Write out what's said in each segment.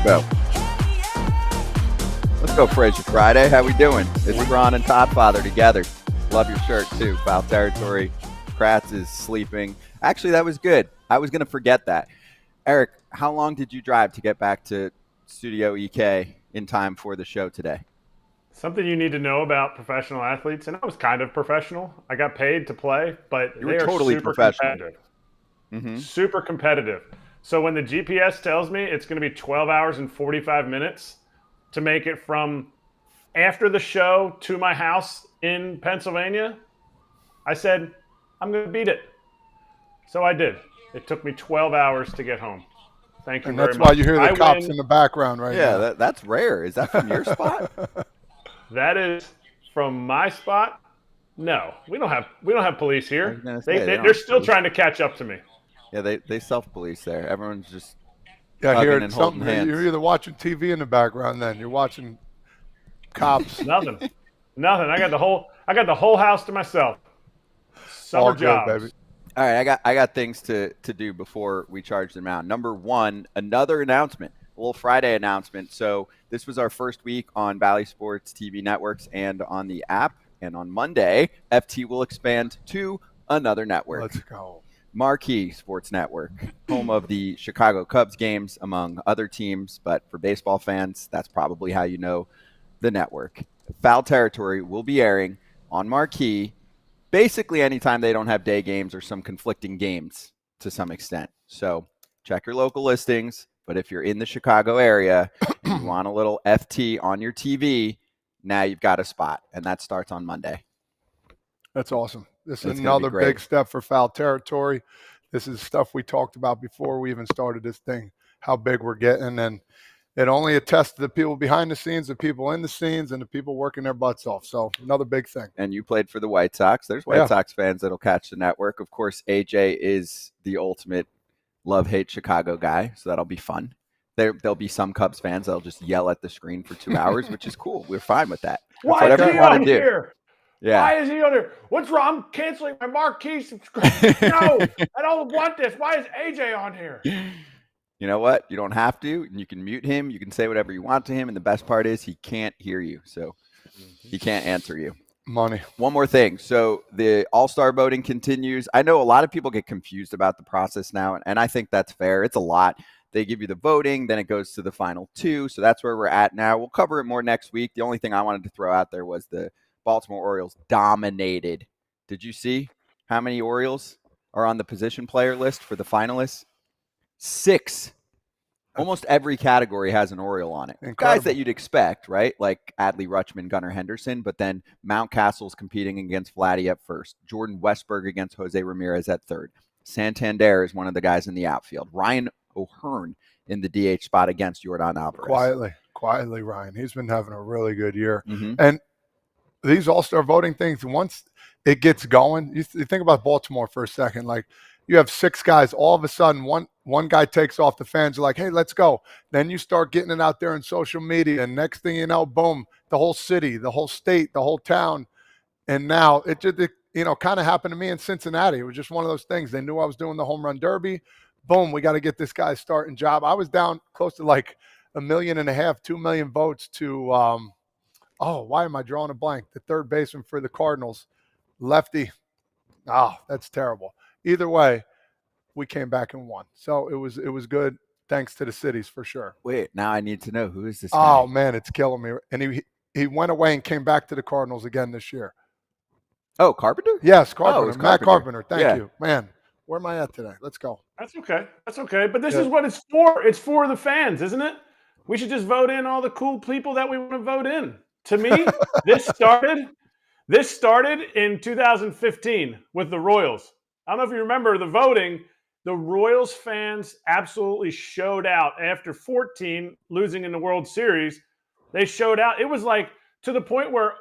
Go. Let's go, Frazier Friday. How we doing? It's Braun and Todd Father together. Love your shirt, too. Foul territory. Kratz is sleeping. Actually, that was good. I was going to forget that. Erik, how long did you drive to get back to Studio EK in time for the show today? Something you need to know about professional athletes, and I was kind of professional. I got paid to play, but You were they are totally super professional. competitive. Mm-hmm. Super competitive. So when the GPS tells me it's going to be 12 hours and 45 minutes to make it from after the show to my house in Pennsylvania, I said, I'm going to beat it. So I did. It took me 12 hours to get home. Thank you very much. And that's why you hear the cops in the background right now. Yeah, that's rare. Is that from your spot? That is from my spot. No, we don't have police here. They're still trying to catch up to me. Yeah, they self-police there. Everyone's just hugging and holding hands. You're either watching TV in the background, then you're watching cops. Nothing. I got the whole house to myself. Summer jobs. Baby. All right, I got things to do before we charge them out. Number one, another announcement, a little Friday announcement. So this was our first week on Bally Sports TV networks and on the app. And on Monday, FT will expand to another network. Let's go. Marquee Sports Network, home of the Chicago Cubs games, among other teams. But for baseball fans, that's probably how you know the network. Foul Territory will be airing on Marquee basically anytime they don't have day games or some conflicting games to some extent. So check your local listings. But if you're in the Chicago area and you want a little FT on your TV, now you've got a spot. And that starts on Monday. That's awesome. This is another big step for Foul Territory. This is stuff we talked about before we even started this thing, how big we're getting. And it only attests to the people behind the scenes, the people in the scenes, and the people working their butts off. So another big thing. And you played for the White Sox. There's White Sox fans that'll catch the network. Of course, AJ is the ultimate love-hate Chicago guy, so that'll be fun. There'll be some Cubs fans that'll just yell at the screen for 2 hours, which is cool. We're fine with that. Why is he on here? Yeah. Why is he on here? What's wrong? I'm canceling my Marquee subscription. No, I don't want this. Why is AJ on here? You know what? You don't have to. You can mute him. You can say whatever you want to him. And the best part is he can't hear you. So he can't answer you. Money. One more thing. So the All-Star voting continues. I know a lot of people get confused about the process now, and I think that's fair. It's a lot. They give you the voting, then it goes to the final two. So that's where we're at now. We'll cover it more next week. The only thing I wanted to throw out there was the Baltimore Orioles dominated. Did you see how many Orioles are on the position player list for the finalists? 6. Almost every category has an Oriole on it. Incredible. Guys that you'd expect, right? Like Adley Rutschman, Gunnar Henderson, but then Mountcastle's competing against Vladdy at first. Jordan Westberg against Jose Ramirez at third. Santander is one of the guys in the outfield. Ryan O'Hearn in the DH spot against Yordan Alvarez. Quietly, Ryan. He's been having a really good year. Mm-hmm. And these All-Star voting things, once it gets going, you think about Baltimore for a second. Like, you have 6 guys. All of a sudden, one guy takes off. The fans are like, hey, let's go. Then you start getting it out there in social media. And next thing you know, boom, the whole city, the whole state, the whole town. And now it kind of happened to me in Cincinnati. It was just one of those things. They knew I was doing the home run derby. Boom, we got to get this guy starting job. I was down close to like 1.5 million, 2 million votes to, why am I drawing a blank? The third baseman for the Cardinals, lefty. That's terrible. Either way, we came back and won. So it was good, thanks to the cities for sure. Wait, now I need to know, who is this guy? Oh, man, it's killing me. And he went away and came back to the Cardinals again this year. Oh, Carpenter? Yes, Carpenter. It's Matt Carpenter. Thank you. Man, where am I at today? Let's go. That's okay. But this is what it's for. It's for the fans, isn't it? We should just vote in all the cool people that we want to vote in. To me, this started in 2015 with the Royals. I don't know if you remember the voting. The Royals fans absolutely showed out after 14 losing in the World Series. They showed out. It was like to the point where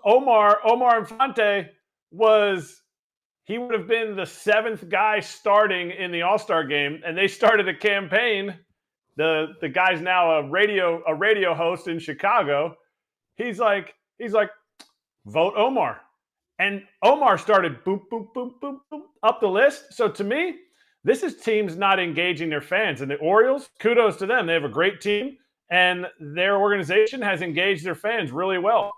Omar Infante he would have been the 7th guy starting in the All-Star game, and they started a campaign. The guy's now a radio host in Chicago. He's like, vote Omar. And Omar started boop, boop, boop, boop, boop, up the list. So to me, this is teams not engaging their fans. And the Orioles, kudos to them. They have a great team. and their organization has engaged their fans really well.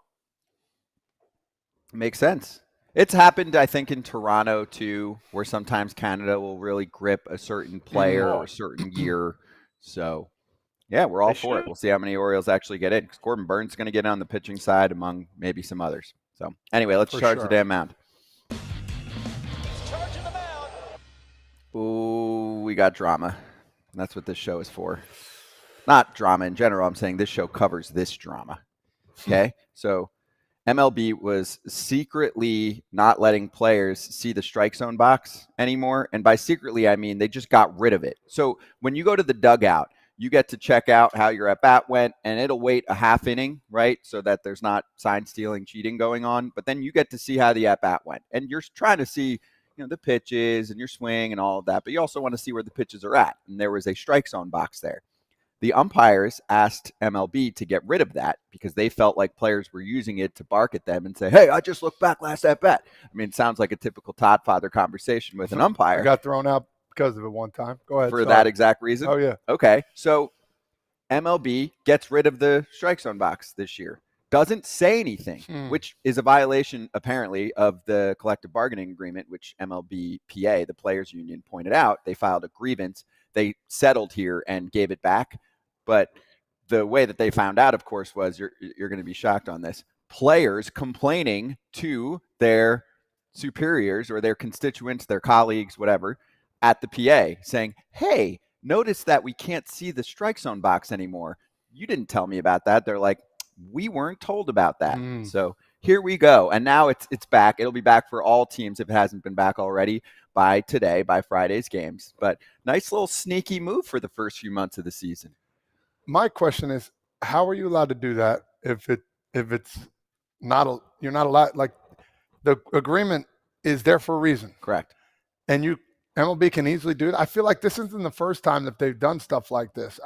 Makes sense. It's happened, I think, in Toronto too, where sometimes Canada will really grip a certain player or a certain year. So, yeah, we're all for it. We'll see how many Orioles actually get in. Because Corbin Burns is going to get on the pitching side among maybe some others. So, anyway, let's charge the damn mound. Ooh, we got drama. That's what this show is for. Not drama in general. I'm saying this show covers this drama. Okay? So, MLB was secretly not letting players see the strike zone box anymore. And by secretly, I mean they just got rid of it. So when you go to the dugout, you get to check out how your at-bat went, and it'll wait a half inning, right, so that there's not sign stealing, cheating going on. But then you get to see how the at-bat went. And you're trying to see the pitches and your swing and all of that. But you also want to see where the pitches are at. And there was a strike zone box there. The umpires asked MLB to get rid of that because they felt like players were using it to bark at them and say, hey, I just looked back last at bat. I mean, it sounds like a typical Todd father conversation with an umpire. I got thrown out because of it one time. Go ahead. For that exact reason? Oh, yeah. Okay. So MLB gets rid of the strike zone box this year. Doesn't say anything, which is a violation, apparently, of the collective bargaining agreement, which MLB PA, the players union, pointed out. They filed a grievance. They settled here and gave it back. But the way that they found out, of course, was you're going to be shocked on this. Players complaining to their superiors or their constituents, their colleagues, whatever, at the PA saying, hey, notice that we can't see the strike zone box anymore. You didn't tell me about that. They're like, we weren't told about that. So here we go. And now it's back. It'll be back for all teams if it hasn't been back already by today, by Friday's games. But nice little sneaky move for the first few months of the season. My question is, how are you allowed to do that if it's not you're not allowed? Like, the agreement is there for a reason. Correct. And MLB can easily do it. I feel like this isn't the first time that they've done stuff like this.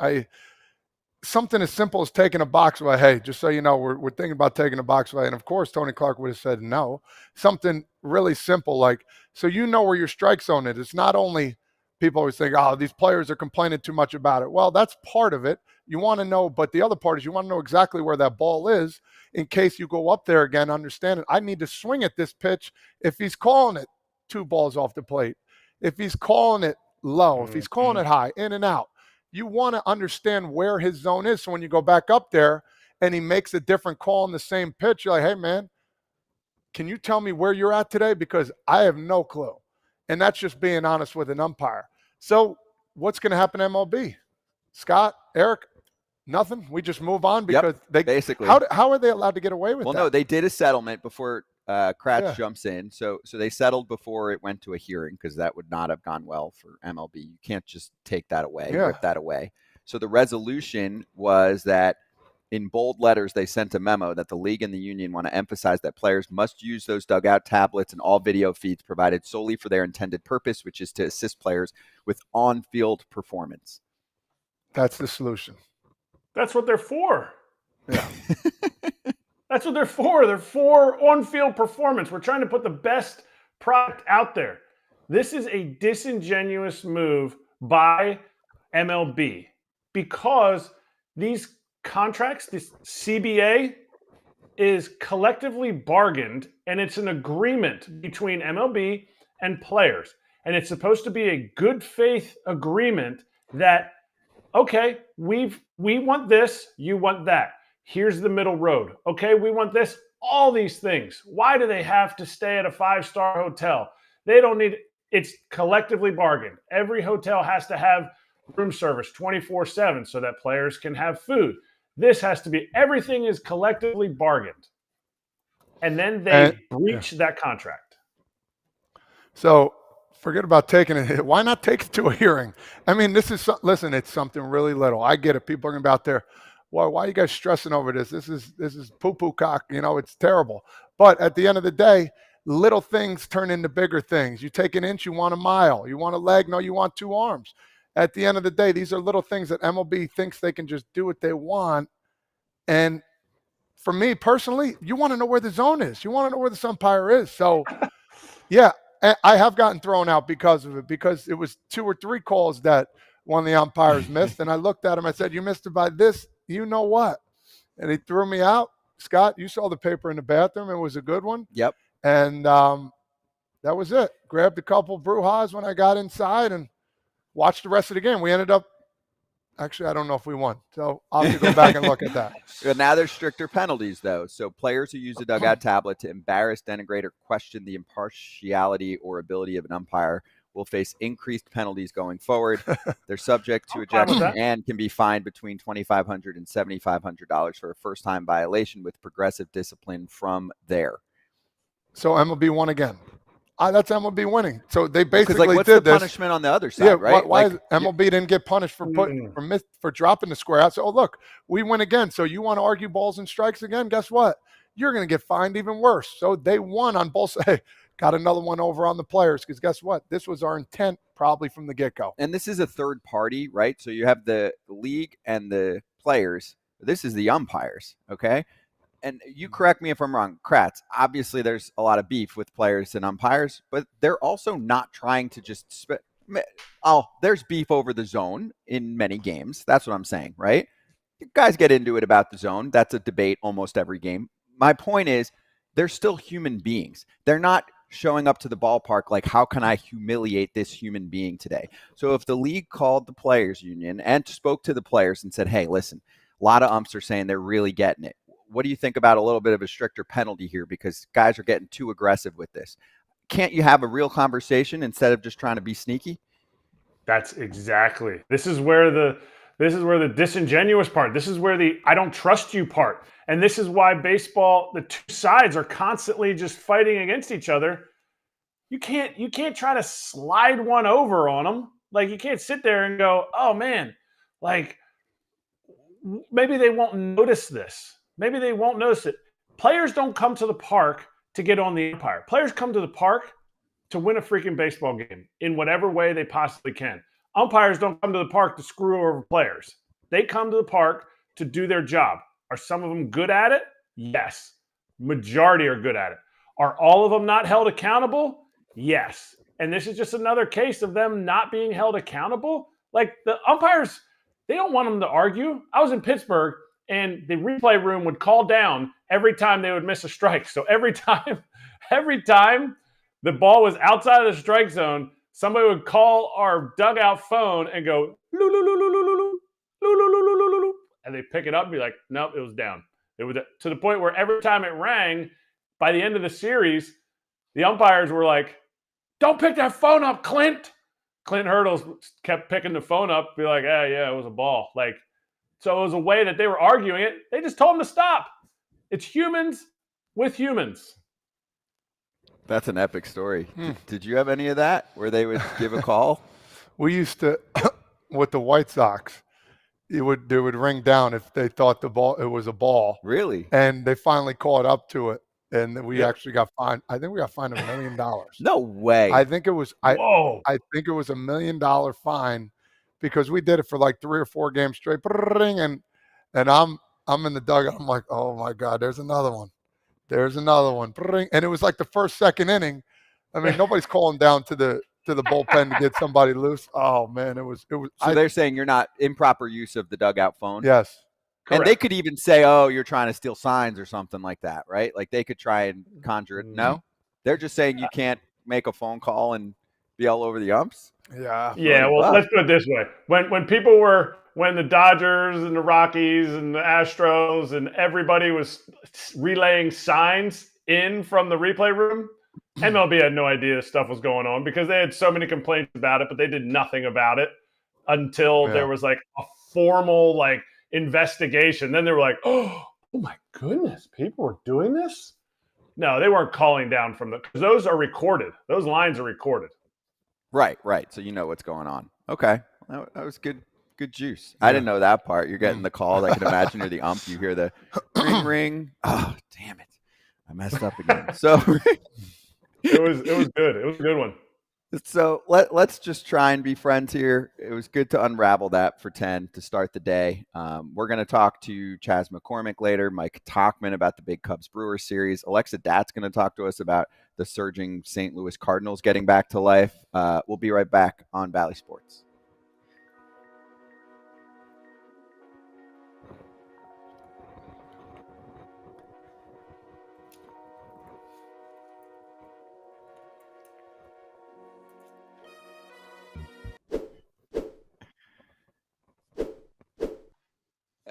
Something as simple as taking a box away. Hey, just so you know, we're thinking about taking a box away. And of course, Tony Clark would have said no. Something really simple, like, so you know where your strike zone is. It's not only people always think, oh, these players are complaining too much about it. Well, that's part of it. You want to know, but the other part is you want to know exactly where that ball is in case you go up there again, understand it. I need to swing at this pitch if he's calling it 2 balls off the plate, if he's calling it low, if he's calling it high, in and out. You want to understand where his zone is. So when you go back up there and he makes a different call on the same pitch, you're like, hey, man, can you tell me where you're at today? Because I have no clue. And that's just being honest with an umpire. So what's going to happen to MLB? Scott, Erik, nothing? We just move on because they basically. How are they allowed to get away with that? Well, no, they did a settlement before Kratz jumps in. So they settled before it went to a hearing because that would not have gone well for MLB. You can't just take that away, rip that away. So the resolution was that in bold letters, they sent a memo that the league and the union want to emphasize that players must use those dugout tablets and all video feeds provided solely for their intended purpose, which is to assist players with on-field performance. That's the solution. That's what they're for. Yeah. That's what they're for. They're for on-field performance. We're trying to put the best product out there. This is a disingenuous move by MLB because these contracts, this CBA, is collectively bargained, and it's an agreement between MLB and players. And it's supposed to be a good faith agreement that, okay, we want this, you want that. Here's the middle road. Okay, we want this, all these things. Why do they have to stay at a 5-star hotel? They don't need, it's collectively bargained. Every hotel has to have room service 24/7 so that players can have food. This has to be, everything is collectively bargained. And then they breach that contract. So forget about taking it. Why not take it to a hearing? I mean, listen, it's something really little. I get it. People are going to be out there, well, why are you guys stressing over this? This is poo-poo cock. It's terrible. But at the end of the day, little things turn into bigger things. You take an inch, you want a mile. You want a leg, no, you want 2 arms. At the end of the day, these are little things that MLB thinks they can just do what they want. And for me personally, you want to know where the zone is. You want to know where the umpire is. So, yeah, I have gotten thrown out because of it, because it was 2 or 3 calls that one of the umpires missed. And I looked at him. I said, you missed it by this. You know what? And he threw me out. Scott, you saw the paper in the bathroom. It was a good one. Yep. And that was it. Grabbed a couple Brewhas when I got inside and watched the rest of the game. We ended up, actually, I don't know if we won. So I'll have to go back and look at that. Now there's stricter penalties, though. So players who use a dugout tablet to embarrass, denigrate, or question the impartiality or ability of an umpire will face increased penalties going forward. They're subject to ejection and can be fined between $2,500 and $7,500 for a first-time violation with progressive discipline from there. So MLB won again. That's MLB winning. So they basically what's did the this. punishment on the other side, right? Why MLB didn't get punished for for dropping the square out? So look, we win again. So you want to argue balls and strikes again? Guess what? You're going to get fined even worse. So they won on both sides. Got another one over on the players because guess what? This was our intent probably from the get-go. And this is a third party, right? So you have the league and the players. This is the umpires, okay? And you correct me if I'm wrong, Kratz, obviously there's a lot of beef with players and umpires, but they're also not trying to just there's beef over the zone in many games. That's what I'm saying, right? You guys get into it about the zone. That's a debate almost every game. My point is they're still human beings. They're not showing up to the ballpark like, how can I humiliate this human being today? So if the league called the players union and spoke to the players and said, hey, listen, a lot of umps are saying they're really getting it. What do you think about a little bit of a stricter penalty here because guys are getting too aggressive with this? Can't you have a real conversation instead of just trying to be sneaky? That's exactly. This is where the disingenuous part. This is where the I don't trust you part. And this is why baseball, the two sides are constantly just fighting against each other. You can't try to slide one over on them. Like you can't sit there and go, oh man, like maybe they won't notice this. Maybe they won't notice it. Players don't come to the park to get on the umpire. Players come to the park to win a freaking baseball game in whatever way they possibly can. Umpires don't come to the park to screw over players. They come to the park to do their job. Are some of them good at it? Yes. Majority are good at it. Are all of them not held accountable? Yes. And this is just another case of them not being held accountable. Like the umpires, they don't want them to argue. I was in Pittsburgh and the replay room would call down every time they would miss a strike. So every time the ball was outside of the strike zone, somebody would call our dugout phone and go, loo, loo, loo, loo, loo, loo, loo, loo, loo, loo, loo, loo, and they pick it up and be like, nope, it was down. It was to the point where every time it rang, by the end of the series, the umpires were like, don't pick that phone up, Clint. Clint Hurdles kept picking the phone up, be like, yeah, it was a ball. Like, so it was a way that they were arguing it. They just told them to stop. It's humans with humans. That's an epic story. Did you have any of that where they would give a call? We used to, with the White Sox, they would ring down if they thought it was a ball. Really? And they finally caught up to it, and we actually got fined. I think we got fined $1 million. No way. I think it was. I think it was $1 million fine because we did it for like 3 or 4 games straight. And I'm in the dugout. I'm like, oh my God, there's another one. There's another one. And it was like the first, second inning. I mean, nobody's calling down to the bullpen to get somebody loose. Oh man, it was. So they're saying you're not improper use of the dugout phone. Yes. Correct. And they could even say, oh, you're trying to steal signs or something like that, right? Like they could try and conjure it. No, they're just saying you can't make a phone call and be all over the umps. Yeah. Yeah. Well, let's put it this way: when the Dodgers and the Rockies and the Astros and everybody was relaying signs in from the replay room, MLB had no idea this stuff was going on because they had so many complaints about it, but they did nothing about it until there was like a formal investigation. Then they were like, oh my goodness, people were doing this? No, they weren't calling down from because those are recorded. Those lines are recorded. Right. So you know what's going on. Okay. That was good. Good juice. I didn't know that part. You're getting the call. I can imagine you're the ump. You hear the ring, ring. Oh, damn it. I messed up again. So it was good. It was a good one. So let's just try and be friends here. It was good to unravel that for 10 to start the day. We're going to talk to Chas McCormick later, Mike Tauchman about the big Cubs Brewers series. Alexa Datt's going to talk to us about the surging St. Louis Cardinals getting back to life. We'll be right back on Valley Sports.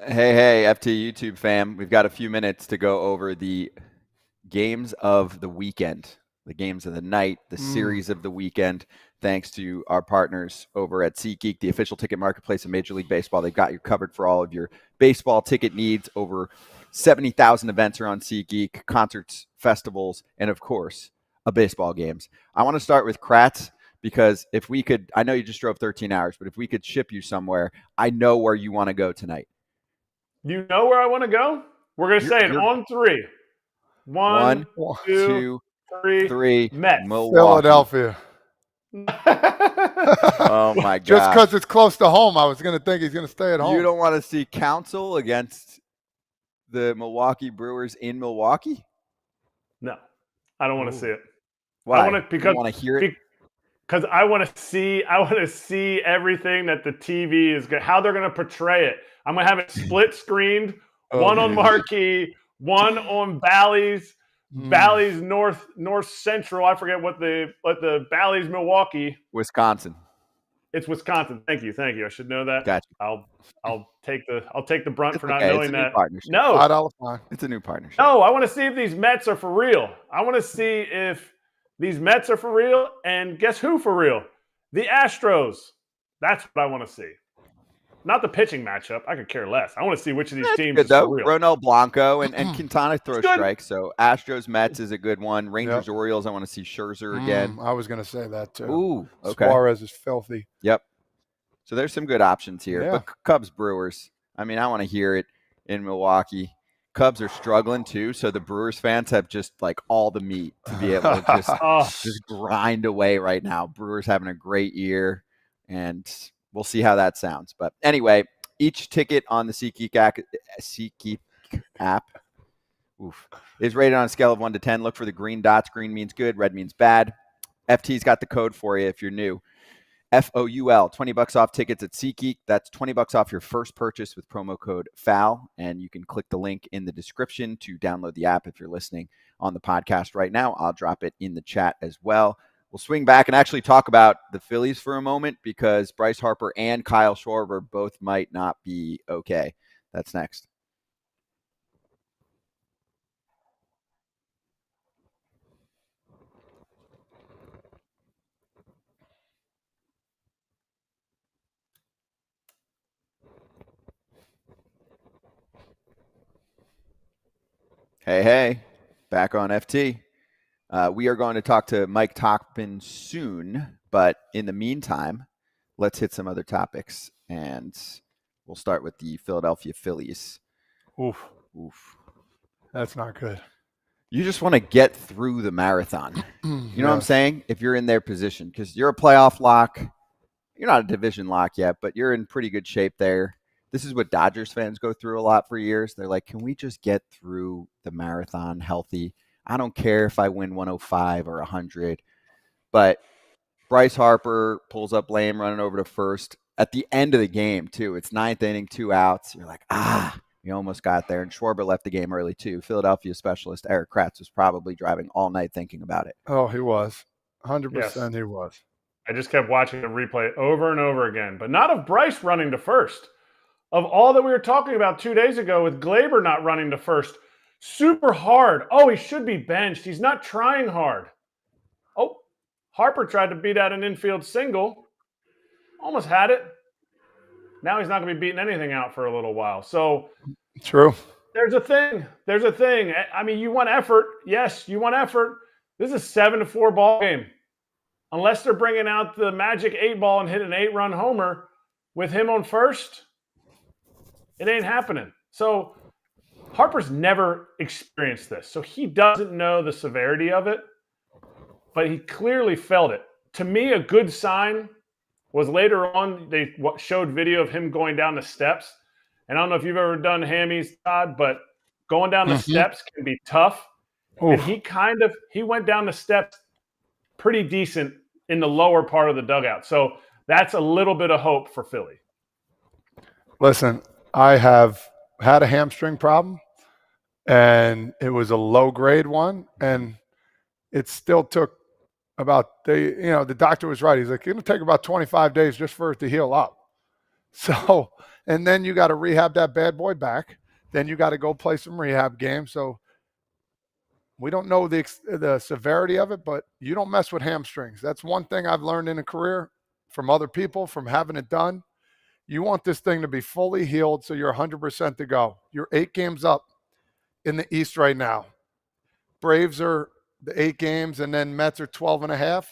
Hey, FT YouTube fam. We've got a few minutes to go over the games of the weekend, the games of the night, the series of the weekend, thanks to our partners over at SeatGeek, the official ticket marketplace of Major League Baseball. They've got you covered for all of your baseball ticket needs. Over 70,000 events are on SeatGeek, concerts, festivals, and of course, baseball games. I want to start with Kratz because if we could, I know you just drove 13 hours, but if we could ship you somewhere, I know where you want to go tonight. You know where I want to go? We're going to say it on three. One, two, three. Mets. Philadelphia. Oh, my God. Just because it's close to home, I was going to think he's going to stay at home. You don't want to see Counsell against the Milwaukee Brewers in Milwaukee? No, I don't want to see it. Why? I want to, you want to hear it? Because I want to see everything that the TV is how they're going to portray it. I'm going to have it split screened, one on marquee, one on Bally's North Central. I forget what the Bally's Milwaukee. Wisconsin. It's Wisconsin. Thank you. I should know that. Gotcha. I'll take the brunt for not okay. knowing that. No, $5 it's a new partnership. No, I want to see if these Mets are for real. I want to see if these Mets are for real, and guess who for real? The Astros. That's what I want to see. Not the pitching matchup. I could care less. I want to see which of these teams is for real. Ronel Blanco and Quintana throw strikes. So Astros Mets is a good one. Rangers Orioles. I want to see Scherzer again. I was going to say that too. Ooh, okay. Suarez is filthy. Yep. So there's some good options here. Yeah. But Cubs Brewers. I mean, I want to hear it in Milwaukee. Cubs are struggling too, so the Brewers fans have just like all the meat to be able to just grind away right now. Brewers having a great year, and we'll see how that sounds. But anyway, each ticket on the SeatGeek app is rated on a scale of 1 to 10. Look for the green dots. Green means good, red means bad. FT's got the code for you if you're new. FOUL, $20 off tickets at SeatGeek. That's $20 off your first purchase with promo code FOUL. And you can click the link in the description to download the app if you're listening on the podcast right now. I'll drop it in the chat as well. We'll swing back and actually talk about the Phillies for a moment because Bryce Harper and Kyle Schwarber both might not be okay. That's next. Hey, back on FT. We are going to talk to Mike Tauchman soon, but in the meantime, let's hit some other topics, and we'll start with the Philadelphia Phillies. Oof. That's not good. You just want to get through the marathon. You know what I'm saying? If you're in their position, because you're a playoff lock. You're not a division lock yet, but you're in pretty good shape there. This is what Dodgers fans go through a lot for years. They're like, can we just get through the marathon healthy? I don't care if I win 105 or 100. But Bryce Harper pulls up lame, running over to first. At the end of the game, too. It's ninth inning, 2 outs. You're like, you almost got there. And Schwarber left the game early, too. Philadelphia specialist Erik Kratz was probably driving all night thinking about it. Oh, he was. 100% he was. I just kept watching the replay over and over again. But not of Bryce running to first. Of all that we were talking about 2 days ago with Glaber not running to first, super hard. Oh, he should be benched. He's not trying hard. Oh, Harper tried to beat out an infield single. Almost had it. Now he's not going to be beating anything out for a little while. So true. There's a thing. I mean, you want effort. Yes, you want effort. This is a 7-4 ball game. Unless they're bringing out the magic 8 ball and hit an 8-run homer with him on first, it ain't happening. So Harper's never experienced this. So he doesn't know the severity of it, but he clearly felt it. To me, a good sign was later on, they showed video of him going down the steps. And I don't know if you've ever done hammies, Todd, but going down the steps can be tough. Oof. And he went down the steps pretty decent in the lower part of the dugout. So that's a little bit of hope for Philly. Listen, I have had a hamstring problem, and it was a low-grade one, and it still took the doctor was right. He's like, it's going to take about 25 days just for it to heal up. So And then you got to rehab that bad boy back. Then you got to go play some rehab games. So we don't know the severity of it, but you don't mess with hamstrings. That's one thing I've learned in a career from other people, from having it done. You want this thing to be fully healed so you're 100% to go. You're 8 games up in the East right now. Braves are the 8 games, and then Mets are 12.5.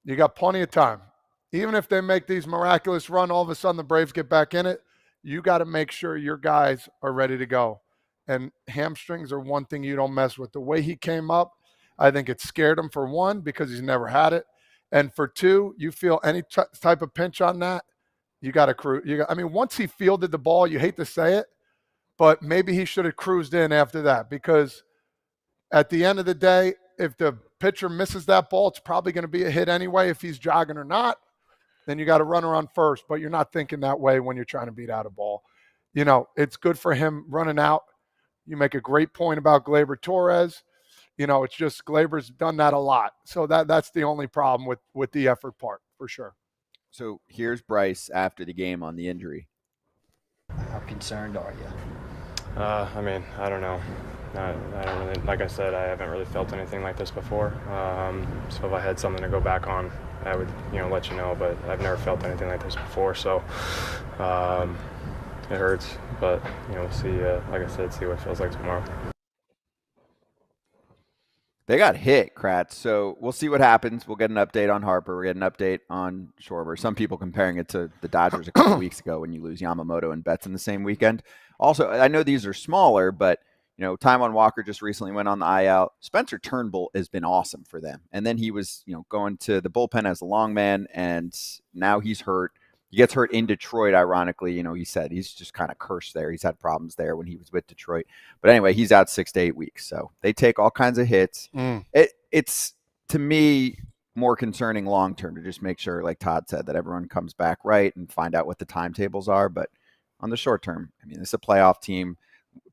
You got plenty of time. Even if they make these miraculous run, all of a sudden the Braves get back in it, you got to make sure your guys are ready to go. And hamstrings are one thing you don't mess with. The way he came up, I think it scared him, for one, because he's never had it. And for two, you feel any type of pinch on that, you got to cruise. I mean, once he fielded the ball, you hate to say it, but maybe he should have cruised in after that, because at the end of the day, if the pitcher misses that ball, it's probably going to be a hit anyway if he's jogging or not. Then you got to run around first, but you're not thinking that way when you're trying to beat out a ball. You know, it's good for him running out. You make a great point about Gleyber Torres. You know, it's just Gleyber's done that a lot. So that's the only problem with the effort part, for sure. So here's Bryce after the game on the injury. How concerned are you? I mean, I don't know. I don't really, like I said, I haven't really felt anything like this before. So if I had something to go back on, I would, let you know. But I've never felt anything like this before, so it hurts. But we'll see. Like I said, see what it feels like tomorrow. They got hit, Kratz. So we'll see what happens. We'll get an update on Harper. We'll get an update on Schwarber. Some people comparing it to the Dodgers a couple weeks ago when you lose Yamamoto and Betts in the same weekend. Also, I know these are smaller, but Taijuan Walker just recently went on the IL. Spencer Turnbull has been awesome for them. And then he was, going to the bullpen as a long man, and now he's hurt. He gets hurt in Detroit, ironically. He said he's just kind of cursed there. He's had problems there when he was with Detroit. But anyway, he's out 6 to 8 weeks. So they take all kinds of hits. It's, to me, more concerning long-term to just make sure, like Todd said, that everyone comes back right and find out what the timetables are. But on the short term, I mean, this is a playoff team.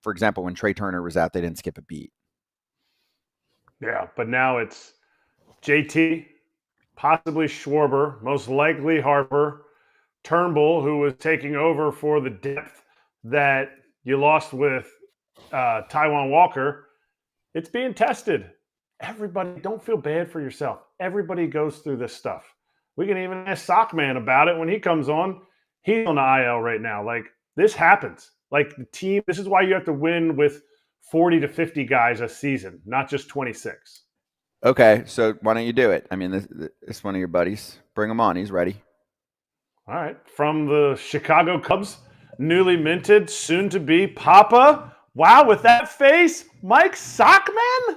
For example, when Trey Turner was out, they didn't skip a beat. Yeah, but now it's JT, possibly Schwarber, most likely Harper, Turnbull, who was taking over for the depth that you lost with Taijuan Walker. It's being tested. Everybody, don't feel bad for yourself. Everybody goes through this stuff. We can even ask Sockman about it when he comes on. He's on the IL right now. Like, this happens. Like, the team, this is why you have to win with 40 to 50 guys a season, not just 26. Okay, so why don't you do it? I mean, this is one of your buddies. Bring him on. He's ready. All right. From the Chicago Cubs, newly minted, soon to be Papa. Wow, with that face, Mike Sockman?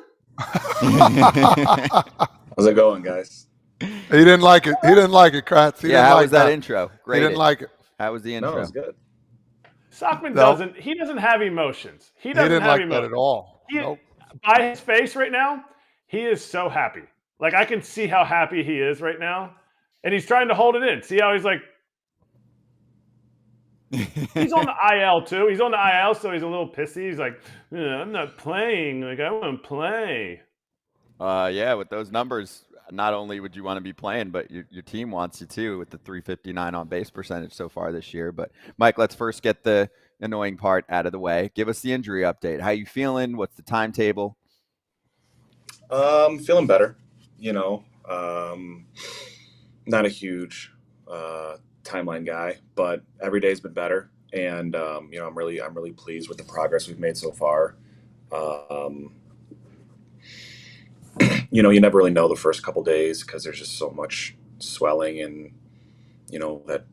How's it going, guys? He didn't like it. He didn't like it, Kratz. How was that intro? Great. He didn't like it. How was the intro? No, it was good. Sockman doesn't have emotions. He doesn't have like emotions. that at all. Nope. By his face right now, he is so happy. Like, I can see how happy he is right now. And he's trying to hold it in. See how he's like, he's on the IL too. He's on the IL, so he's a little pissy. He's like, I'm not playing. Like, I want to play. Yeah, with those numbers, not only would you want to be playing, but your team wants you too, with the 359 on base percentage so far this year. But Mike, let's first get the annoying part out of the way. Give us the injury update. How you feeling? What's the timetable? Feeling better. Not a huge timeline guy, but every day's been better, and I'm really pleased with the progress we've made so far. You never really know the first couple days because there's just so much swelling and that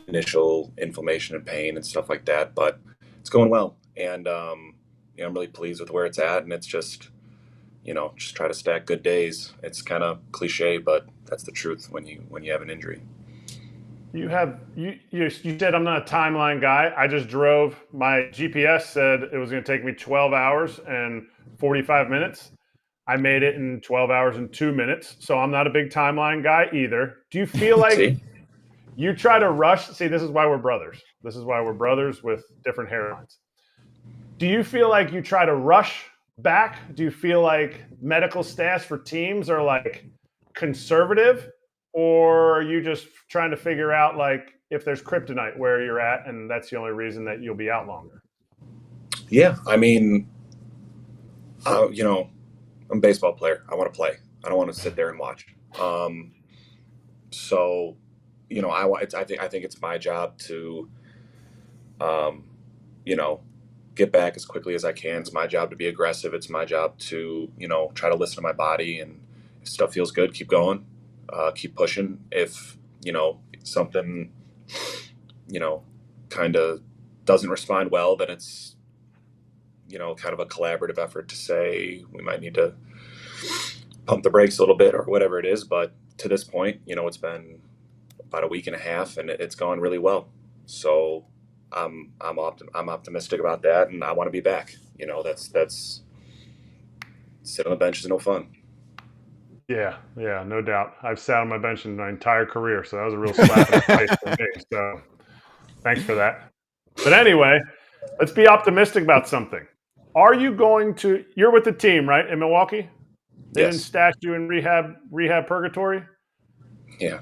initial inflammation and pain and stuff like that. But it's going well, and I'm really pleased with where it's at. And it's just just try to stack good days. It's kind of cliche, but that's the truth when you have an injury. You said I'm not a timeline guy. I just drove. My GPS said it was going to take me 12 hours and 45 minutes. I made it in 12 hours and 2 minutes. So I'm not a big timeline guy either. Do you feel like you try to rush? See, this is why we're brothers. This is why we're brothers with different hairlines. Do you feel like you try to rush back? Do you feel like medical staffs for teams are like conservative? Or are you just trying to figure out, like, if there's kryptonite where you're at, and that's the only reason that you'll be out longer. Yeah, I mean, you know, I'm a baseball player. I want to play. I don't want to sit there and watch. So, you know, I think it's my job to, you know, get back as quickly as I can. It's my job to be aggressive. It's my job to, you know, try to listen to my body, and if stuff feels good, keep going, keep pushing. If, you know, something, you know, kind of doesn't respond well, then it's, you know, kind of a collaborative effort to say we might need to pump the brakes a little bit or whatever it is. But to this point, you know, it's been about a week and a half, and it's gone really well. So I'm optimistic about that, and I want to be back. You know, that's sit on the bench is no fun. Yeah, no doubt. I've sat on my bench in my entire career, so that was a real slap in the face for me. So thanks for that. But anyway, let's be optimistic about something. Are you going to? You're with the team, right, in Milwaukee? They didn't stash you in rehab purgatory? Yeah.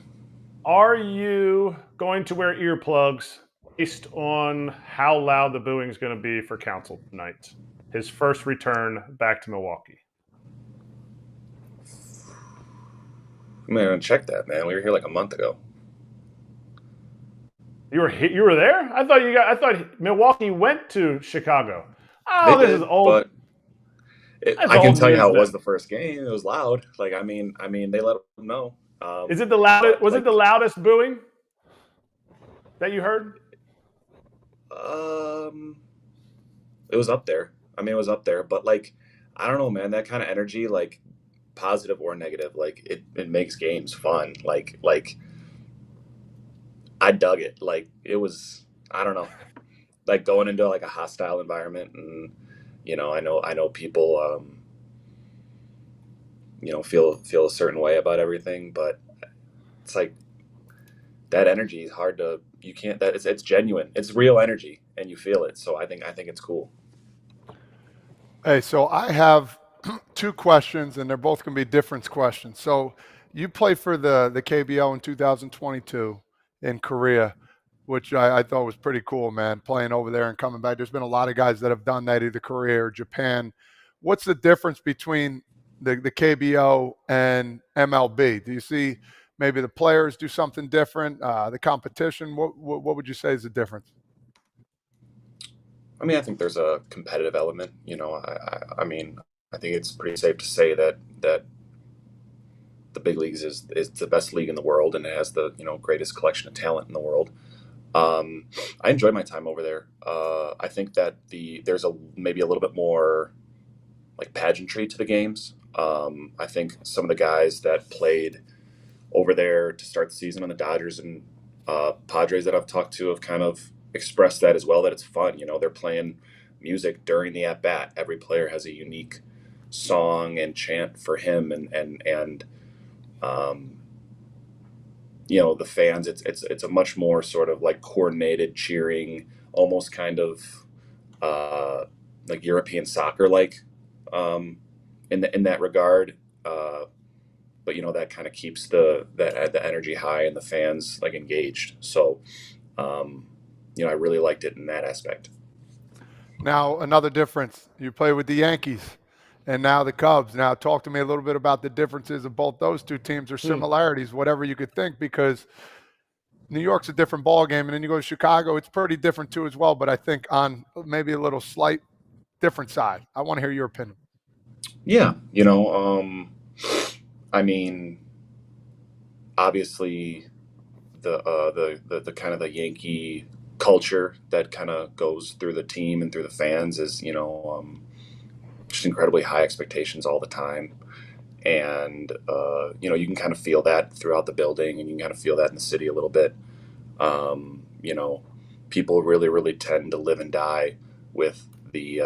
Are you going to wear earplugs based on how loud the booing is going to be for Counsell tonight? His first return back to Milwaukee. I'm gonna check that, man. We were here like a month ago. You were there? I thought Milwaukee went to Chicago. Oh, They this did, is old. But I can tell you how it was the first game. It was loud. Like, I mean, they let them know. Is it the loudest? Was it the loudest booing that you heard? It was up there. I mean, it was up there. But like, I don't know, man. That kind of energy, like, positive or negative, like it makes games fun. Like I dug it. Like, it was, I don't know, like going into like a hostile environment, and you know, I know people you know, feel a certain way about everything, but it's like that energy is hard to, you can't, that it's genuine, it's real energy, and you feel it. So I think it's cool. Hey, so I have two questions, and they're both going to be difference questions. So you played for the KBO in 2022 in Korea, which I thought was pretty cool, man, playing over there and coming back. There's been a lot of guys that have done that, either Korea or Japan. What's the difference between the KBO and MLB? Do you see maybe the players do something different, the competition? What would you say is the difference? I mean, I think there's a competitive element. You know, I mean, I think it's pretty safe to say that the big leagues is the best league in the world, and it has the, you know, greatest collection of talent in the world. I enjoyed my time over there. I think that there's maybe a little bit more like pageantry to the games. I think some of the guys that played over there to start the season on the Dodgers and Padres that I've talked to have kind of expressed that as well, that it's fun. You know, they're playing music during the at-bat. Every player has a unique song and chant for him, and you know, the fans, it's a much more sort of like coordinated cheering, almost kind of like European soccer, like in that regard. But you know, that kind of keeps the energy high and the fans like engaged. So you know, I really liked it in that aspect. Now, another difference, you play with the Yankees and now the Cubs. Now, talk to me a little bit about the differences of both those two teams, or similarities, whatever you could think, because New York's a different ball game, and then you go to Chicago, it's pretty different too as well, but I think on maybe a little slight different side. I want to hear your opinion. Yeah, you know, I mean, obviously the kind of the Yankee culture that kind of goes through the team and through the fans is, you know, just incredibly high expectations all the time. And, you know, you can kind of feel that throughout the building, and you can kind of feel that in the city a little bit. You know, people really, really tend to live and die with the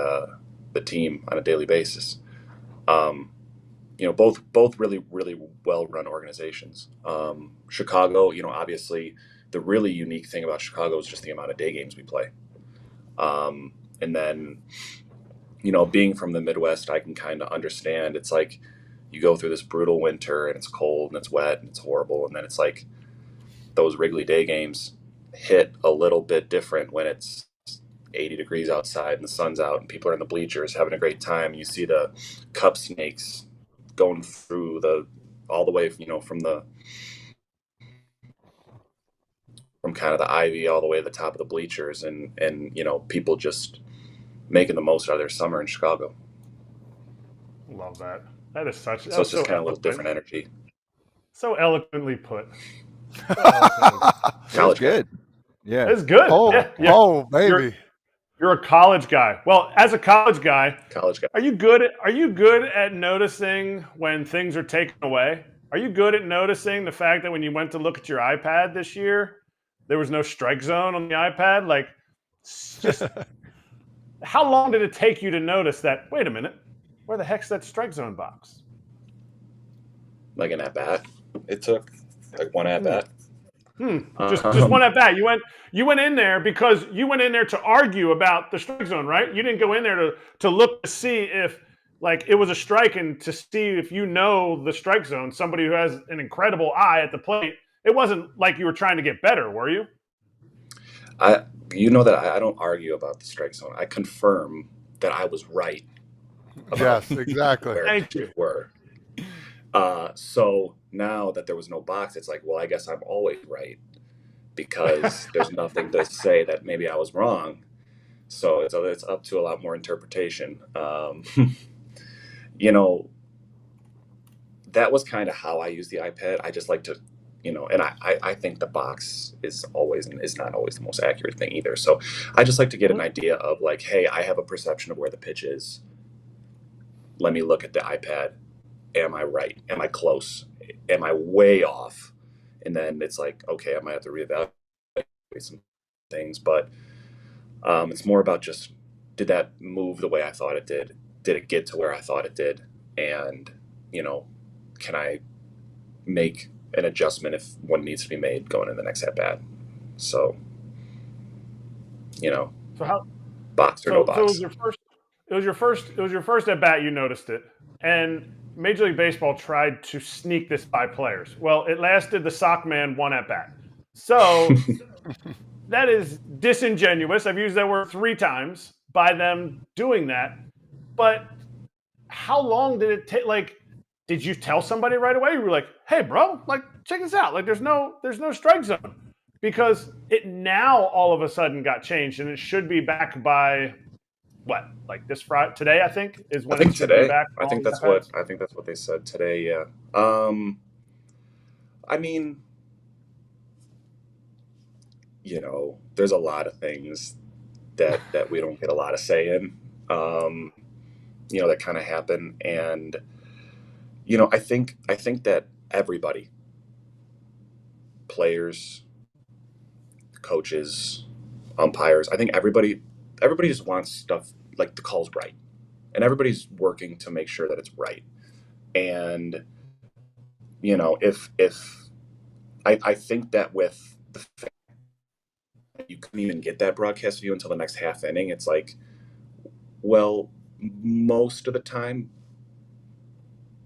team on a daily basis. You know, both really, really well-run organizations. Chicago, you know, obviously the really unique thing about Chicago is just the amount of day games we play. And then, you know, being from the Midwest, I can kind of understand. It's like you go through this brutal winter, and it's cold and it's wet and it's horrible, and then it's like those Wrigley day games hit a little bit different when it's 80 degrees outside and the sun's out and people are in the bleachers having a great time. You see the cup snakes going through all the way, from kind of the ivy all the way to the top of the bleachers, and people just making the most out of their summer in Chicago. Love that. That is such. So it's just kind of a little different energy. So eloquently put. College good. Yeah, it's good. Oh, yeah. Oh, baby. You're a college guy. Well, as a college guy, are you good at noticing when things are taken away? Are you good at noticing the fact that when you went to look at your iPad this year, there was no strike zone on the iPad? Like, just how long did it take you to notice that? Wait a minute, where the heck's that strike zone box? Like an at bat. It took like one at bat. Just one at bat. You went in there because you went in there to argue about the strike zone, right? You didn't go in there to look to see if like it was a strike and to see if the strike zone. Somebody who has an incredible eye at the plate. It wasn't like you were trying to get better, were you? That I don't argue about the strike zone. I confirm that I was right. Yes, exactly. Where pitches were. So now that there was no box, it's like, well, I guess I'm always right because there's nothing to say that maybe I was wrong. So it's up to a lot more interpretation. That was kind of how I use the iPad. I just like to, and I think the box is not always the most accurate thing either. So I just like to get an idea of like, hey, I have a perception of where the pitch is. Let me look at the iPad. Am I right? Am I close? Am I way off? And then it's like, okay, I might have to reevaluate some things. But it's more about just, did that move the way I thought it did? Did it get to where I thought it did? And, can I make an adjustment if one needs to be made going in the next at-bat? So, box or no box. So it was your first at bat. You noticed it, and Major League Baseball tried to sneak this by players. Well, it lasted the sock man one at bat. So that is disingenuous. I've used that word 3 times by them doing that. But how long did it take? Like, did you tell somebody right away? You were like, "Hey, bro, like, check this out. Like, there's no strike zone," because it now all of a sudden got changed, and it should be back by what? Like this Friday today? I think is when I think it should today. be back. I think that's what they said today. Yeah. I mean, there's a lot of things that we don't get a lot of say in. That kind of happen, and I think that everybody, players, coaches, umpires, I think everybody just wants stuff like the call's right, and everybody's working to make sure that it's right. And if I think that with the fact that you couldn't even get that broadcast view until the next half inning, it's like, well, most of the time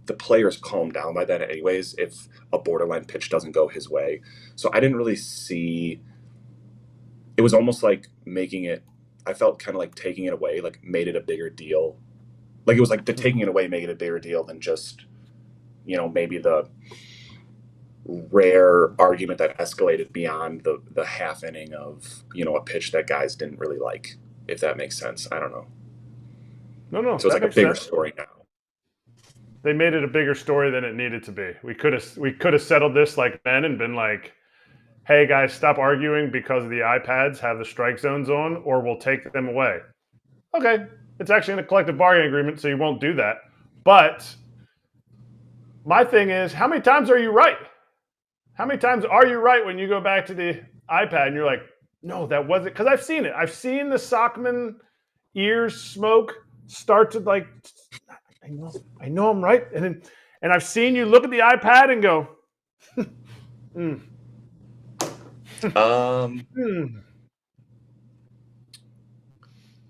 the players calm down by that anyways if a borderline pitch doesn't go his way. So I didn't really see, it was almost like I felt kind of like taking it away, like made it a bigger deal. Like it was like the taking it away made it a bigger deal than just, maybe the rare argument that escalated beyond the half inning of, a pitch that guys didn't really like, if that makes sense. I don't know. No. So it's like a bigger story now. They made it a bigger story than it needed to be. We could have settled this like then and been like, hey guys, stop arguing because the iPads have the strike zones on, or we'll take them away. Okay, it's actually in a collective bargaining agreement, so you won't do that. But my thing is, how many times are you right? How many times are you right when you go back to the iPad and you're like, no, that wasn't, because I've seen it. I've seen the Sockman ears smoke start to like, I know I'm right, and I've seen you look at the iPad and go,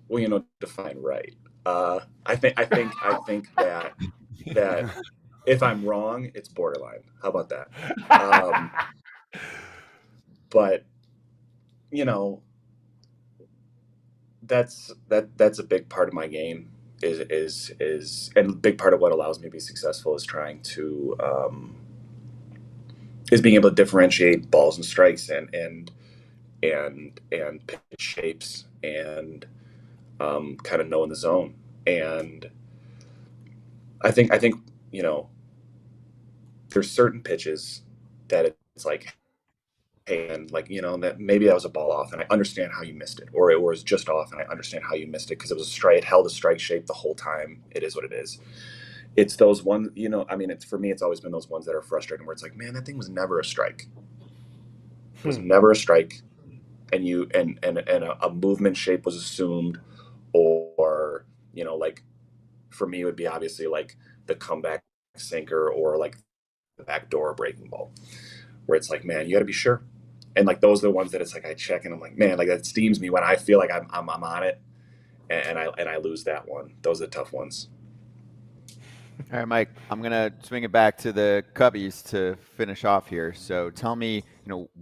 Well, define right. I think that if I'm wrong, it's borderline. How about that? But you know, that's a big part of my game is and a big part of what allows me to be successful is trying to is being able to differentiate balls and strikes and pitch shapes and kind of knowing the zone. And I think there's certain pitches that it's like, hey, and like that maybe that was a ball off, and I understand how you missed it, or it was just off, and I understand how you missed it because it was a strike. It held a strike shape the whole time. It is what it is. It's those ones, I mean, it's for me. It's always been those ones that are frustrating, where it's like, man, that thing was never a strike. It was never a strike, and a movement shape was assumed, or like for me, it would be obviously like the comeback sinker or like the backdoor breaking ball, where it's like, man, you got to be sure. And like those are the ones that it's like I check and I'm like, man, like that steams me when I feel like I'm on it, and I lose that one. Those are the tough ones. All right, Mike, I'm going to swing it back to the Cubbies to finish off here. So tell me,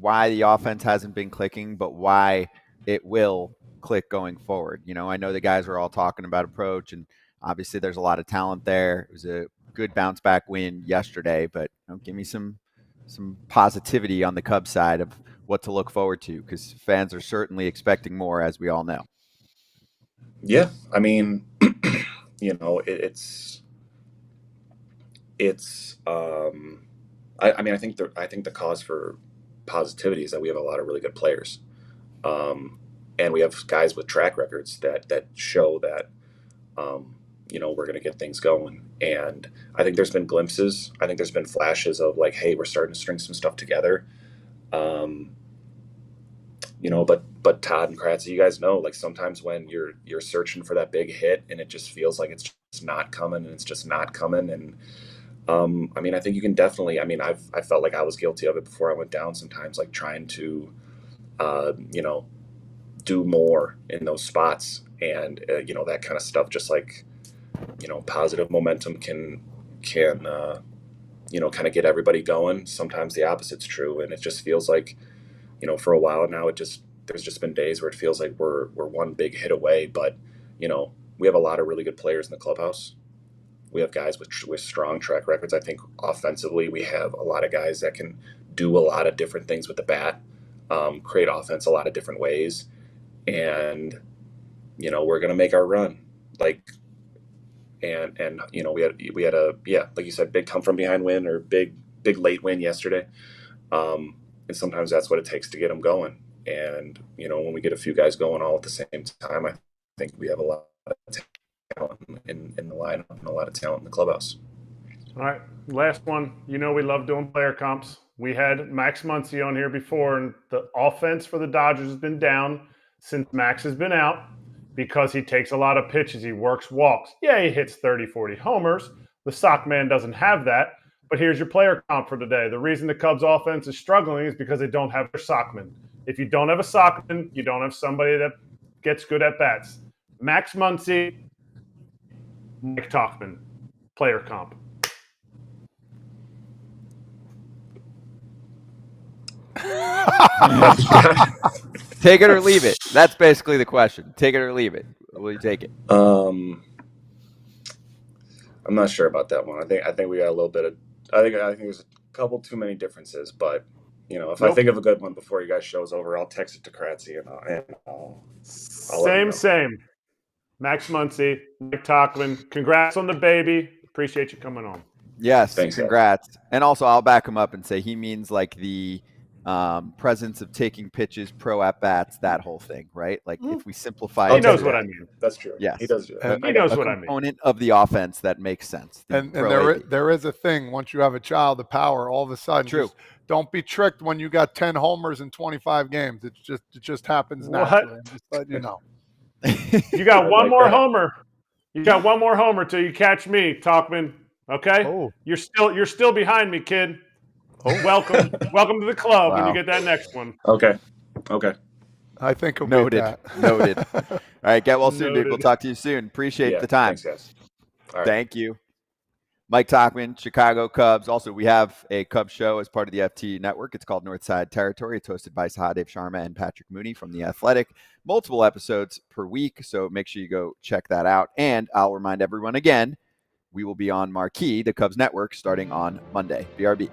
why the offense hasn't been clicking, but why it will click going forward. I know the guys were all talking about approach, and obviously there's a lot of talent there. It was a good bounce back win yesterday, but give me some positivity on the Cubs side of what to look forward to, because fans are certainly expecting more, as we all know. Yeah, I mean, I think the cause for positivity is that we have a lot of really good players, and we have guys with track records that show that we're going to get things going. And I think there's been glimpses. I think there's been flashes of like, hey, we're starting to string some stuff together. But Todd and Kratz, you guys know, like sometimes when you're searching for that big hit and it just feels like it's just not coming, and it's just not coming. And I mean, I think you can definitely. I mean, I felt like I was guilty of it before I went down. Sometimes, like trying to, do more in those spots, and that kind of stuff. Just like, positive momentum can kind of get everybody going. Sometimes the opposite's true, and it just feels like, for a while now, there's just been days where it feels like we're one big hit away. But we have a lot of really good players in the clubhouse. We have guys with strong track records. I think offensively, we have a lot of guys that can do a lot of different things with the bat, create offense a lot of different ways, and we're gonna make our run. Like, and we had a like you said, big come from behind win or big late win yesterday, and sometimes that's what it takes to get them going. And when we get a few guys going all at the same time, I think we have a lot of talent in the lineup and a lot of talent in the clubhouse. All right, last one. We love doing player comps. We had Max Muncy on here before, and the offense for the Dodgers has been down since Max has been out because he takes a lot of pitches. He works walks. Yeah, he hits 30, 40 homers. The sock man doesn't have that. But here's your player comp for today. The reason the Cubs offense is struggling is because they don't have their sockman. If you don't have a sockman, you don't have somebody that gets good at bats. Max Muncy, Mike Tauchman, player comp. Take it or leave it. That's basically the question. Take it or leave it. Will you take it? I'm not sure about that one. I think we got a little bit of. I think there's a couple too many differences. But if I think of a good one before you guys show's over, I'll text it to Kratzy and I'll Same. Max Muncy, Mike Tauchman. Congrats on the baby. Appreciate you coming on. Yes, thanks, congrats. Guys. And also, I'll back him up and say he means like the presence of taking pitches, pro at bats, that whole thing, right? Like if we simplify, he knows what I mean. That's true. Yes, he does do that. He knows what I mean. Component of the offense that makes sense. And there is a thing. Once you have a child, the power, all of a sudden, true. Don't be tricked when you got 10 homers in 25 games. It just happens naturally. Just let you know. You got one more homer. You got one more homer till you catch me, Tauchman. Okay? Oh. You're still behind me, kid. Oh. Welcome to the club when you get that next one. Okay. I think Noted. All right, get well soon, dude. We'll talk to you soon. Appreciate the time. Thanks, guys. All right. Thank you. Mike Tauchman, Chicago Cubs. Also, we have a Cubs show as part of the FT network. It's called Northside Territory. It's hosted by Sahadev Sharma and Patrick Mooney from The Athletic. Multiple episodes per week, so make sure you go check that out. And I'll remind everyone again, we will be on Marquee, the Cubs network, starting on Monday. BRB.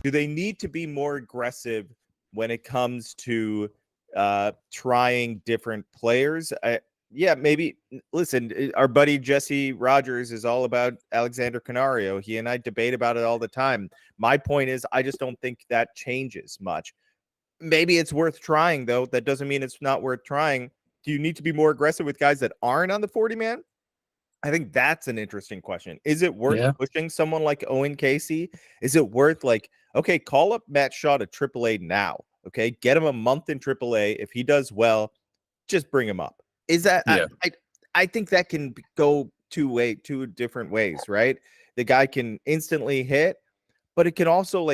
Do they need to be more aggressive when it comes to trying different players? Yeah, maybe. Listen, our buddy Jesse Rogers is all about Alexander Canario. He and I debate about it all the time. My point is, I just don't think that changes much. Maybe it's worth trying, though. That doesn't mean it's not worth trying. Do you need to be more aggressive with guys that aren't on the 40-man? I think that's an interesting question. Is it worth pushing someone like Owen Casey? Is it worth okay, call up Matt Shaw to AAA now. Okay, get him a month in AAA. If he does well, just bring him up. Is that? Yeah. I think that can go two different ways, right? The guy can instantly hit, but it can also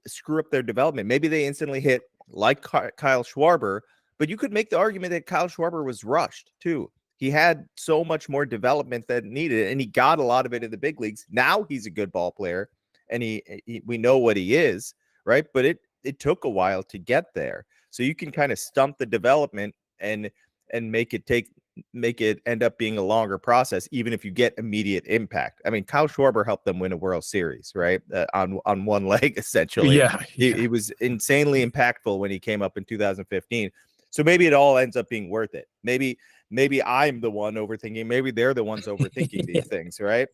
screw up their development. Maybe they instantly hit like Kyle Schwarber, but you could make the argument that Kyle Schwarber was rushed too. He had so much more development than needed, and he got a lot of it in the big leagues. Now he's a good ball player, and we know what he is, right? But it took a while to get there. So you can kind of stump the development and make it end up being a longer process, even if you get immediate impact. I mean, Kyle Schwarber helped them win a World Series, right? On one leg, essentially. Yeah. He was insanely impactful when he came up in 2015. So maybe it all ends up being worth it. Maybe I'm the one overthinking. Maybe they're the ones overthinking these things, right?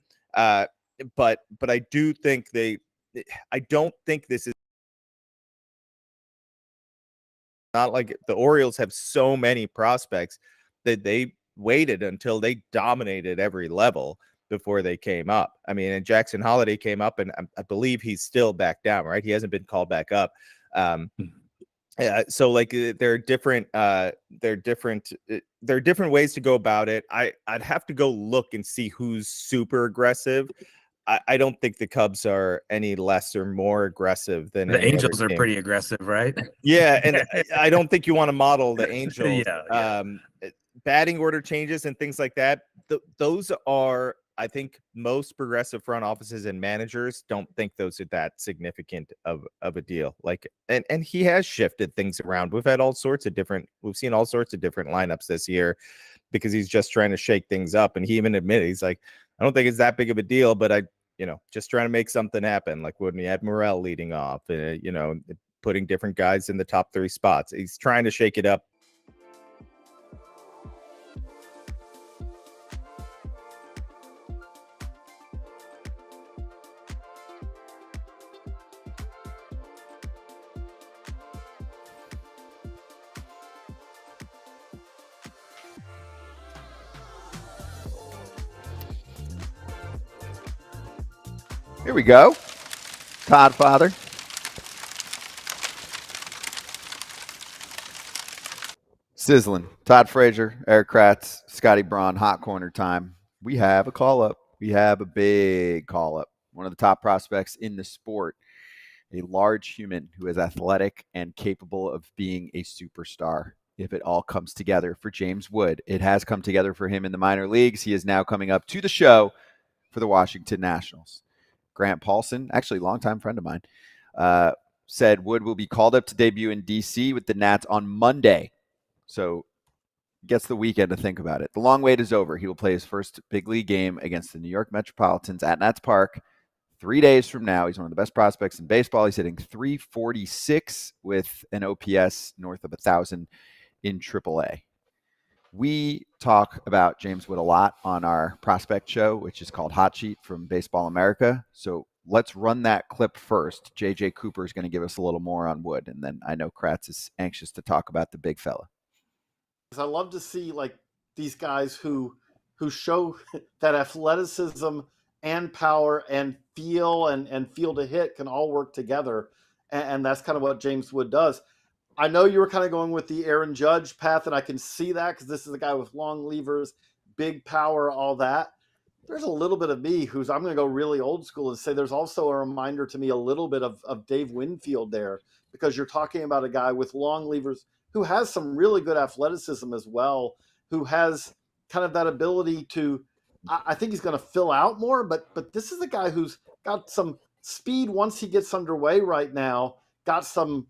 But I do think I don't think this is not like the Orioles have so many prospects that they waited until they dominated every level before they came up. I mean, and Jackson Holiday came up, and I believe he's still back down, right? He hasn't been called back up. So there are different ways to go about it. I'd have to go look and see who's super aggressive. I don't think the Cubs are any less or more aggressive than the Angels are pretty aggressive, right? Yeah, and I don't think you want to model the Angels. Batting order changes and things like that. Those are, I think, most progressive front offices and managers don't think those are that significant of a deal. And he has shifted things around. We've seen all sorts of different lineups this year because he's just trying to shake things up. And he even admitted, he's like, I don't think it's that big of a deal, but just trying to make something happen. Like when he had Morel leading off, putting different guys in the top 3 spots. He's trying to shake it up. Here we go. Todd Father. Sizzling. Todd Frazier, Erik Kratz, Scotty Braun, hot corner time. We have a call-up. We have a big call-up. One of the top prospects in the sport. A large human who is athletic and capable of being a superstar. If it all comes together for James Wood. It has come together for him in the minor leagues. He is now coming up to the show for the Washington Nationals. Grant Paulson, actually a longtime friend of mine, said Wood will be called up to debut in D.C. with the Nats on Monday. So gets the weekend to think about it. The long wait is over. He will play his first big league game against the New York Metropolitans at Nats Park 3 days from now. He's one of the best prospects in baseball. He's hitting .346 with an OPS north of 1,000 in AAA. We talk about James Wood a lot on our prospect show, which is called Hot Sheet from Baseball America. So let's run that clip first. JJ Cooper is going to give us a little more on Wood, and then I know Kratz is anxious to talk about the big fella. I love to see these guys who show that athleticism and power and feel and feel to hit can all work together, and that's kind of what James Wood does. I know you were kind of going with the Aaron Judge path, and I can see that because this is a guy with long levers, big power, all that. There's a little bit of me I'm going to go really old school and say there's also a reminder to me a little bit of Dave Winfield there, because you're talking about a guy with long levers, who has some really good athleticism as well, who has kind of that ability to, I think he's going to fill out more, but this is a guy who's got some speed once he gets underway right now, got some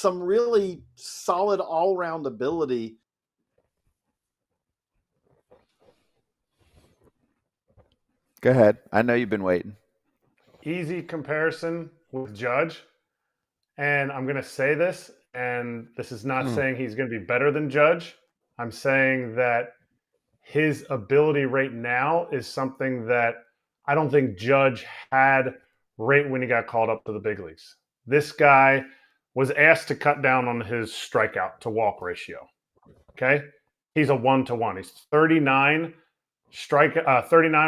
really solid all-round ability. Go ahead. I know you've been waiting. Easy comparison with Judge. And I'm going to say this, and this is not saying he's going to be better than Judge. I'm saying that his ability right now is something that I don't think Judge had right when he got called up to the big leagues. This guy was asked to cut down on his strikeout to walk ratio. Okay? He's a 1-to-1. He's 39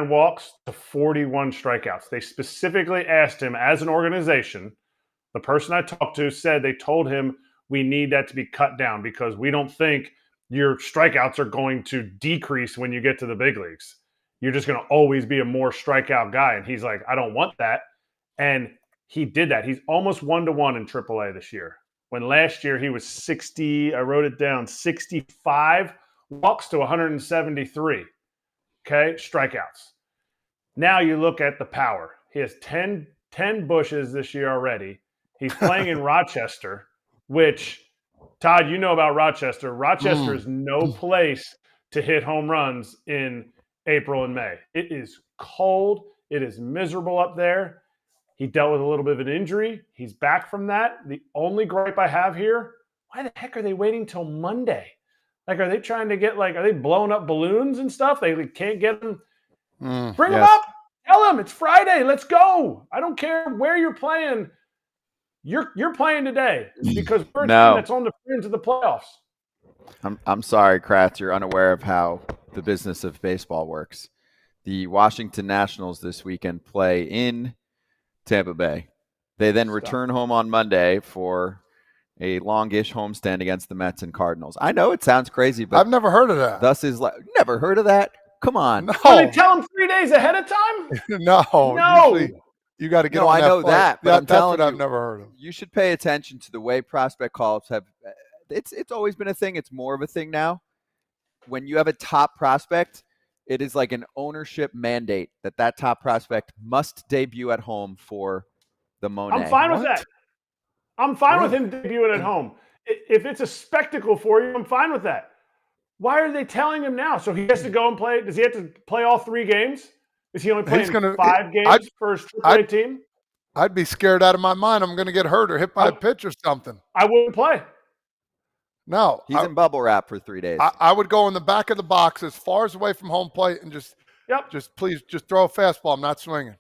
walks to 41 strikeouts. They specifically asked him as an organization. The person I talked to said they told him we need that to be cut down because we don't think your strikeouts are going to decrease when you get to the big leagues. You're just going to always be a more strikeout guy. And he's like, I don't want that. And he did that. He's almost 1-to-1 in AAA this year. When last year he was 60, I wrote it down, 65 walks to 173. Okay, strikeouts. Now you look at the power. He has 10 bushes this year already. He's playing in Rochester, which, Todd, you know about Rochester. Rochester is no place to hit home runs in April and May. It is cold. It is miserable up there. He dealt with a little bit of an injury. He's back from that. The only gripe I have here, why the heck are they waiting till Monday? Like, are they trying to get, are they blowing up balloons and stuff? They can't get them. Bring them up. Tell them it's Friday. Let's go. I don't care where you're playing. You're playing today because we're a team that's on the fringe of the playoffs. I'm sorry, Kratz. You're unaware of how the business of baseball works. The Washington Nationals this weekend play in Tampa Bay. They then return home on Monday for a longish homestand against the Mets and Cardinals. I know it sounds crazy, but I've never heard of that. Thus is never heard of that. Come on. No. So they tell them 3 days ahead of time? No. Usually you got to get on I that know flight. that, but I'm telling you, I've never heard of. You should pay attention to the way prospect calls have. It's always been a thing. It's more of a thing now. When you have a top prospect, it is like an ownership mandate that top prospect must debut at home for the Monet. I'm fine with that. I'm fine with him debuting at home. If it's a spectacle for you, I'm fine with that. Why are they telling him now? So he has to go and play. Does he have to play all 3 games? Is he only playing 5 games for his AAA team? I'd be scared out of my mind. I'm going to get hurt or hit by a pitch or something. I wouldn't play. No. He's in bubble wrap for 3 days. I would go in the back of the box as far as away from home plate and just please throw a fastball. I'm not swinging.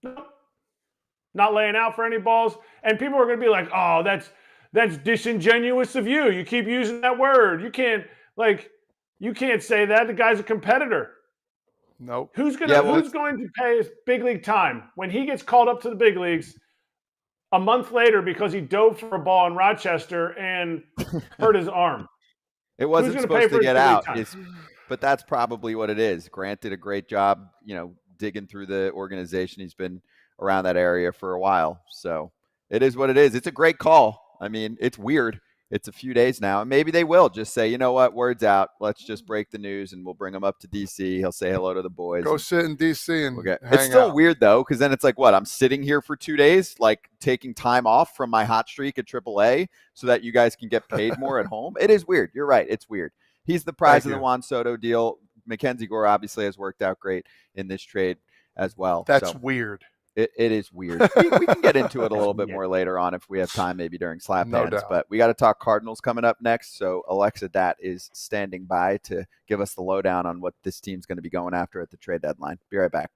No. Not laying out for any balls. And people are going to be like, oh, that's disingenuous of you. You keep using that word. You can't say that. The guy's a competitor. Nope. Who's going to pay his big league time when he gets called up to the big leagues a month later because he dove for a ball in Rochester and hurt his arm? It wasn't supposed to get out, but that's probably what it is. Grant did a great job, digging through the organization. He's been around that area for a while, so it is what it is. It's a great call. I mean, it's weird. It's a few days now, and maybe they will just say, you know what, word's out. Let's just break the news, and we'll bring him up to D.C. He'll say hello to the boys. Go sit in D.C. and hang It's still out. weird, though, because then it's like, what, I'm sitting here for 2 days, like taking time off from my hot streak at AAA so that you guys can get paid more at home? It is weird. You're right. It's weird. He's the prize of the Juan Soto deal. Mackenzie Gore obviously has worked out great in this trade as well. That's weird. It is weird. We can get into it a little bit more later on if we have time, maybe during Slap Hands. doubt. But we got to talk Cardinals coming up next. So Alexa Datt is standing by to give us the lowdown on what this team's going to be going after at the trade deadline. Be right back.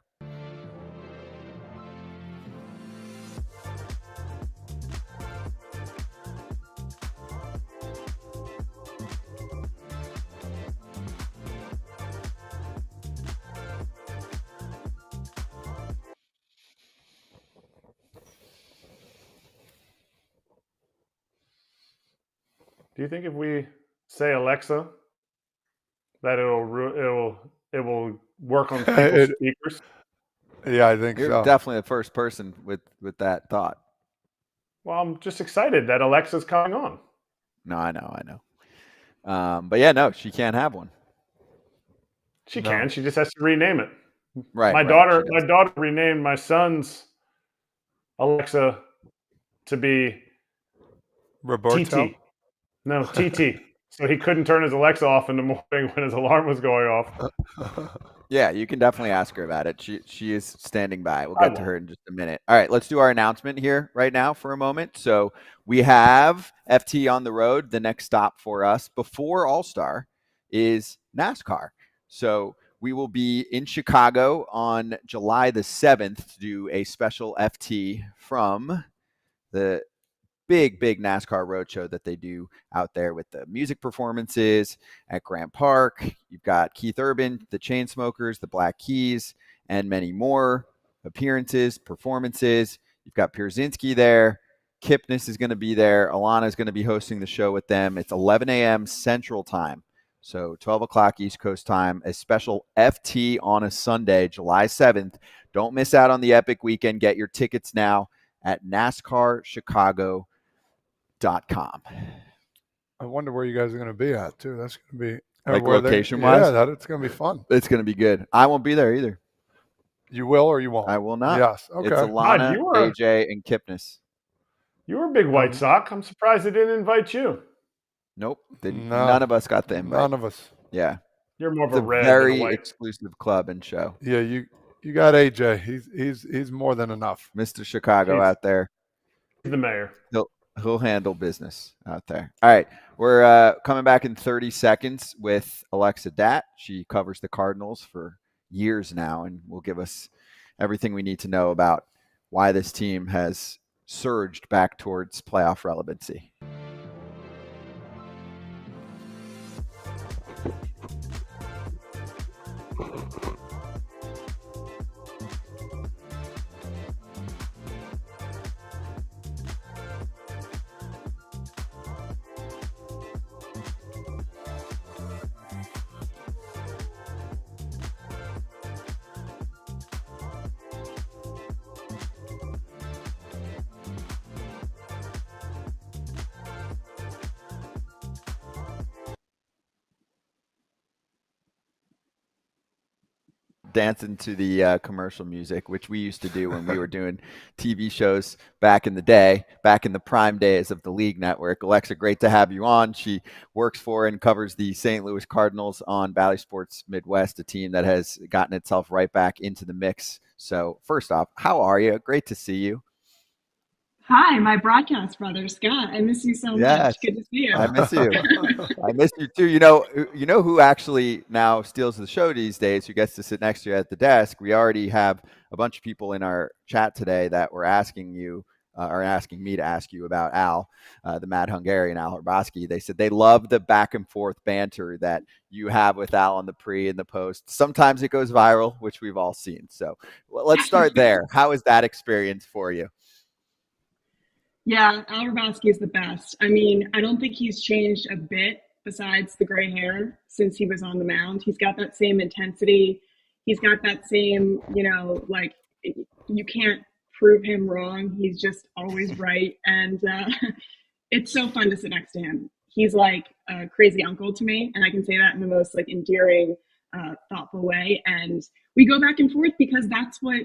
Do you think if we say Alexa that it will work on people's speakers? Yeah, I think You're so. definitely the first person with that thought. Well, I'm just excited that Alexa's coming on. No, I know. But yeah, no, she can't have one. She can. She just has to rename it. Right. My daughter renamed my son's Alexa to be Roberto? TT. No, TT. So he couldn't turn his Alexa off in the morning when his alarm was going off. Yeah, you can definitely ask her about it. She is standing by. We'll get to her in just a minute. All right, let's do our announcement here right now for a moment. So we have FT on the road. The next stop for us before All-Star is NASCAR. So we will be in Chicago on July the 7th to do a special FT from the big NASCAR roadshow that they do out there with the music performances at Grant Park. You've got Keith Urban, the Chainsmokers, the Black Keys, and many more appearances, performances. You've got Pierzynski there. Kipnis is going to be there. Alana is going to be hosting the show with them. It's 11 a.m. Central Time, so 12 o'clock East Coast time, a special FT on a Sunday, July 7th. Don't miss out on the epic weekend. Get your tickets now at NASCARChicago.com. I wonder where you guys are going to be at, too. That's going to be like location-wise? Yeah, it's going to be fun. It's going to be good. I won't be there either. You will or you won't? I will not. Yes. Okay. It's Alana, AJ, and Kipnis. You were a big White Sox. I'm surprised they didn't invite you. Nope. None of us got the invite. None of us. Yeah. You're more of a red very than a white. Exclusive club and show. Yeah, you got AJ. He's more than enough. Mr. Chicago out there. He's the mayor. He'll handle business out there. All right. We're coming back in 30 seconds with Alexa Datt. She covers the Cardinals for years now and will give us everything we need to know about why this team has surged back towards playoff relevancy. Dancing to the commercial music, which we used to do when we were doing TV shows back in the day, back in the prime days of the League Network. Alexa, great to have you on. She works for and covers the St. Louis Cardinals on Bally Sports Midwest, a team that has gotten itself right back into the mix. So first off, how are you? Great to see you. Hi, my broadcast brother, Scott. I miss you so much. Good to see you. I miss you. I miss you too. You know who actually now steals the show these days, who gets to sit next to you at the desk? We already have a bunch of people in our chat today that were asking you, or asking me to ask you about Al, the Mad Hungarian, Al Hrabosky. They said they love the back and forth banter that you have with Al on the pre and the post. Sometimes it goes viral, which we've all seen. So let's start there. How is that experience for you? Yeah, Al Hrabosky is the best. I mean, I don't think he's changed a bit besides the gray hair since he was on the mound. He's got that same intensity. He's got that same, like you can't prove him wrong. He's just always right. And it's so fun to sit next to him. He's like a crazy uncle to me. And I can say that in the most like endearing, thoughtful way. And we go back and forth because that's what,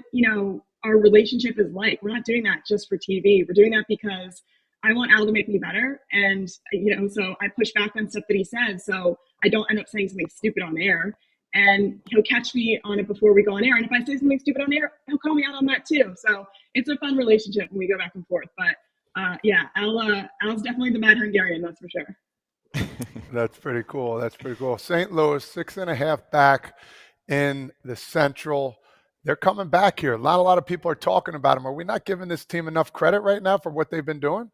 our relationship is like. We're not doing that just for TV. We're doing that because I want Al to make me better. And, so I push back on stuff that he says. So I don't end up saying something stupid on air. And he'll catch me on it before we go on air. And if I say something stupid on air, he'll call me out on that too. So it's a fun relationship when we go back and forth. But Al's definitely the Mad Hungarian, that's for sure. That's pretty cool. St. Louis, 6.5 back in the Central. They're coming back here. Not a lot of people are talking about them. Are we not giving this team enough credit right now for what they've been doing?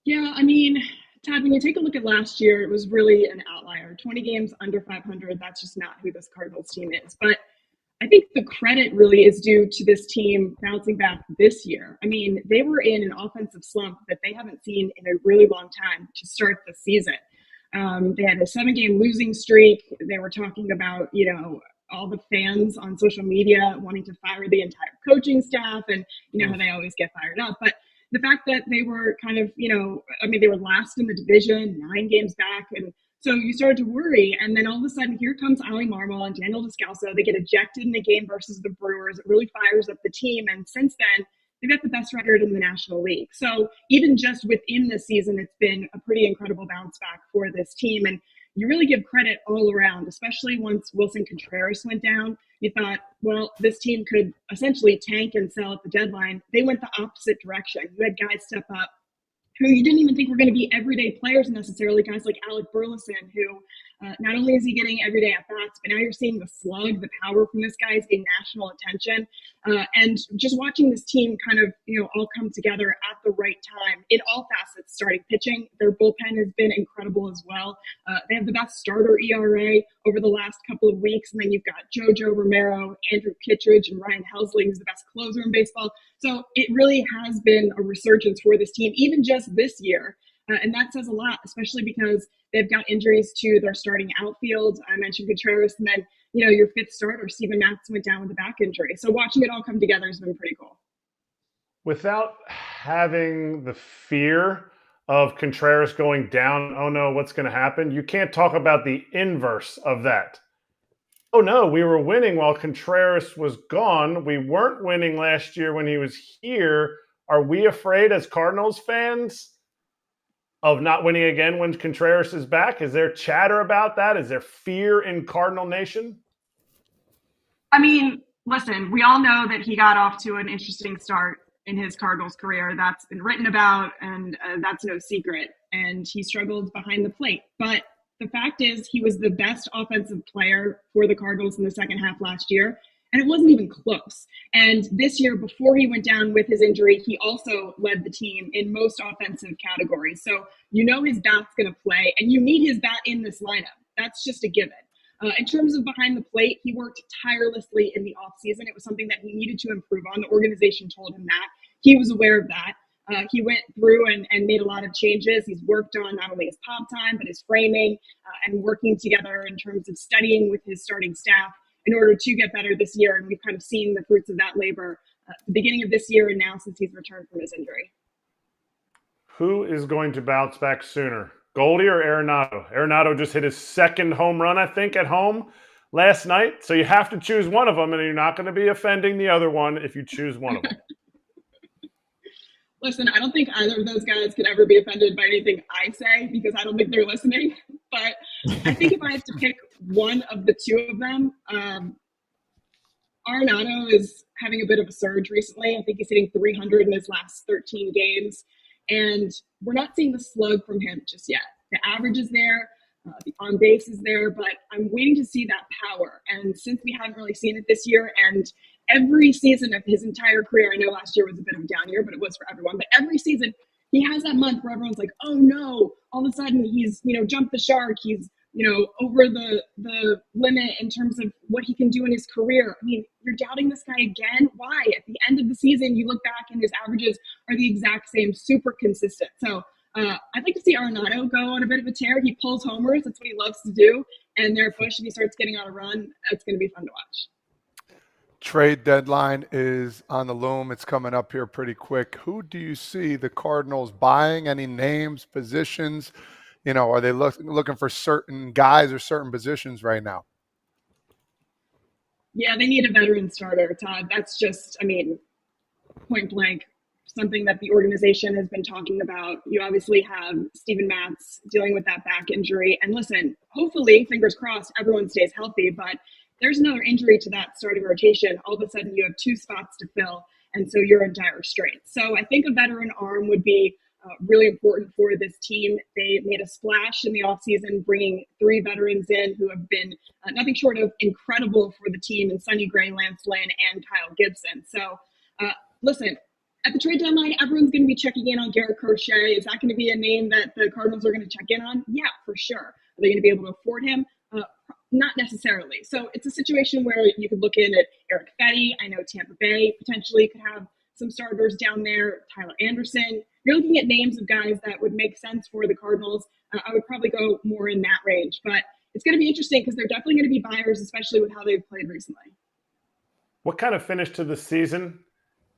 Yeah, I mean, Todd, when you take a look at last year, it was really an outlier. 20 games under 500, that's just not who this Cardinals team is. But I think the credit really is due to this team bouncing back this year. I mean, they were in an offensive slump that they haven't seen in a really long time to start the season. They had a 7-game losing streak. They were talking about, all the fans on social media wanting to fire the entire coaching staff and how they always get fired up. But the fact that they were kind of, they were last in the division, 9 games back. And so you started to worry. And then all of a sudden, here comes Ali Marmol and Daniel Descalso. They get ejected in the game versus the Brewers. It really fires up the team. And since then, they've got the best record in the National League. So even just within the season, it's been a pretty incredible bounce back for this team. And you really give credit all around, especially once Wilson Contreras went down. You thought, well, this team could essentially tank and sell at the deadline. They went the opposite direction. You had guys step up who you didn't even think were going to be everyday players necessarily, guys like Alec Burleson, who not only is he getting everyday at-bats, but now you're seeing the slug, the power from this guy is getting national attention. And just watching this team kind of, all come together at the right time in all facets, starting pitching. Their bullpen has been incredible as well. They have the best starter ERA over the last couple of weeks. And then you've got JoJo Romero, Andrew Kittredge, and Ryan Helsley, who's the best closer in baseball. So it really has been a resurgence for this team, even just this year. And that says a lot, especially because they've got injuries to their starting outfield. I mentioned Contreras, and then, your fifth starter, Steven Matz, went down with a back injury. So watching it all come together has been pretty cool. Without having the fear of Contreras going down, oh no, what's going to happen? You can't talk about the inverse of that. Oh no, we were winning while Contreras was gone. We weren't winning last year when he was here. Are we afraid as Cardinals fans of not winning again when Contreras is back? Is there chatter about that? Is there fear in Cardinal Nation? I mean, listen, we all know that he got off to an interesting start in his Cardinals career. That's been written about, and that's no secret. And he struggled behind the plate. But the fact is, he was the best offensive player for the Cardinals in the second half last year. And it wasn't even close. And this year, before he went down with his injury, he also led the team in most offensive categories. So his bat's going to play, and you need his bat in this lineup. That's just a given. In terms of behind the plate, he worked tirelessly in the offseason. It was something that he needed to improve on. The organization told him that. He was aware of that. He went through and made a lot of changes. He's worked on not only his pop time, but his framing and working together in terms of studying with his starting staff in order to get better this year. And we've kind of seen the fruits of that labor at the beginning of this year and now since he's returned from his injury. Who is going to bounce back sooner, Goldie or Arenado? Arenado just hit his second home run, I think, at home last night. So you have to choose one of them, and you're not going to be offending the other one if you choose one of them. Listen, I don't think either of those guys could ever be offended by anything I say because I don't think they're listening. But I think if I had to pick one of the two of them, Arenado is having a bit of a surge recently. I think he's hitting 300 in his last 13 games. And we're not seeing the slug from him just yet. The average is there. The on base is there. But I'm waiting to see that power. And since we haven't really seen it this year, and every season of his entire career, I know last year was a bit of a down year, but it was for everyone. But every season, he has that month where everyone's like, oh no, all of a sudden he's, jumped the shark. He's, over the limit in terms of what he can do in his career. I mean, you're doubting this guy again? Why? At the end of the season, you look back and his averages are the exact same, super consistent. So I'd like to see Arenado go on a bit of a tear. He pulls homers. That's what he loves to do. And their push, if he starts getting on a run, it's going to be fun to watch. Trade deadline is on the loom. It's coming up here pretty quick. Who do you see the Cardinals buying? Any names, positions? Are they looking for certain guys or certain positions right now? Yeah, they need a veteran starter, Todd. That's just, point blank, something that the organization has been talking about. You obviously have Steven Matz dealing with that back injury. And listen, hopefully, fingers crossed, everyone stays healthy. But there's another injury to that starting rotation. All of a sudden, you have 2 spots to fill. And so you're in dire straits. So I think a veteran arm would be really important for this team. They made a splash in the offseason, bringing 3 veterans in who have been nothing short of incredible for the team in Sonny Gray, Lance Lynn, and Kyle Gibson. So listen, at the trade deadline, everyone's going to be checking in on Garrett Crochet. Is that going to be a name that the Cardinals are going to check in on? Yeah, for sure. Are they going to be able to afford him? Not necessarily. So it's a situation where you could look in at Erik Fetty. I know Tampa Bay potentially could have some starters down there. Tyler Anderson. You're looking at names of guys that would make sense for the Cardinals. I would probably go more in that range. But it's going to be interesting because they're definitely going to be buyers, especially with how they've played recently. What kind of finish to the season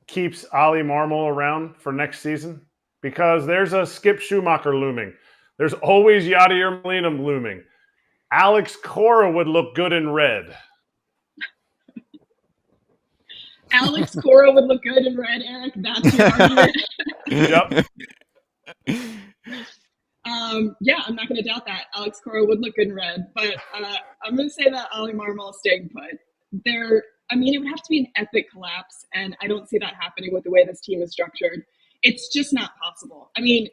keeps Ollie Marmol around for next season? Because there's a Skip Schumacher looming. There's always Yadier Molina looming. Alex Cora would look good in red. Alex Cora would look good in red, Erik. That's your argument. Yep. Yeah, I'm not going to doubt that. Alex Cora would look good in red, but I'm going to say that Ollie Marmol is staying put. It would have to be an epic collapse, and I don't see that happening with the way this team is structured. It's just not possible. I mean,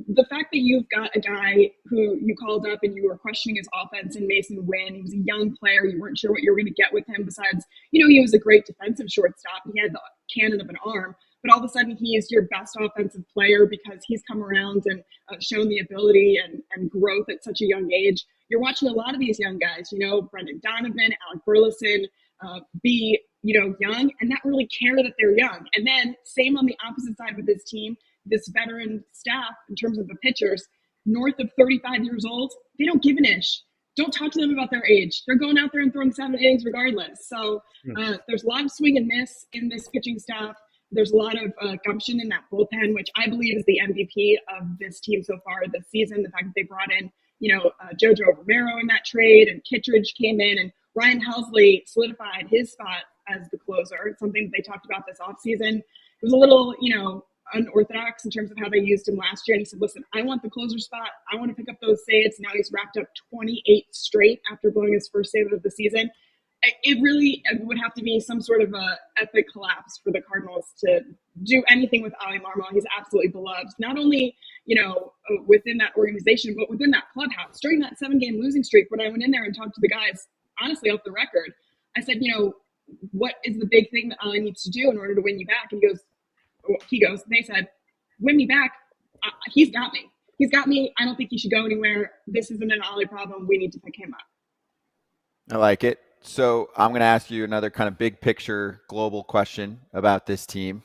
the fact that you've got a guy who you called up and you were questioning his offense in Mason Wynn, he was a young player, you weren't sure what you were going to get with him besides, he was a great defensive shortstop. He had the cannon of an arm, but all of a sudden he is your best offensive player because he's come around and shown the ability and growth at such a young age. You're watching a lot of these young guys, Brendan Donovan, Alec Burleson, be, young and not really care that they're young. And then same on the opposite side with this team, this veteran staff in terms of the pitchers, north of 35 years old, they don't give an ish. Don't talk to them about their age. They're going out there and throwing 7 innings regardless. So there's a lot of swing and miss in this pitching staff. There's a lot of gumption in that bullpen, which I believe is the MVP of this team so far this season. The fact that they brought in, Jojo Romero in that trade, and Kittredge came in, and Ryan Helsley solidified his spot as the closer. It's something that they talked about this offseason. It was a little, unorthodox in terms of how they used him last year. And he said, listen, I want the closer spot. I want to pick up those saves. Now he's racked up 28 straight after blowing his first save of the season. It really would have to be some sort of a epic collapse for the Cardinals to do anything with Ollie Marmol. He's absolutely beloved, not only, within that organization, but within that clubhouse. During that 7-game losing streak, when I went in there and talked to the guys, honestly, off the record, I said, what is the big thing that Ollie needs to do in order to win you back? And they said, win me back. He's got me. He's got me. I don't think he should go anywhere. This isn't an Ollie problem. We need to pick him up. I like it. So I'm going to ask you another kind of big picture global question about this team.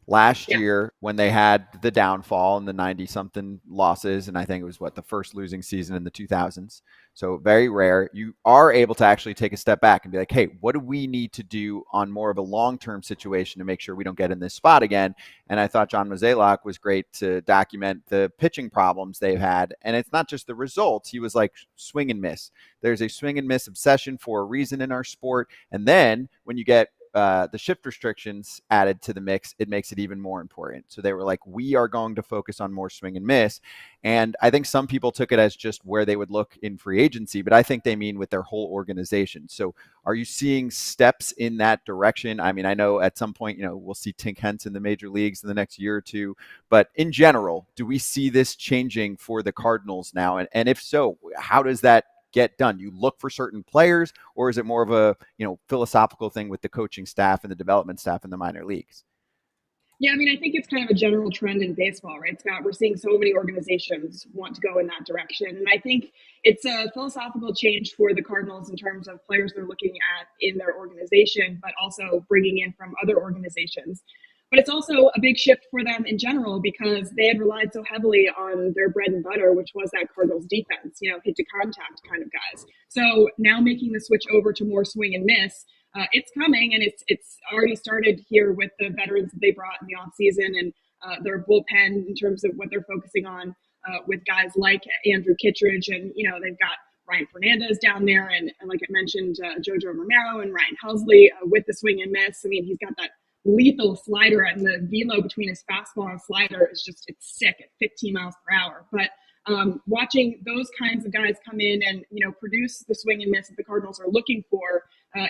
Last year, when they had the downfall and the 90-something losses, and I think it was the first losing season in the 2000s. So very rare. You are able to actually take a step back and be like, hey, what do we need to do on more of a long-term situation to make sure we don't get in this spot again? And I thought John Mozeliak was great to document the pitching problems they've had. And it's not just the results. He was like, swing and miss. There's a swing and miss obsession for a reason in our sport. And then when you get the shift restrictions added to the mix, it makes it even more important. So they were like, we are going to focus on more swing and miss. And I think some people took it as just where they would look in free agency, but I think they mean with their whole organization. So are you seeing steps in that direction? I mean, I know at some point, we'll see Tink Hence in the major leagues in the next year or two, but in general, do we see this changing for the Cardinals now? And if so, how does that get done? You look for certain players, or is it more of a philosophical thing with the coaching staff and the development staff in the minor leagues? Yeah, I think it's kind of a general trend in baseball, right, Scott? We're seeing so many organizations want to go in that direction. And I think it's a philosophical change for the Cardinals in terms of players they're looking at in their organization, but also bringing in from other organizations. But it's also a big shift for them in general because they had relied so heavily on their bread and butter, which was that Cardinals defense, hit to contact kind of guys. So now making the switch over to more swing and miss, it's coming, and it's already started here with the veterans that they brought in the offseason and their bullpen in terms of what they're focusing on with guys like Andrew Kittredge. And, they've got Ryan Fernandez down there and like I mentioned, Jojo Romero and Ryan Helsley with the swing and miss. He's got that lethal slider, and the velo between his fastball and slider is it's sick at 15 miles per hour. But watching those kinds of guys come in and, produce the swing and miss that the Cardinals are looking for,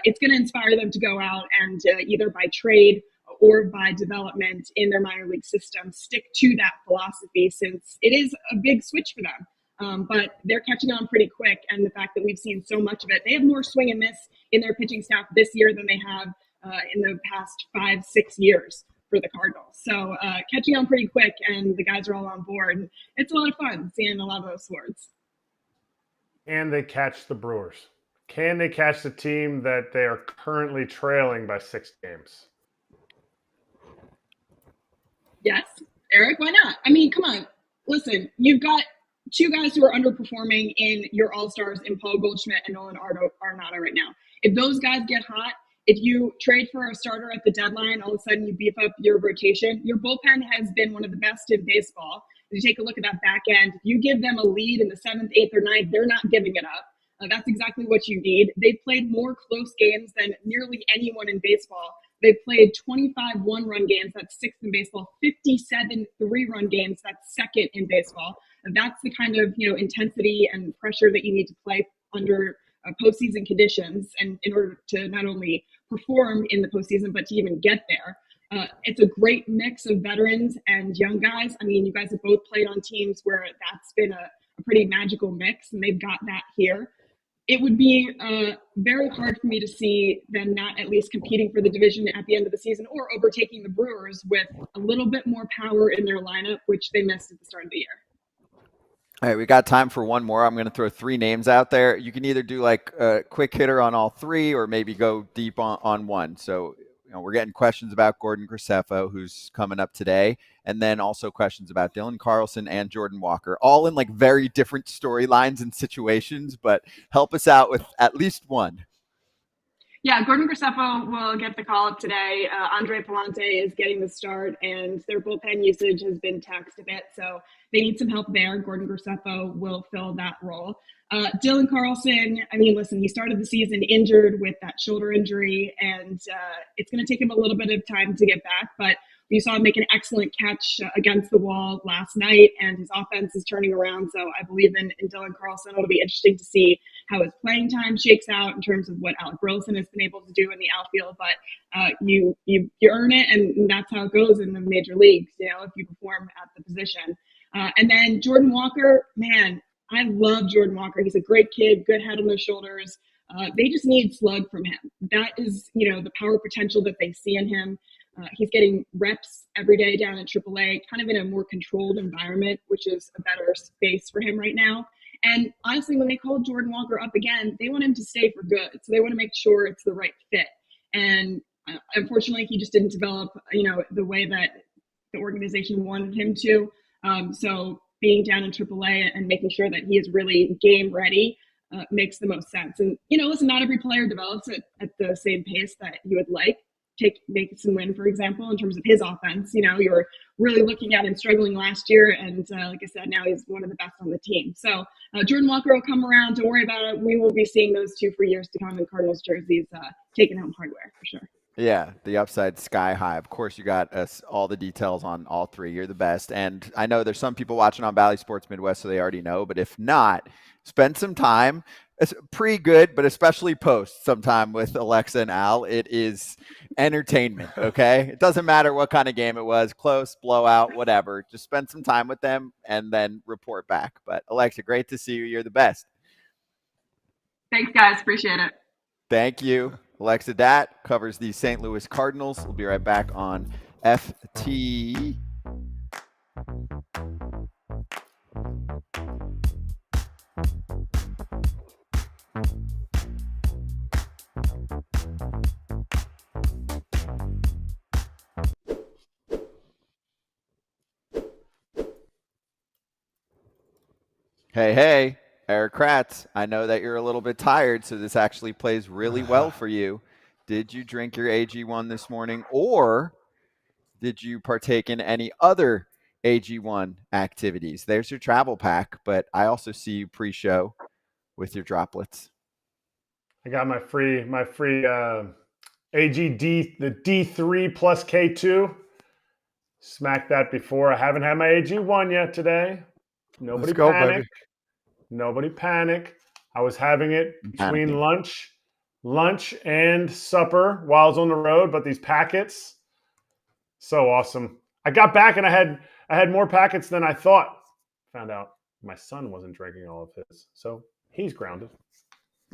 it's going to inspire them to go out and either by trade or by development in their minor league system, stick to that philosophy since it is a big switch for them. But they're catching on pretty quick. And the fact that we've seen so much of it, they have more swing and miss in their pitching staff this year than they have in the past 5-6 years for the Cardinals. So catching on pretty quick, and the guys are all on board. And it's a lot of fun seeing a lot of those swords. And they catch the Brewers. Can they catch the team that they are currently trailing by 6 games? Yes. Erik, why not? Come on. Listen, you've got 2 guys who are underperforming in your all-stars in Paul Goldschmidt and Nolan Arenado right now. If those guys get hot, if you trade for a starter at the deadline, all of a sudden you beef up your rotation. Your bullpen has been one of the best in baseball. If you take a look at that back end, if you give them a lead in the 7th, 8th, or 9th, they're not giving it up. That's exactly what you need. They've played more close games than nearly anyone in baseball. They've played 25 one-run games. That's 6th in baseball. 57 three-run games. That's 2nd in baseball. That's the kind of intensity and pressure that you need to play under postseason conditions, and in order to not only perform in the postseason but to even get there. It's a great mix of veterans and young guys. I mean, you guys have both played on teams where that's been a pretty magical mix, and they've got that here. It would be very hard for me to see them not at least competing for the division at the end of the season or overtaking the Brewers with a little bit more power in their lineup, which they missed at the start of the year. All right, we got time for one more. I'm going to throw 3 names out there. You can either do like a quick hitter on all 3 or maybe go deep on one. So, we're getting questions about Gordon Graceffo, who's coming up today, and then also questions about Dylan Carlson and Jordan Walker, all in like very different storylines and situations, but help us out with at least one. Yeah, Gordon Graceffo will get the call up today. Andre Palante is getting the start, and their bullpen usage has been taxed a bit, so they need some help there. Gordon Graceffo will fill that role. Dylan Carlson, I mean, listen, he started the season injured with that shoulder injury, and it's going to take him a little bit of time to get back, but we saw him make an excellent catch against the wall last night, and his offense is turning around, so I believe in Dylan Carlson. It'll be interesting to see how his playing time shakes out in terms of what Alec Burleson has been able to do in the outfield, but you earn it, and that's how it goes in the major leagues, if you perform at the position. And then Jordan Walker, man, I love Jordan Walker. He's a great kid, good head on their shoulders. They just need slug from him. That is, the power potential that they see in him. He's getting reps every day down in AAA, kind of in a more controlled environment, which is a better space for him right now. And honestly, when they called Jordan Walker up again, they want him to stay for good. So they want to make sure it's the right fit. And unfortunately, he just didn't develop, the way that the organization wanted him to. So being down in AAA and making sure that he is really game ready makes the most sense. And, listen, not every player develops at the same pace that you would like. Take Mason Wynn, for example, in terms of his offense. You were really looking at him struggling last year, and like I said, now he's one of the best on the team. So Jordan Walker will come around. Don't worry about it. We will be seeing those 2 for years to come in Cardinals jerseys, taking home hardware for sure. Yeah, the upside sky high. Of course, you got us all the details on all 3. You're the best. And I know there's some people watching on Bally Sports Midwest, so they already know. But if not, spend some time. It's pretty good, but especially post sometime with Alexa and Al. It is entertainment, okay? It doesn't matter what kind of game it was, close, blowout, whatever. Just spend some time with them and then report back. But Alexa, great to see you. You're the best. Thanks, guys. Appreciate it. Thank you. Alexa Datt covers the St. Louis Cardinals. We'll be right back on FT. Hey, Erik Kratz, I know that you're a little bit tired, so this actually plays really well for you. Did you drink your AG1 this morning, or did you partake in any other AG1 activities? There's your travel pack, but I also see you pre-show with your droplets. I got my free AGD, the D3 plus K2. Smacked that before. I haven't had my AG1 yet today. Nobody panic. Baby. Nobody panic. I was having it between lunch and supper while I was on the road, but these packets, so awesome. I got back and I had more packets than I thought. Found out my son wasn't drinking all of his, so he's grounded.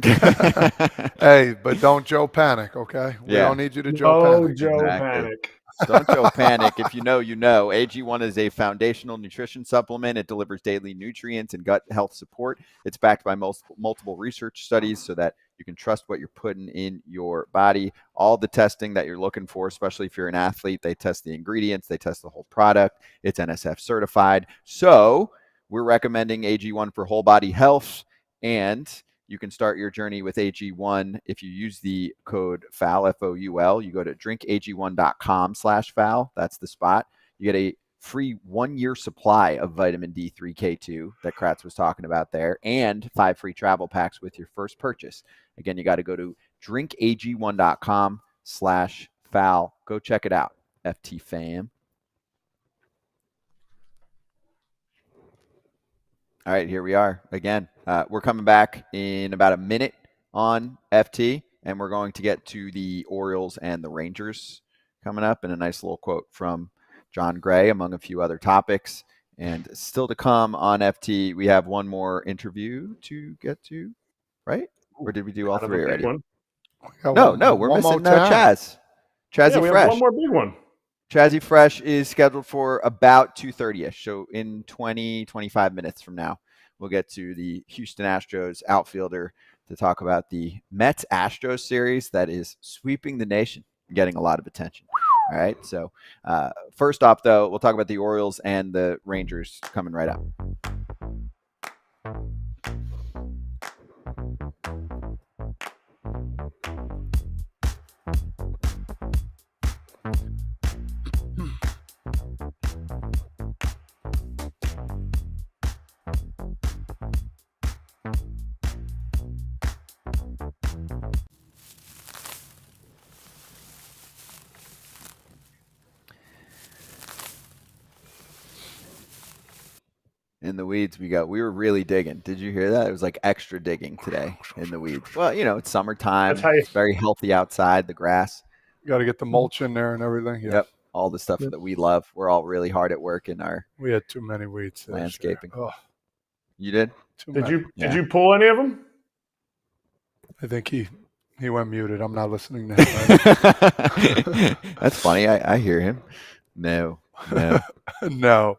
Hey, but don't Joe panic, okay? We don't need you to Joe panic. Joe panic. Don't Joe panic. If you know, you know. AG1 is a foundational nutrition supplement. It delivers daily nutrients and gut health support. It's backed by multiple research studies so that you can trust what you're putting in your body. All the testing that you're looking for, especially if you're an athlete, they test the ingredients, they test the whole product. It's NSF certified. So we're recommending AG1 for whole body health, and You can start your journey with AG1 if you use the code FOUL, F-O-U-L. You go to drinkag1.com/foul. That's the spot. You get a free 1-year supply of vitamin D3 K2 that Kratz was talking about there, and 5 free travel packs with your first purchase. Again, you got to go to drinkag1.com/foul. Go check it out, FT fam. All right, here we are again. We're coming back in about a minute on FT, and we're going to get to the Orioles and the Rangers coming up, and a nice little quote from Jon Gray, among a few other topics. And still to come on FT, we have one more interview to get to, right? Or did we do all three already? No, we're missing Chaz. Chazzy we Fresh. have one more big one. Chazzy Fresh is scheduled for about 2:30ish. So in 25 minutes from now, we'll get to the Houston Astros outfielder to talk about the Mets Astros series that is sweeping the nation, getting a lot of attention. All right. So first off, though, we'll talk about the Orioles and the Rangers coming right up. In the weeds, we were really digging. Did you hear that? It was like extra digging today in the weeds. Well, it's summertime. It's very healthy outside, the grass. You got to get the mulch in there and everything. Yeah. Yep. All the stuff that we love. We're all really hard at work in our We had too many weeds. landscaping. Oh, You did? Did you pull any of them? I think he went muted. I'm not listening to him. That's funny. I hear him. No. No.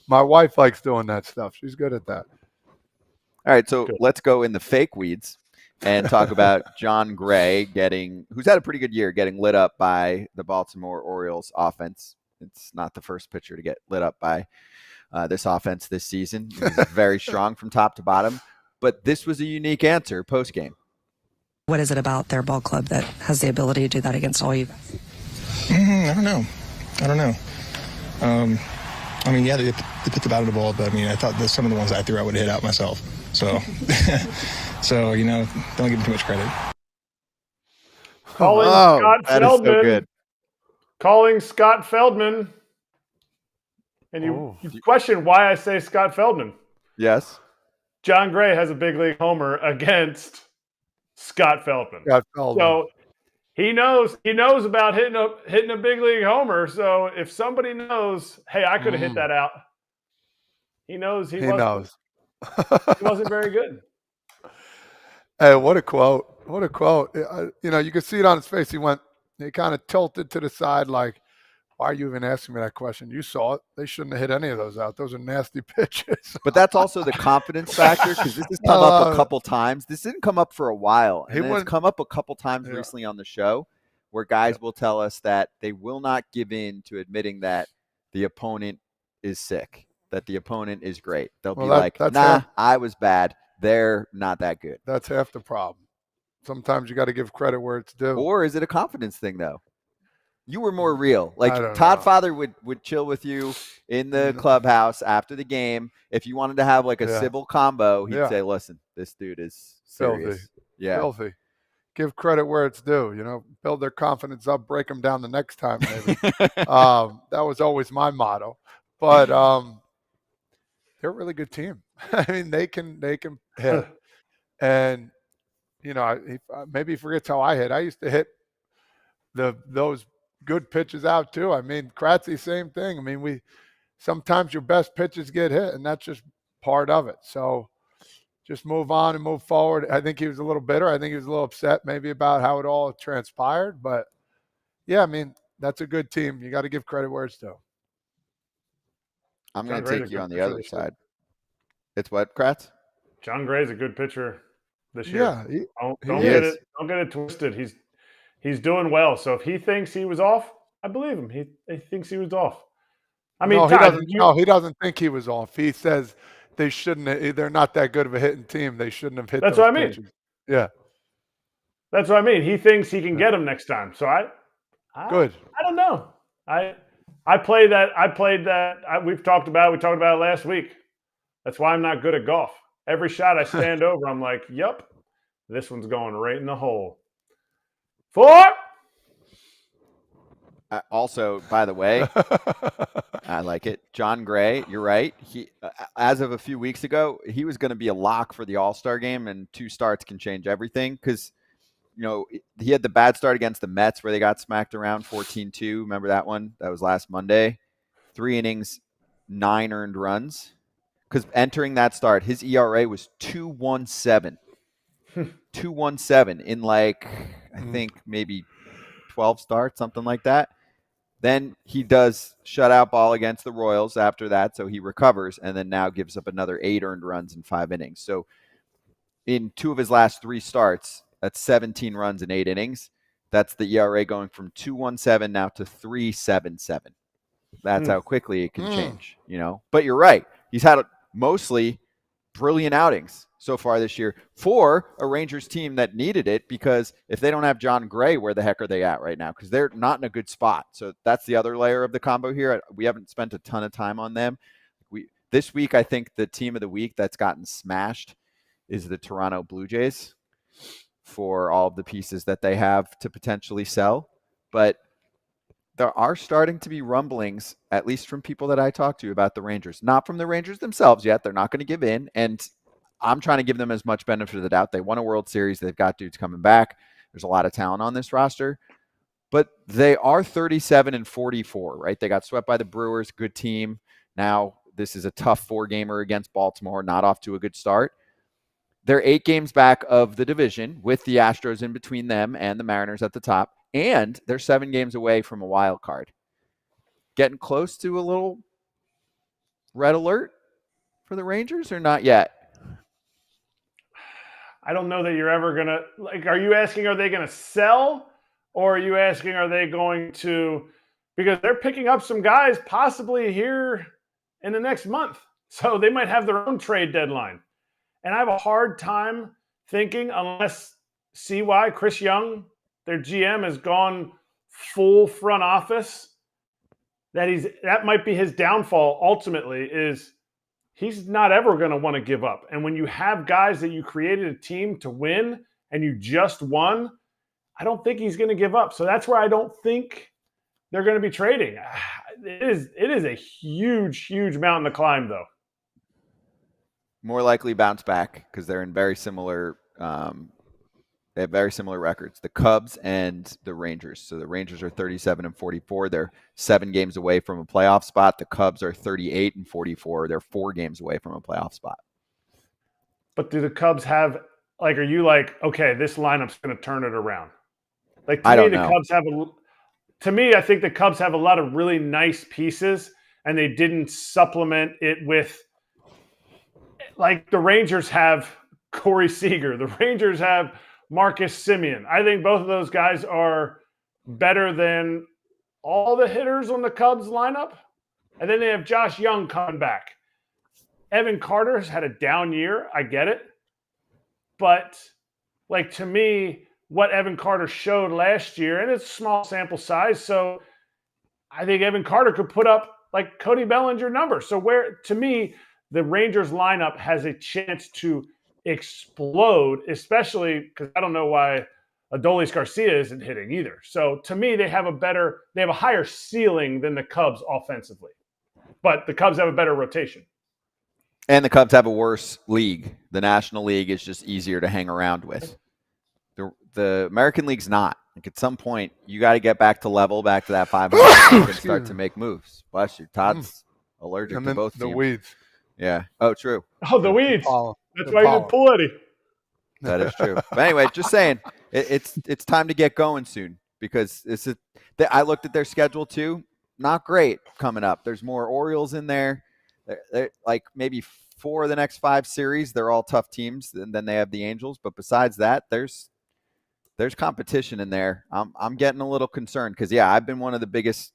My wife likes doing that stuff. She's good at that. All right, so let's go in the fake weeds and talk about Jon Gray who's had a pretty good year, getting lit up by the Baltimore Orioles offense. It's not the first pitcher to get lit up by this offense this season. He's very strong from top to bottom, but this was a unique answer post-game. What is it about their ball club that has the ability to do that against all you guys? I don't know. I mean, yeah, they put the bat on the ball, but I mean, I thought that some of the ones I threw I would hit out myself. So, don't give them too much credit. Calling Scott that Feldman. Is so good. Calling Scott Feldman. And you question why I say Scott Feldman. Yes. Jon Gray has a big league homer against Scott Feldman. So he knows about hitting a big league homer. So if somebody knows, hey, I could have hit that out. He knows he wasn't very good. Hey, what a quote. What a quote. You could see it on his face. He kind of tilted to the side like, why are you even asking me that question? You saw it. They shouldn't have hit any of those out. Those are nasty pitches. But that's also the confidence factor, because this has come up a couple times. This didn't come up for a while. And it's come up a couple times recently on the show where guys will tell us that they will not give in to admitting that the opponent is sick, that the opponent is great. They'll be like, I was bad. They're not that good. That's half the problem. Sometimes you got to give credit where it's due. Or is it a confidence thing, though? You were more real. Like Todd Father would chill with you in the clubhouse after the game. If you wanted to have like a civil combo, he'd say, listen, this dude is serious. Filthy. Give credit where it's due. Build their confidence up, break them down the next time, maybe. That was always my motto. But they're a really good team. I mean, they can hit. And, maybe he forgets how I hit. I used to hit those good pitches out too. I mean, Kratzy, same thing. I mean, sometimes your best pitches get hit, and that's just part of it. So just move on and move forward. I think he was a little bitter. I think he was a little upset maybe about how it all transpired. But yeah, I mean, that's a good team. You got to give credit where it's due. I'm going to take you on the other side. It's what, Kratz? Jon Gray's a good pitcher this year. Yeah, don't get it twisted. He's doing well. So if he thinks he was off, I believe him. He thinks he was off. I mean, he doesn't think he was off. He says they shouldn't. They're not that good of a hitting team. They shouldn't have hit. That's those what I mean. pitches. Yeah, that's what I mean. He thinks he can get them next time. So I don't know. I played that. We talked about it last week. That's why I'm not good at golf. Every shot I stand over, I'm like, "Yup, this one's going right in the hole." 4. Also, by the way, I like it. Jon Gray, you're right. He, as of a few weeks ago, he was going to be a lock for the All-Star game, and 2 starts can change everything because, he had the bad start against the Mets where they got smacked around 14-2. Remember that one? That was last Monday. 3 innings, 9 earned runs. Because entering that start, his ERA was 2.17. 2.17 in I think maybe 12 starts, something like that. Then he does shutout ball against the Royals after that, so he recovers, and then now gives up another 8 earned runs in 5 innings. So in 2 of his last 3 starts, that's 17 runs in 8 innings. That's the ERA going from 2.17 now to 3.77. That's how quickly it can change, But you're right. He's had mostly brilliant outings so far this year for a Rangers team that needed it, because if they don't have Jon Gray, where the heck are they at right now? Because they're not in a good spot. So that's the other layer of the combo here. We haven't spent a ton of time on them. This week, I think the team of the week that's gotten smashed is the Toronto Blue Jays for all of the pieces that they have to potentially sell. But there are starting to be rumblings, at least from people that I talk to, about the Rangers. Not from the Rangers themselves yet. They're not going to give in. And I'm trying to give them as much benefit of the doubt. They won a World Series. They've got dudes coming back. There's a lot of talent on this roster. But they are 37-44, right? They got swept by the Brewers. Good team. Now, this is a tough 4-gamer against Baltimore. Not off to a good start. They're 8 games back of the division with the Astros in between them and the Mariners at the top. And they're 7 games away from a wild card. Getting close to a little red alert for the Rangers or not yet? I don't know that you're ever going to – are you asking are they going to sell, or are you asking are they going to – because they're picking up some guys possibly here in the next month. So they might have their own trade deadline. And I have a hard time thinking, unless CY, Chris Young, their GM, has gone full front office, that might be his downfall ultimately, is he's not ever going to want to give up. And when you have guys that you created a team to win and you just won, I don't think he's going to give up. So that's where I don't think they're going to be trading. It is a huge, huge mountain to climb, though. More likely bounce back because they're in very similar they have very similar records, the Cubs and the Rangers. So the Rangers are 37-44. They're 7 games away from a playoff spot. The Cubs are 38-44. They're 4 games away from a playoff spot. But do the Cubs have, are you okay, this lineup's going to turn it around? To me, I think the Cubs have a lot of really nice pieces, and they didn't supplement it with, the Rangers have Corey Seager. The Rangers have Marcus Semien. I think both of those guys are better than all the hitters on the Cubs lineup. And then they have Josh Young coming back. Evan Carter has had a down year. I get it. But, to me, what Evan Carter showed last year, and it's a small sample size, so I think Evan Carter could put up, Cody Bellinger numbers. So to me, the Rangers lineup has a chance to explode, especially because I don't know why Adolis Garcia isn't hitting either. So to me, they have a higher ceiling than the Cubs offensively, but the Cubs have a better rotation. And the Cubs have a worse league. The National League is just easier to hang around with. The American League's not. At some point, you got to get back to that 500 and start to make moves. Bless you. Todd's allergic to both the teams. Weeds. Yeah. Oh, true. Oh, the weeds. That's why you didn't pull any. That is true. But anyway, just saying, it's time to get going soon, because I looked at their schedule too. Not great coming up. There's more Orioles in there. They're maybe 4 of the next 5 series. They're all tough teams, and then they have the Angels. But besides that, there's competition in there. I'm getting a little concerned because I've been one of the biggest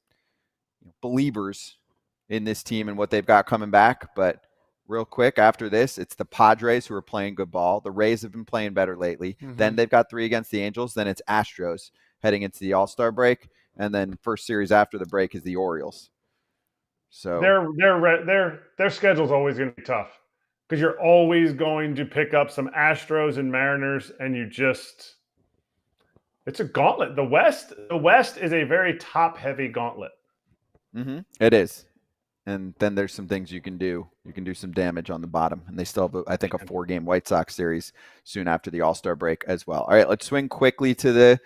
believers in this team and what they've got coming back, but real quick after this, it's the Padres who are playing good ball. The Rays have been playing better lately. Then they've got 3 against the Angels. Then it's Astros heading into the All-Star break. And then first series after the break is the Orioles. So their schedule's always going to be tough because you're always going to pick up some Astros and Mariners, and it's a gauntlet. The West is a very top-heavy gauntlet. It is. And then there's some things you can do. You can do some damage on the bottom. And they still have, I think, a 4-game White Sox series soon after the All-Star break as well. All right, let's swing quickly to the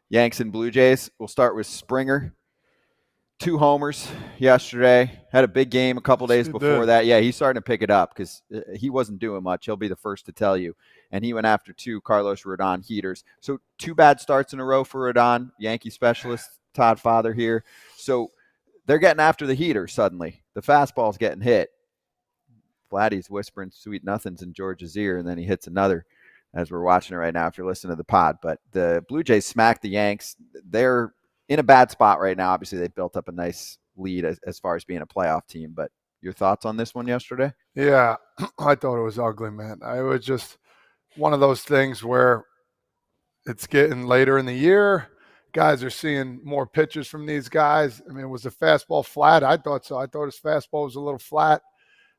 Yanks and Blue Jays. We'll start with Springer. 2 homers yesterday. Had a big game a couple days before that. Yeah, he's starting to pick it up because he wasn't doing much. He'll be the first to tell you. And he went after 2 Carlos Rodon heaters. So 2 bad starts in a row for Rodon. Yankee specialist Todd Father here. So they're getting after the heater suddenly. The fastball's getting hit. Vladdy's whispering sweet nothings in George's ear, and then he hits another as we're watching it right now if you're listening to the pod. But the Blue Jays smacked the Yanks. They're in a bad spot right now. Obviously, they built up a nice lead as far as being a playoff team. But your thoughts on this one yesterday? Yeah, I thought it was ugly, man. It was just one of those things where it's getting later in the year. Guys are seeing more pitches from these guys. I mean, was the fastball flat? I thought so. I thought his fastball was a little flat.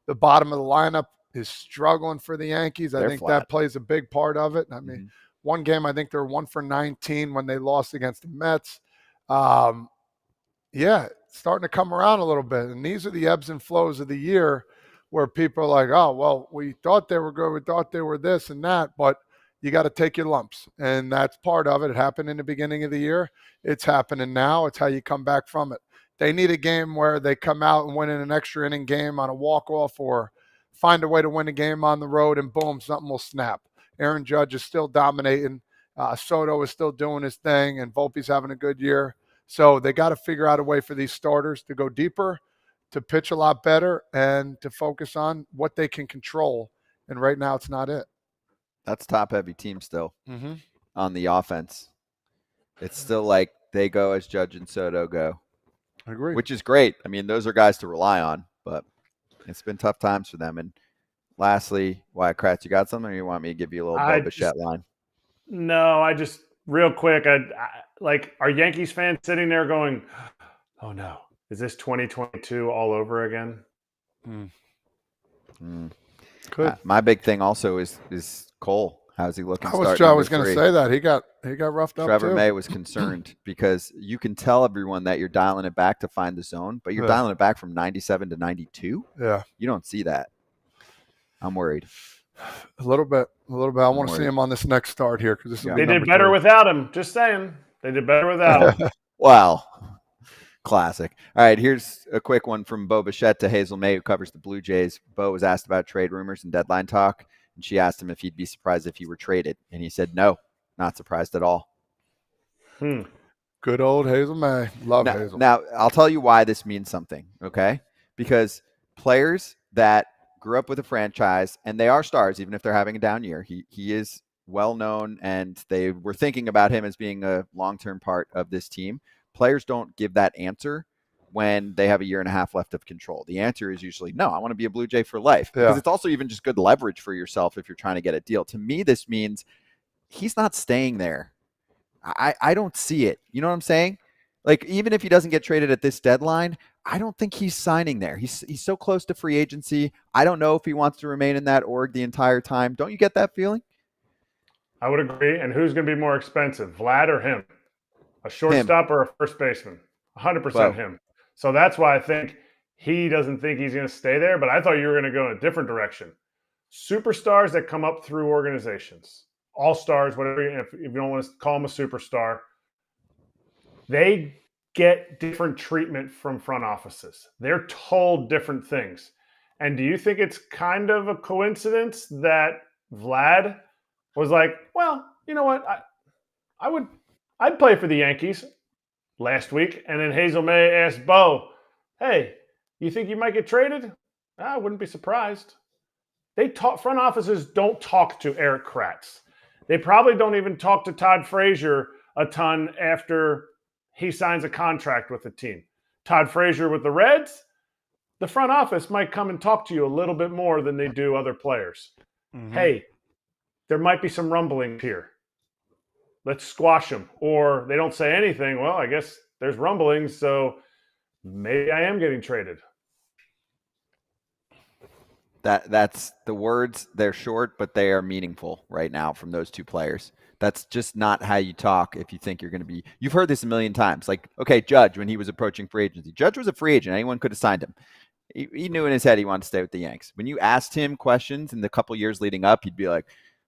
The bottom of the lineup is struggling for the Yankees. I think that plays a big part of it. I mean, one game, I think they were 1 for 19 when they lost against the Mets. Yeah, it's starting to come around a little bit. And these are the ebbs and flows of the year where people are like, oh, well, we thought they were good. We thought they were this and that. But you got to take your lumps, and that's part of it. It happened in the beginning of the year. It's happening now. It's how you come back from it. They need a game where they come out and win in an extra inning game on a walk-off or find a way to win a game on the road, and boom, something will snap. Aaron Judge is still dominating. Soto is still doing his thing, and Volpe's having a good year. So they got to figure out a way for these starters to go deeper, to pitch a lot better, and to focus on what they can control. And right now it's not it. That's top-heavy team still on the offense. It's still like they go as Judge and Soto go. I agree. Which is great. I mean, those are guys to rely on, but it's been tough times for them. And lastly, Wyatt Kratz, you got something or you want me to give you a little Bo Bichette line? No, I just, real quick, I like, are Yankees fans sitting there going, oh no, is this 2022 all over again? Could. My big thing also is Cole. How's he looking? I was going to say that. He got roughed up Trevor too. May was concerned because you can tell everyone that you're dialing it back to find the zone, but you're dialing it back from 97 to 92. Yeah. You don't see that. I'm worried. A little bit. I want to see him on this next start here because they did better without him. Just saying. They did better without him. Wow. Classic. All right, here's a quick one from Bo Bichette to Hazel May, who covers the Blue Jays. Bo was asked about trade rumors and deadline talk, and she asked him if he'd be surprised if he were traded. And he said, no, not surprised at all. Good old Hazel May. Love Hazel. Now, I'll tell you why this means something, okay? Because players that grew up with a franchise, and they are stars, even if they're having a down year, he is well-known, and they were thinking about him as being a long-term part of this team. Players don't give that answer when they have a year and a half left of control. The answer is usually, no, I want to be a Blue Jay for life. Because it's also even just good leverage for yourself if you're trying to get a deal. To me, this means he's not staying there. I don't see it. You know what I'm saying? Like, even if he doesn't get traded at this deadline, I don't think he's signing there. He's so close to free agency. I don't know if he wants to remain in that org the entire time. Don't you get that feeling? I would agree. And who's going to be more expensive, Vlad or him? A shortstop or a first baseman? 100% him. So that's why I think he doesn't think he's going to stay there. But I thought you were going to go in a different direction. Superstars that come up through organizations, all-stars, whatever, if you don't want to call them a superstar, they get different treatment from front offices. They're told different things. And do you think it's kind of a coincidence that Vlad was like, well, you know what? I'd play for the Yankees last week. And then Hazel May asked Bo, hey, you think you might get traded? I wouldn't be surprised. Front offices don't talk to Erik Kratz. They probably don't even talk to Todd Frazier a ton after he signs a contract with the team. Todd Frazier with the Reds, the front office might come and talk to you a little bit more than they do other players. Mhm. Hey, there might be some rumblings here. Let's squash them. Or they don't say anything. Well, I guess there's rumblings, so maybe I am getting traded. That's the words. They're short, but they are meaningful right now from those two players. That's just not how you talk if you think you're going to be. You've heard this a million times. Like, okay, Judge, when he was approaching free agency, Judge was a free agent. Anyone could have signed him. He knew in his head he wanted to stay with the Yanks. When you asked him questions in the couple years leading up, he'd be like,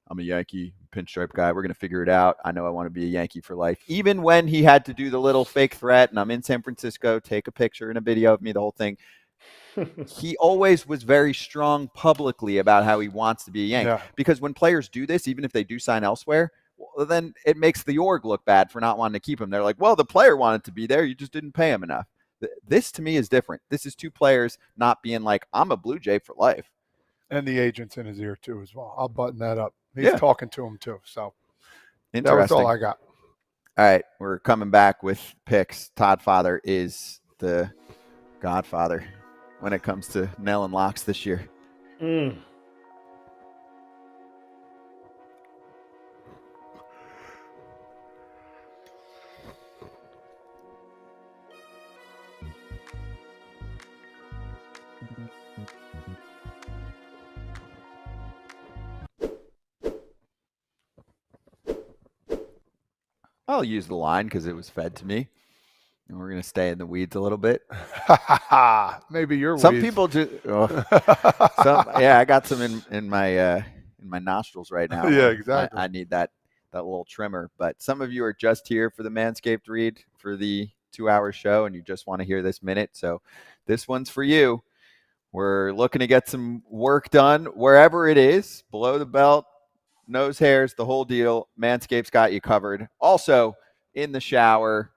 I'm a Yankee pinstripe guy. We're going to figure it out. I know I want to be a Yankee for life. Even when he had to do the little fake threat and I'm in San Francisco, take a picture and a video of me, the whole thing. He always was very strong publicly about how he wants to be a Yankee. Yeah. Because when players do this, even if they do sign elsewhere, well, then it makes the org look bad for not wanting to keep him. They're like, well, the player wanted to be there. You just didn't pay him enough. This to me is different. This is two players not being like, I'm a Blue Jay for life. And the agent's in his ear too as well. I'll button that up. He's talking to him too. So that was all I got. All right. We're coming back with picks. Todd Father is the godfather when it comes to nailing locks this year. I'll use the line because it was fed to me. And we're going to stay in the weeds a little bit. Maybe you're some weeds. people just I got some in my nostrils right now. Yeah, exactly. I need that little trimmer. But some of you are just here for the Manscaped read for the 2-hour show, and you just want to hear this minute. So this one's for you. We're looking to get some work done wherever it is, below the belt, nose hairs, the whole deal. Manscaped's got you covered. Also, in the shower,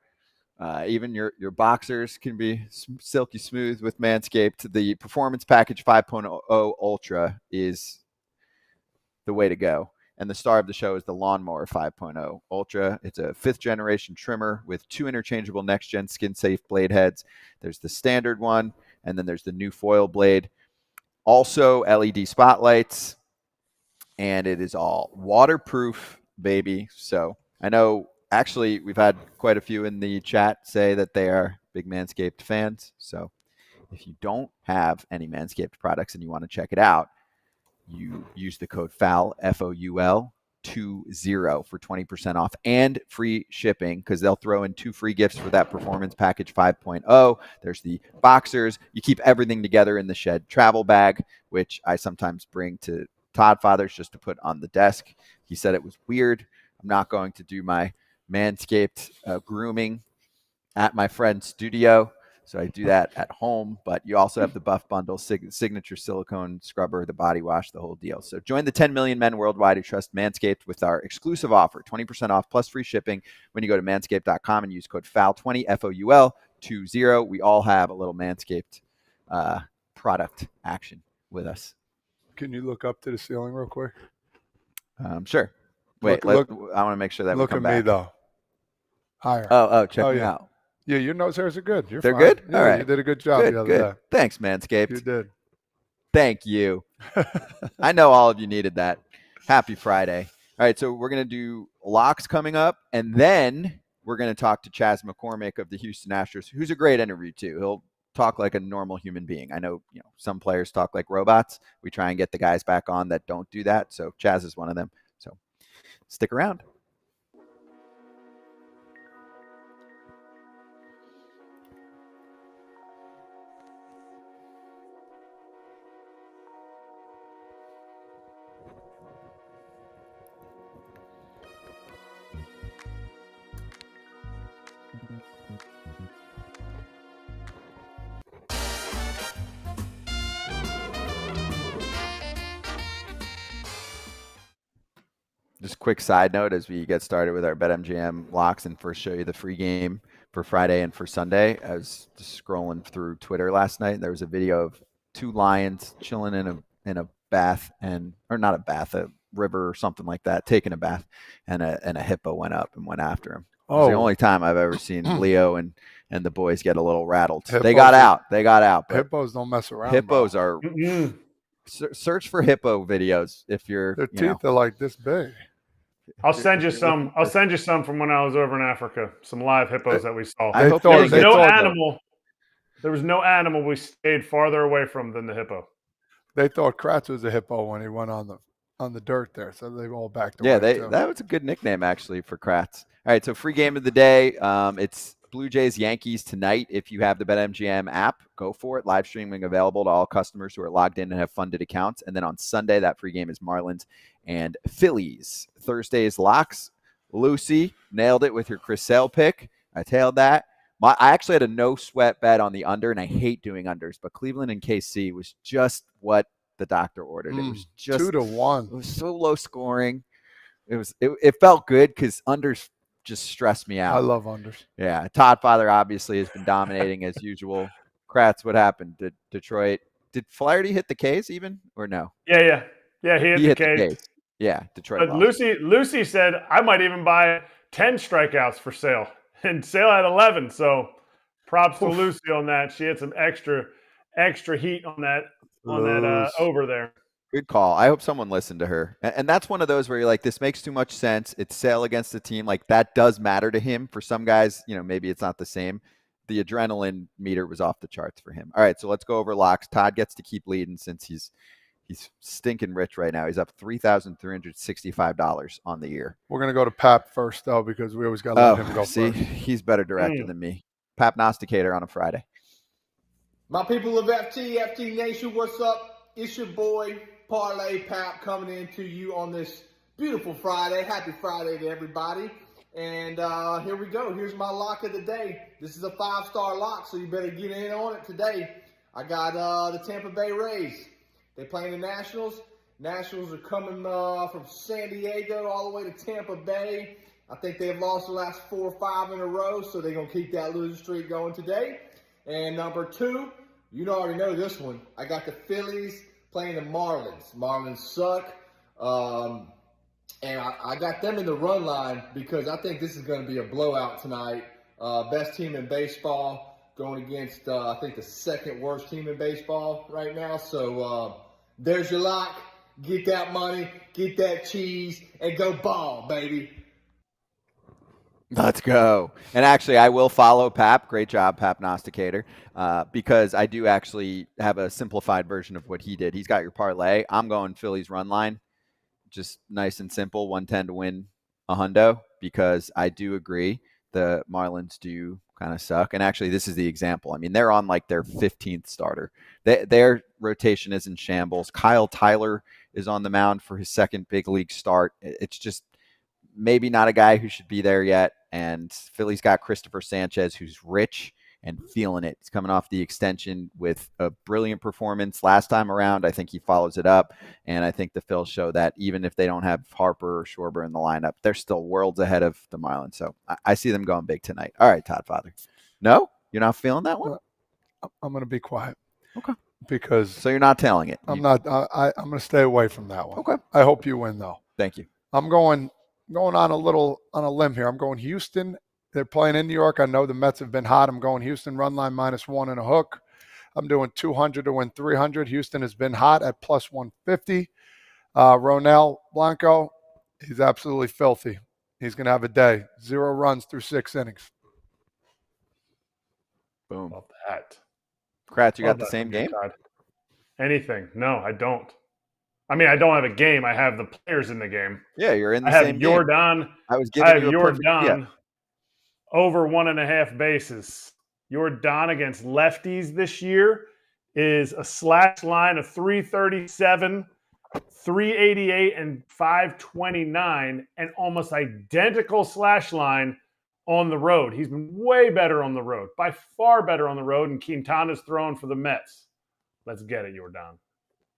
even your boxers can be silky smooth with Manscaped. The Performance Package 5.0 Ultra is the way to go. And the star of the show is the Lawnmower 5.0 Ultra. It's a 5th-generation trimmer with 2 interchangeable next-gen skin-safe blade heads. There's the standard one, and then there's the new foil blade. Also, LED spotlights. And it is all waterproof, baby. So I know actually we've had quite a few in the chat say that they are big Manscaped fans. So if you don't have any Manscaped products and you want to check it out, you use the code FOUL, FOUL, 20 for 20% off and free shipping, because they'll throw in 2 free gifts for that Performance Package 5.0. There's the boxers. You keep everything together in the Shed travel bag, which I sometimes bring to Todd Fathers just to put on the desk. He said it was weird. I'm not going to do my Manscaped grooming at my friend's studio, so I do that at home. But you also have the Buff Bundle, signature silicone scrubber, the body wash, the whole deal. So join the 10 million men worldwide who trust Manscaped with our exclusive offer, 20% off plus free shipping when you go to manscaped.com and use code FOUL20, FOUL20. We all have a little Manscaped product action with us. Can you look up to the ceiling real quick? Sure. Wait, I want to make sure that we come back. Look at me, though. Higher. Oh, check me out. Yeah, your nose hairs are good. They're fine. Good? Yeah, all right. You did a good job the other day. Thanks, Manscaped. You did. Thank you. I know all of you needed that. Happy Friday. All right, so we're going to do locks coming up, and then we're going to talk to Chas McCormick of the Houston Astros, who's a great interview, too. He'll talk like a normal human being. I know, some players talk like robots. We try and get the guys back on that don't do that. So Chas is one of them. So stick around. Just a quick side note as we get started with our BetMGM locks and first show you the free game for Friday and for Sunday. I was just scrolling through Twitter last night, and there was a video of 2 lions chilling in a bath, or not a bath, a river or something like that, taking a bath, and a hippo went up and went after him. was the only time I've ever seen Leo and the boys get a little rattled. Hippos They got out. But hippos don't mess around. Hippos are search for hippo videos if you're. Their teeth are like this big. I'll send you some. I'll send you some from when I was over in Africa. Some live hippos that we saw. I hope there was no animal. There was no animal we stayed farther away from than the hippo. They thought Kratz was a hippo when he went on the dirt there, so they all backed away. Yeah, that was a good nickname actually for Kratz. All right, so free game of the day. It's Blue Jays Yankees tonight. If you have the BetMGM app, go for it. Live streaming available to all customers who are logged in and have funded accounts. And then on Sunday, that free game is Marlins and Phillies. Thursday's locks. Lucy nailed it with your Chris Sale pick. I tailed that. I actually had a no sweat bet on the under, and I hate doing unders, but Cleveland and KC was just what the doctor ordered. It was just 2-1. It was so low scoring. It felt good because unders just stressed me out. I love unders. Yeah, Todd Father obviously has been dominating as usual. Kratz, what happened? Did Detroit? Did Flaherty hit the K's even or no? Yeah. He hit the K's. Yeah, Detroit. But Lucy said I might even buy 10 strikeouts for Sale, and Sale had 11. So props to Lucy on that. She had some extra heat on that over there. Good call. I hope someone listened to her. And that's one of those where you're like, this makes too much sense. It's Sale against the team. Like, that does matter to him. For some guys, maybe it's not the same. The adrenaline meter was off the charts for him. All right, so let's go over locks. Todd gets to keep leading since he's stinking rich right now. He's up $3,365 on the year. We're going to go to Pap first, though, because we always got to let him go see, first. He's better director than me. Papnosticator on a Friday. My people of FT Nation, what's up? It's your boy, Parlay Pap, coming in to you on this beautiful Friday. Happy Friday to everybody. And here we go. Here's my lock of the day. This is a 5-star lock, so you better get in on it today. I got the Tampa Bay Rays. They playing the Nationals. Nationals are coming from San Diego all the way to Tampa Bay. I think they've lost the last 4 or 5 in a row, so they're going to keep that losing streak going today. And number 2, you already know this one. I got the Phillies playing the Marlins. Marlins suck. And I got them in the run line because I think this is going to be a blowout tonight. Best team in baseball going against, I think, the second worst team in baseball right now. So there's your lock. Get that money, get that cheese, and go ball, baby. Let's go. And actually, I will follow Pap. Great job, Papnosticator, because I do actually have a simplified version of what he did. He's got your parlay. I'm going Phillies run line. Just nice and simple, 110 to win a hundo, because I do agree the Marlins do kind of suck. And actually, this is the example. I mean, they're on like their 15th starter. Their rotation is in shambles. Kyle Tyler is on the mound for his second big league start. It's just maybe not a guy who should be there yet. And Philly's got Christopher Sanchez, who's rich and feeling it. He's coming off the extension with a brilliant performance last time around. I think he follows it up. And I think the Phils show that even if they don't have Harper or Schwarber in the lineup, they're still worlds ahead of the Marlins. So I see them going big tonight. All right, Todd Father. No? You're not feeling that one? I'm going to be quiet. Okay. Because so you're not telling it. I'm not. I'm going to stay away from that one. Okay. I hope you win, though. Thank you. I'm going on a limb here. I'm going Houston. They're playing in New York. I know the Mets have been hot. I'm going Houston run line -1 and a hook. I'm doing 200 to win 300. Houston has been hot at +150. Ronel Blanco, he's absolutely filthy. He's going to have a day. 0 runs through 6 innings. Boom. Love that. Kratz, you got the same game? Anything? No, I don't. I mean, I don't have a game. I have the players in the game. Yeah, you're in the same game. I was giving you a perfect, Jordan over 1.5 bases. Jordan against lefties this year is a slash line of 337, 388, and 529, and almost identical slash line on the road. He's been way better on the road, by far better on the road, and Quintana's throwing for the Mets. Let's get it, Jordan.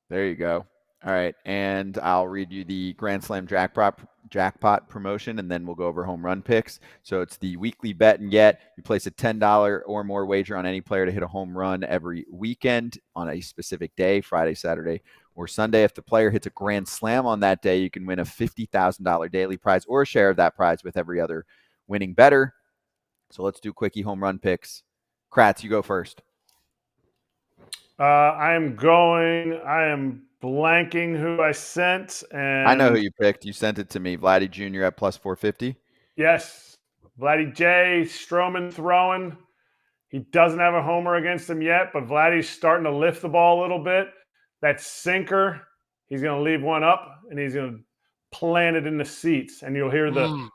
There you go. All right, and I'll read you the Grand Slam jackpot promotion, and then we'll go over home run picks. So it's the weekly bet and get. You place a $10 or more wager on any player to hit a home run every weekend on a specific day, Friday, Saturday, or Sunday. If the player hits a Grand Slam on that day, you can win a $50,000 daily prize or a share of that prize with every other winning better. So let's do quickie home run picks. Kratz, you go first. I am blanking who I sent. And I know who you picked. You sent it to me. Vladdy Jr. at plus 450. Yes. Vladdy J. Stroman throwing. He doesn't have a homer against him yet, but Vladdy's starting to lift the ball a little bit. That sinker, he's going to leave one up, and he's going to plant it in the seats, and you'll hear the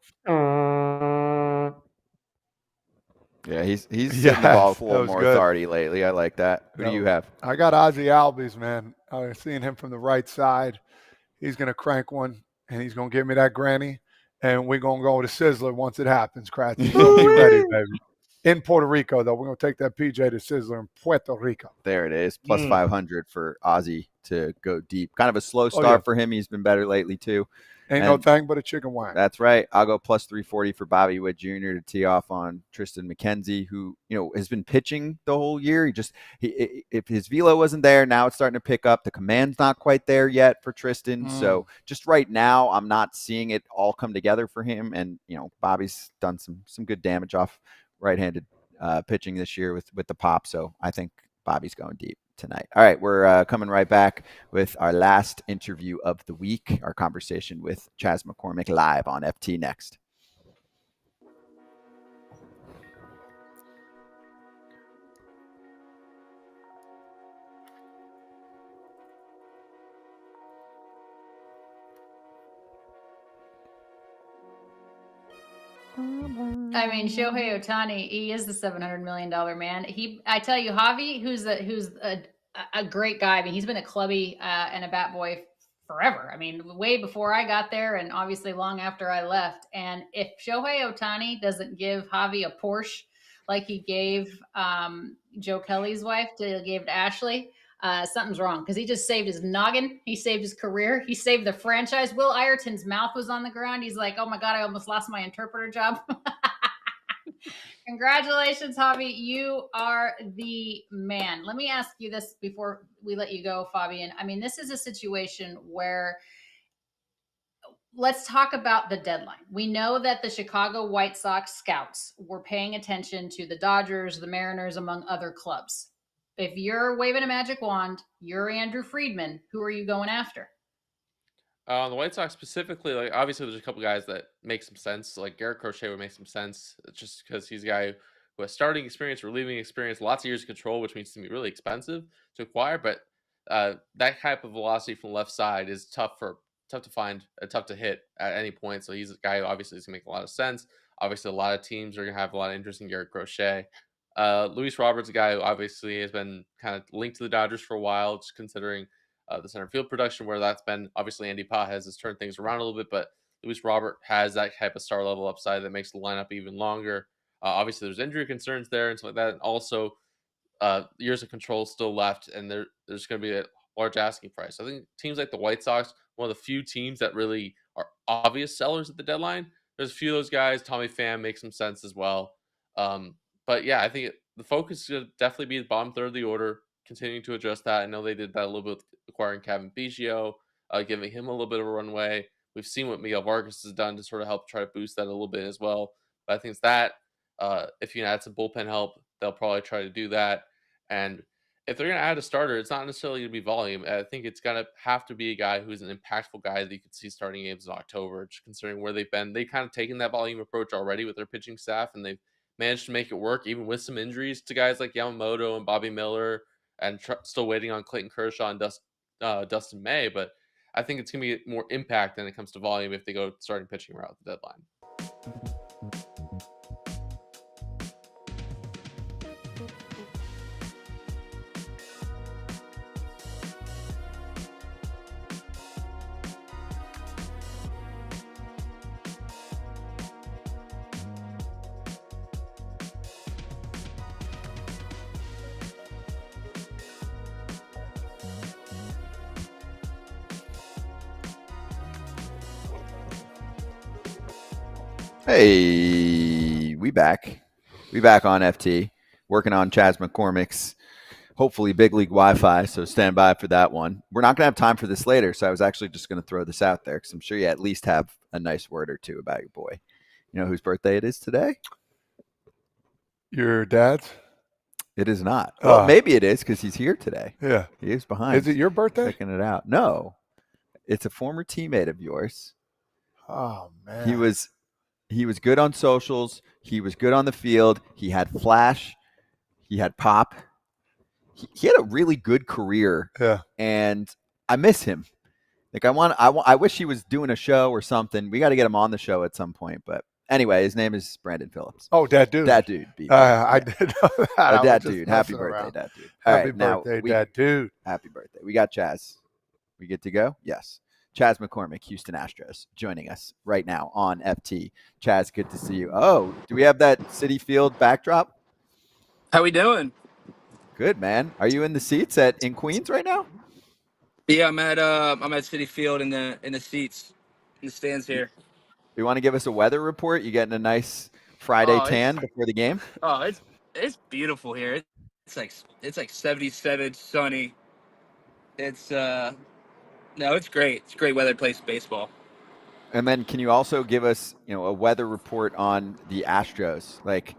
Yeah, he's hitting the ball with a little more authority lately. I like that. Who do you have? I got Ozzie Albies, man. I've seen him from the right side. He's going to crank one, and he's going to give me that granny, and we're going to go to Sizzler once it happens, Kratz. Be ready, baby. In Puerto Rico, though. We're going to take that PJ to Sizzler in Puerto Rico. There it is. Plus 500 for Ozzie to go deep. Kind of a slow start for him. He's been better lately, too. Ain't no thing but a chicken wing. That's right. I'll go plus 340 for Bobby Witt Jr. to tee off on Tristan McKenzie, who, has been pitching the whole year. If his velo wasn't there, now it's starting to pick up. The command's not quite there yet for Tristan. So just right now, I'm not seeing it all come together for him. And, Bobby's done some good damage off right-handed pitching this year with the pop. So I think Bobby's going deep tonight. All right, we're coming right back with our last interview of the week, our conversation with Chas McCormick live on FT next. I mean, Shohei Ohtani, he is the $700 million man. I tell you, Javi, who's a great guy. I mean, he's been a clubby and a bat boy forever. I mean, way before I got there, and obviously long after I left. And if Shohei Ohtani doesn't give Javi a Porsche like he gave Joe Kelly's wife gave to Ashley, something's wrong, because he just saved his noggin. He saved his career. He saved the franchise. Will Ireton's mouth was on the ground. He's like, oh my God, I almost lost my interpreter job. Congratulations, Javi. You are the man. Let me ask you this before we let you go, Fabian. I mean, this is a situation where let's talk about the deadline. We know that the Chicago White Sox scouts were paying attention to the Dodgers, the Mariners, among other clubs. If you're waving a magic wand, you're Andrew Friedman. Who are you going after? On the White Sox specifically, like obviously there's a couple guys that make some sense. Like Garrett Crochet would make some sense just because he's a guy who has starting experience, relieving experience, lots of years of control, which means to be really expensive to acquire. But that type of velocity from the left side is tough to find, tough to hit at any point. So he's a guy who obviously is going to make a lot of sense. Obviously, a lot of teams are going to have a lot of interest in Garrett Crochet. Luis Roberts, a guy who obviously has been kind of linked to the Dodgers for a while, just considering the center field production, where that's been obviously Andy Pages has turned things around a little bit, but Luis Robert has that type of star level upside that makes the lineup even longer. Obviously, there's injury concerns there and stuff like that. And also, years of control still left, and there's going to be a large asking price. I think teams like the White Sox, one of the few teams that really are obvious sellers at the deadline. There's a few of those guys. Tommy Pham makes some sense as well. But yeah, I think the focus is going to definitely be the bottom third of the order, continuing to adjust that. I know they did that a little bit with acquiring Kevin Biggio, giving him a little bit of a runway. We've seen what Miguel Vargas has done to sort of help try to boost that a little bit as well. But I think it's that. If you can add some bullpen help, they'll probably try to do that. And if they're going to add a starter, it's not necessarily going to be volume. I think it's going to have to be a guy who's an impactful guy that you can see starting games in October, just considering where they've been. They kind of taken that volume approach already with their pitching staff, and they've managed to make it work, even with some injuries to guys like Yamamoto and Bobby Miller, and still waiting on Clayton Kershaw and Dustin May. But I think it's going to be more impact than it comes to volume if they go starting pitching route at the deadline. Hey, we back. We back on FT, working on Chas McCormick's hopefully big league Wi-Fi, so stand by for that one. We're not going to have time for this later, so I was actually just going to throw this out there because I'm sure you at least have a nice word or two about your boy. You know whose birthday it is today? Your dad's? It is not. Well, maybe it is because he's here today. Yeah. He is behind. Is it your birthday? Checking it out. No. It's a former teammate of yours. Oh, man. He was good on socials. He was good on the field. He had flash. He had pop. He had a really good career. Yeah. And I miss him. Like I wish he was doing a show or something. We got to get him on the show at some point. But anyway, his name is Brandon Phillips. Oh, that dude. That dude. I did know that. That dude. Happy birthday, that dude. Happy birthday, that dude. Happy birthday. We got Chaz. We get to go? Yes. Chas McCormick, Houston Astros, joining us right now on FT. Chaz, good to see you. Oh, do we have that Citi Field backdrop? How we doing? Good, man. Are you in the seats in Queens right now? Yeah, I'm at Citi Field in the seats, in the stands here. You want to give us a weather report? You getting a nice Friday tan before the game? Oh, it's beautiful here. It's like 77, sunny. It's it's great. It's a great weather place baseball. And then can you also give us, a weather report on the Astros? Like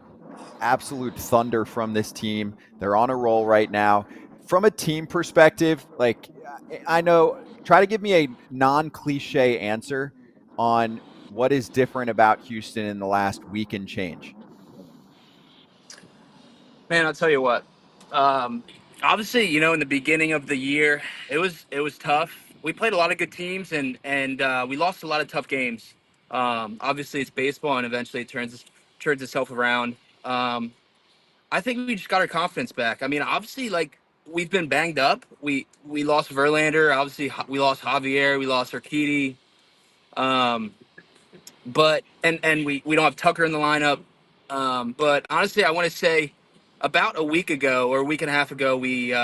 absolute thunder from this team. They're on a roll right now. From a team perspective, like I know, try to give me a non-cliche answer on what is different about Houston in the last week and change. Man, I'll tell you what. Obviously, in the beginning of the year, it was tough. We played a lot of good teams, and we lost a lot of tough games. Obviously, it's baseball, and eventually it turns itself around. I think we just got our confidence back. I mean, obviously, like we've been banged up. We lost Verlander. Obviously, we lost Javier. We lost Urquidy. But we don't have Tucker in the lineup. But honestly, I want to say about a week ago or a week and a half ago, we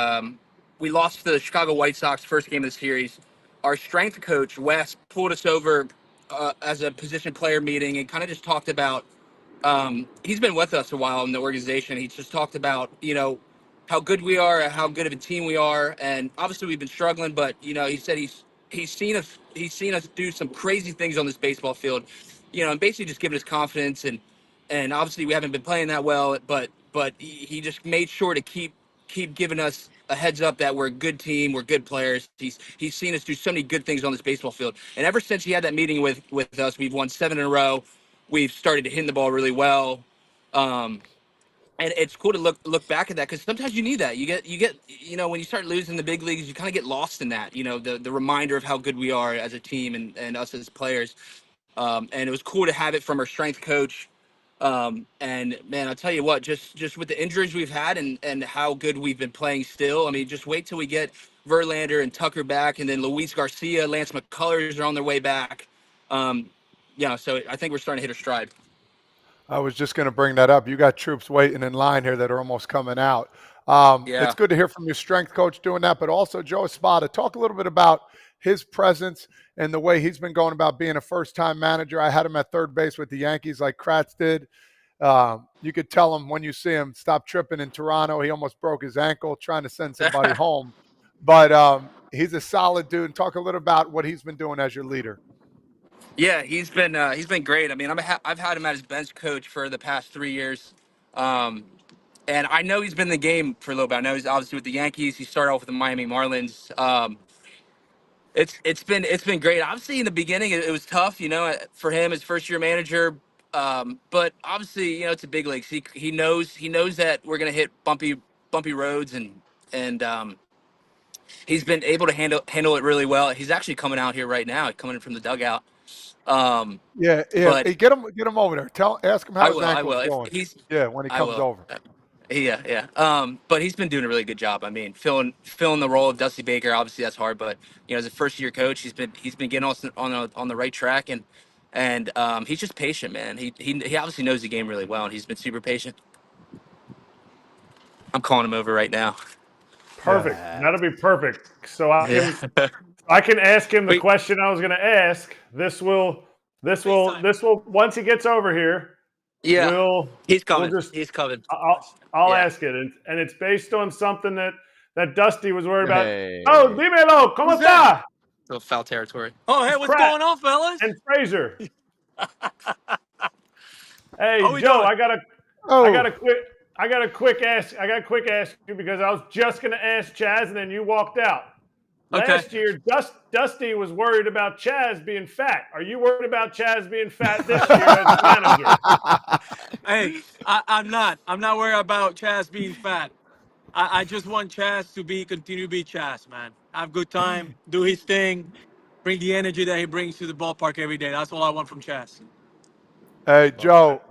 lost to the Chicago White Sox first game of the series. Our strength coach Wes pulled us over as a position player meeting and kind of just talked about. He's been with us a while in the organization. He just talked about how good we are, how good of a team we are, and obviously we've been struggling. But he said he's seen us do some crazy things on this baseball field, and basically just giving us confidence. And obviously we haven't been playing that well, but he just made sure to keep giving us a heads up that we're a good team, we're good players. He's seen us do so many good things on this baseball field, and ever since he had that meeting with us, we've won 7 in a row. We've started to hit the ball really well. And it's cool to look back at that because sometimes you need that. You get when you start losing the big leagues, you kind of get lost in that. The reminder of how good we are as a team and us as players. And it was cool to have it from our strength coach. And man, I'll tell you what, just with the injuries we've had and how good we've been playing still. I mean, just wait till we get Verlander and Tucker back, and then Luis Garcia, Lance McCullers are on their way back. So I think we're starting to hit our stride. I was just going to bring that up. You got troops waiting in line here that are almost coming out. It's good to hear from your strength coach doing that, but also Joe Espada. Talk a little bit about his presence and the way he's been going about being a first-time manager. I had him at third base with the Yankees like Kratz did. You could tell him when you see him, stop tripping in Toronto. He almost broke his ankle trying to send somebody home. But he's a solid dude. Talk a little about what he's been doing as your leader. Yeah, he's been great. I mean, I've had him as bench coach for the past 3 years, and I know he's been in the game for a little bit. I know he's obviously with the Yankees. He started off with the Miami Marlins. It's been great. Obviously, in the beginning, it was tough, for him as first year manager. But obviously, it's a big league. He knows that we're gonna hit bumpy roads, and he's been able to handle it really well. He's actually coming out here right now, coming in from the dugout. Yeah. But hey, get him over there. Ask him how his ankle's going. When he comes over. Yeah. But he's been doing a really good job. I mean, filling the role of Dusty Baker. Obviously, that's hard. But as a first year coach, he's been getting us on the right track, and he's just patient, man. He obviously knows the game really well, and he's been super patient. I'm calling him over right now. Perfect. That'll be perfect. So I can ask him the question I was going to ask. This will once he gets over here. Yeah, he's coming. He's coming. I'll ask it, and it's based on something that Dusty was worried about. Oh, dímelo, ¿cómo está? Little foul territory. Oh, hey, what's going on, fellas? And Frazier. Hey, Joe, I got a quick ask you because I was just going to ask Chaz and then you walked out. Last year, Dusty was worried about Chaz being fat. Are you worried about Chaz being fat this year as manager? Hey, I'm not. I'm not worried about Chaz being fat. I just want Chaz to continue to be Chaz, man. Have a good time, do his thing, bring the energy that he brings to the ballpark every day. That's all I want from Chaz. Hey, Joe,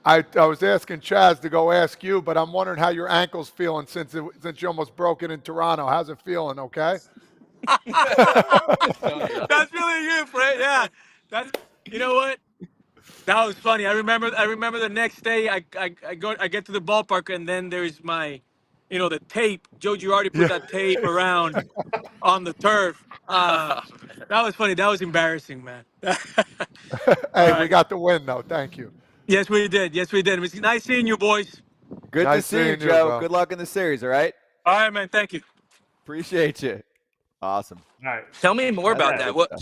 I was asking Chaz to go ask you, but I'm wondering how your ankle's feeling since you almost broke it in Toronto. How's it feeling, okay? That's really you, Fred. Yeah. You know what? That was funny. I remember the next day I get to the ballpark and then there's my, the tape. Joe Girardi put that tape around on the turf. That was funny. That was embarrassing, man. Hey, we got the win though. Thank you. Yes, we did. It was nice seeing you, boys. Good Nice to see you, seeing you, Joe. bro. Good luck in the series, all right? All right, man. Thank you. Appreciate you. Awesome. All right. Tell me more about that. good What?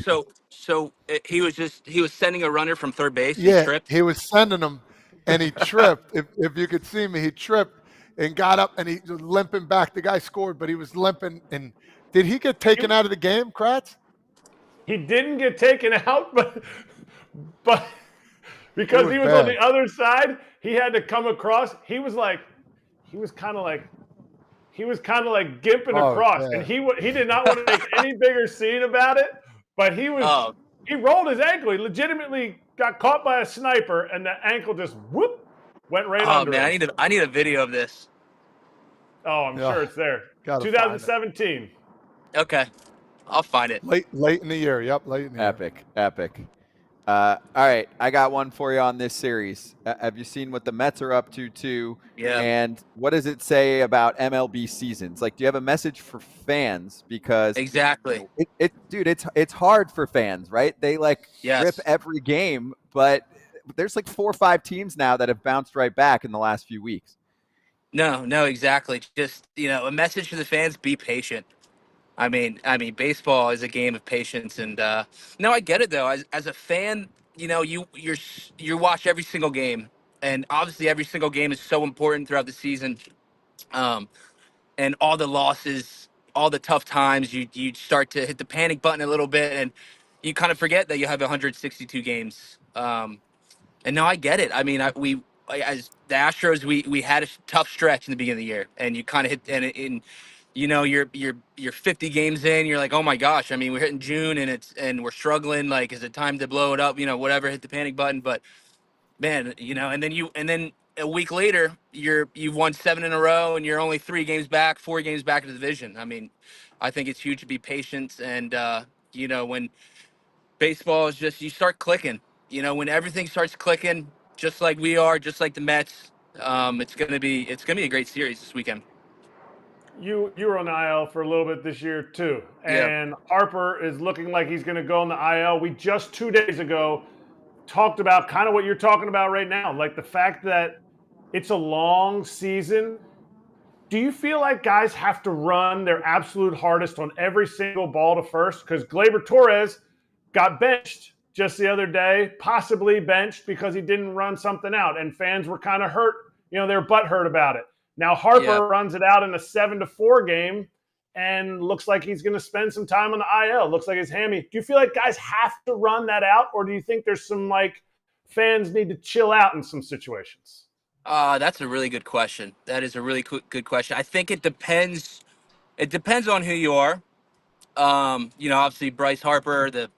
So he was sending a runner from third base. He Yeah, tripped. he was sending him, and he tripped. If you could see me, he tripped and got up, and he was limping back. The guy scored, but he was limping. And did he get taken out of the game, Kratz? He didn't get taken out, but because he was on the other side, he had to come across. He was kind of like gimping across, and he did not want to make any bigger scene about it. But he rolled his ankle. He legitimately got caught by a sniper, and the ankle just went right under him. Man, I need a video of this. Oh, I'm sure it's there. Gotta 2017. Okay, I'll find it. Late in the year. Yep, late in the year. Epic. All right, I got one for you on this series. Have you seen what the Mets are up to too? Yeah. And what does it say about MLB seasons? Like, do you have a message for fans? Because exactly, it's hard for fans, right? They rip every game, but there's 4 or 5 teams now that have bounced right back in the last few weeks. No, exactly. Just a message to the fans: be patient. I mean, baseball is a game of patience, and no, I get it though. As a fan, you watch every single game, and obviously every single game is so important throughout the season. And all the losses, all the tough times, you start to hit the panic button a little bit, and you kind of forget that you have 162 games. And no, I get it. I mean, as the Astros, we had a tough stretch in the beginning of the year, and you kind of hit and you're 50 games in, you're like, oh my gosh. I mean, we're hitting June and we're struggling. Like, is it time to blow it up? Whatever, hit the panic button. But man, and then a week later, you've won 7 in a row, and you're only 4 games back in the division. I mean, I think it's huge to be patient, and when baseball is just, you start clicking. When everything starts clicking, just like we are, just like the Mets, it's gonna be a great series this weekend. You were on the IL for a little bit this year too, and Harper is looking like he's going to go on the IL. We just 2 days ago talked about kind of what you're talking about right now, like the fact that it's a long season. Do you feel like guys have to run their absolute hardest on every single ball to first? Because Gleyber Torres got benched just the other day, possibly benched because he didn't run something out, and fans were kind of hurt. They're butthurt about it. Now Harper runs it out in a 7-4 game and looks like he's going to spend some time on the IL. Looks like his hammy. Do you feel like guys have to run that out, or do you think there's some fans need to chill out in some situations? That's a really good question. That is a really good question. I think it depends. It depends on who you are. Obviously Bryce Harper, the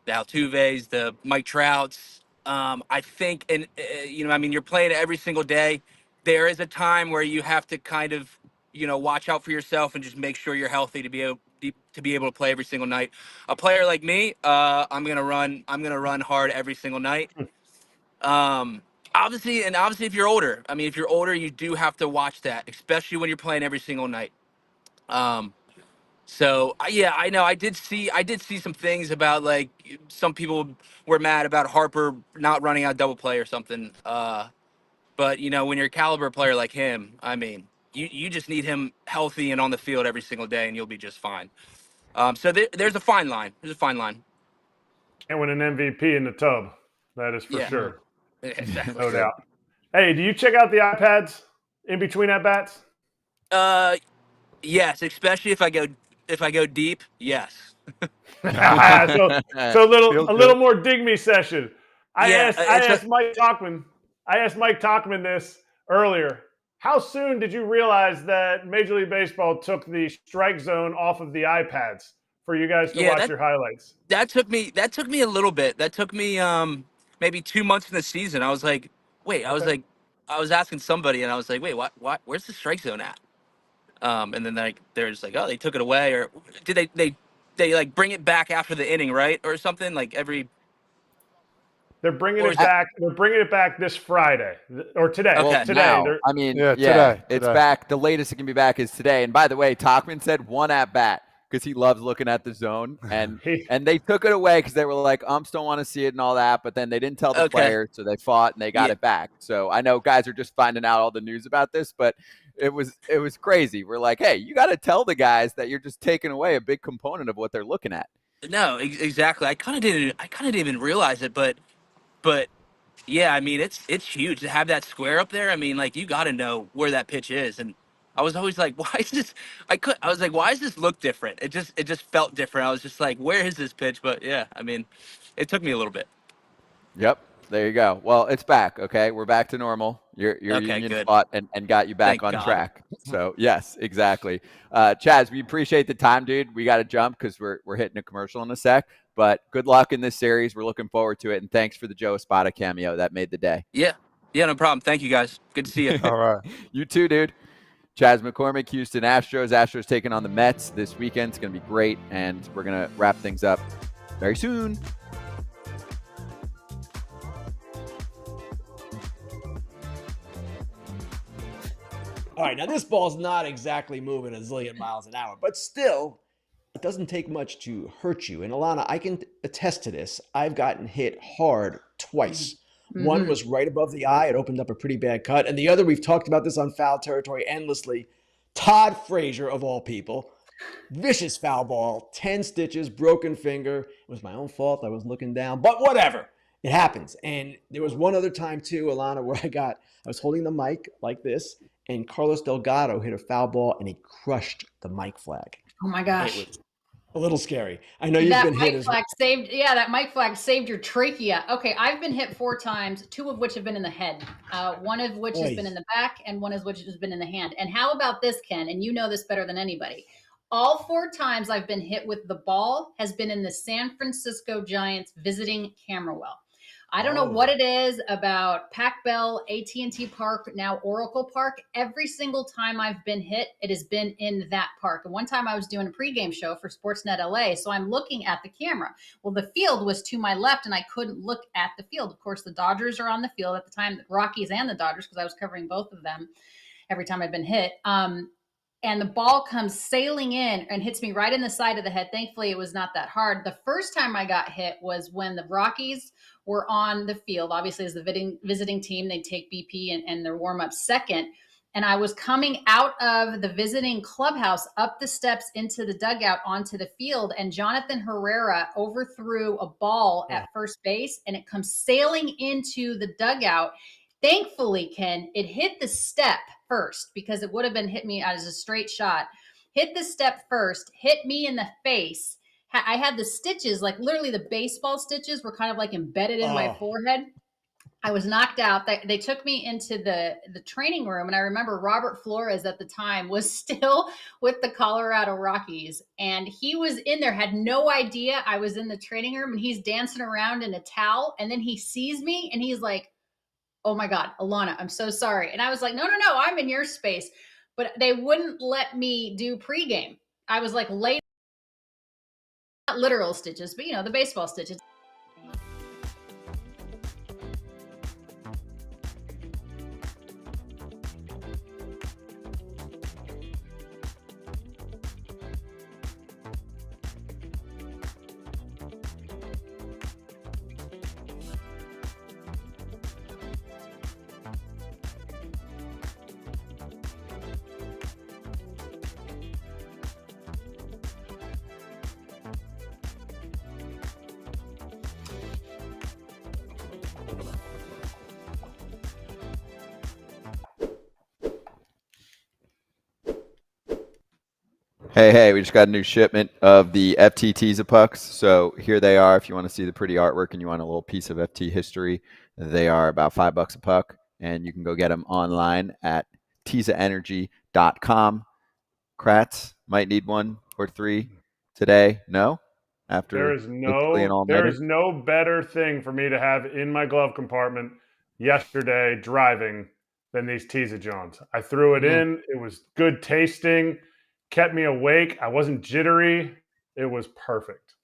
Altuves, the Mike Trouts. I think, and you're playing every single day. There is a time where you have to kind of, watch out for yourself and just make sure you're healthy to be able to play every single night. A player like me, I'm gonna run hard every single night. Obviously, if you're older, you do have to watch that, especially when you're playing every single night. So yeah, I know. I did see some things about some people were mad about Harper not running out double play or something. But when you're a caliber player like him, you just need him healthy and on the field every single day, and you'll be just fine. So there's a fine line. And win an MVP in the tub, that is for sure. Exactly. No doubt. Hey, do you check out the iPads in between at bats? Yes, especially if I go deep. Yes. so a little more dig me session. I asked Mike Tauchman. I asked Mike Tauchman this earlier. How soon did you realize that Major League Baseball took the strike zone off of the iPads for you guys to watch your highlights? That took me a little bit. That took me maybe 2 months in the season. I was like, wait, I was asking somebody and I was like, wait, what where's the strike zone at? And then they're just like, oh, they took it away, or did they like bring it back after the inning, right, or something like every. They're bringing it back. They're bringing it back this Friday or today. Okay. Well, today. now, I mean, today. It's back. The latest it can be back is today. And by the way, Tauchman said 1 at bat because he loves looking at the zone, and they took it away because they were like, umps don't want to see it and all that. But then they didn't tell the players, so they fought and they got it back. So I know guys are just finding out all the news about this, but it was crazy. We're like, hey, you got to tell the guys that you're just taking away a big component of what they're looking at. No, exactly. I kind of didn't even realize it, but yeah, I mean, it's huge to have that square up there. I mean, like, you got to know where that pitch is, and I was always like, why is this? I was like, why does this look different? It just felt different. I was just like, where is this pitch? But yeah, I mean, it took me a little bit. Yep. There you go. Well, it's back. Okay. We're back to normal. Your union fought and got you back on track. So yes, exactly. Chaz, we appreciate the time, dude. We got to jump because we're hitting a commercial in a sec, but good luck in this series. We're looking forward to it. And thanks for the Joe Espada cameo. That made the day. Yeah. Yeah, no problem. Thank you guys. Good to see you. All right. You too, dude. Chas McCormick, Houston Astros. Astros taking on the Mets this weekend. It's going to be great. And we're going to wrap things up very soon. All right, now this ball's not exactly moving a zillion miles an hour, but still, it doesn't take much to hurt you. And Alana, I can attest to this. I've gotten hit hard twice. Mm-hmm. One was right above the eye. It opened up a pretty bad cut. And the other, we've talked about this on Foul Territory endlessly. Todd Frazier, of all people. Vicious foul ball, 10 stitches, broken finger. It was my own fault. I was looking down, but whatever. It happens. And there was one other time too, Alana, where I was holding the mic like this, and Carlos Delgado hit a foul ball and he crushed the mic flag. Oh my gosh. It was a little scary. I know you've been hit as well. That mic flag saved your trachea. Okay, I've been hit 4 times, 2 of which have been in the head. One of which has been in the back, and one of which has been in the hand. And how about this, Ken? And you know this better than anybody. All 4 times I've been hit with the ball has been in the San Francisco Giants visiting Camberwell. I don't know what it is about Pac Bell, AT&T Park, now Oracle Park. Every single time I've been hit, it has been in that park. And one time I was doing a pregame show for Sportsnet LA, so I'm looking at the camera. Well, the field was to my left, and I couldn't look at the field. Of course, the Dodgers are on the field at the time, the Rockies and the Dodgers, because I was covering both of them every time I've been hit. And the ball comes sailing in and hits me right in the side of the head. Thankfully, it was not that hard. The first time I got hit was when the Rockies were on the field. Obviously, as the visiting team, they take BP and their warm-up second. And I was coming out of the visiting clubhouse, up the steps into the dugout onto the field, and Jonathan Herrera overthrew a ball at first base, and it comes sailing into the dugout. Thankfully, Ken, it hit the step first because it would have been hit me as a straight shot. Hit the step first, hit me in the face. I had the stitches, like literally the baseball stitches were kind of like embedded in my forehead. I was knocked out. They took me into the training room, and I remember Robert Flores at the time was still with the Colorado Rockies, and he was in there, had no idea I was in the training room, and he's dancing around in a towel, and then he sees me, and he's like, "Oh my God, Alana, I'm so sorry." And I was like, no, I'm in your space. But they wouldn't let me do pregame. I was like late, not literal stitches, but the baseball stitches. Hey, we just got a new shipment of the FT Teaser pucks. So here they are. If you want to see the pretty artwork and you want a little piece of FT history, they are about $5 a puck. And you can go get them online at teasaenergy.com. Kratz might need 1 or 3 today. No? After There is no better thing for me to have in my glove compartment yesterday driving than these Teaser Johns. I threw it in. It was good tasting. Kept me awake. I wasn't jittery. It was perfect.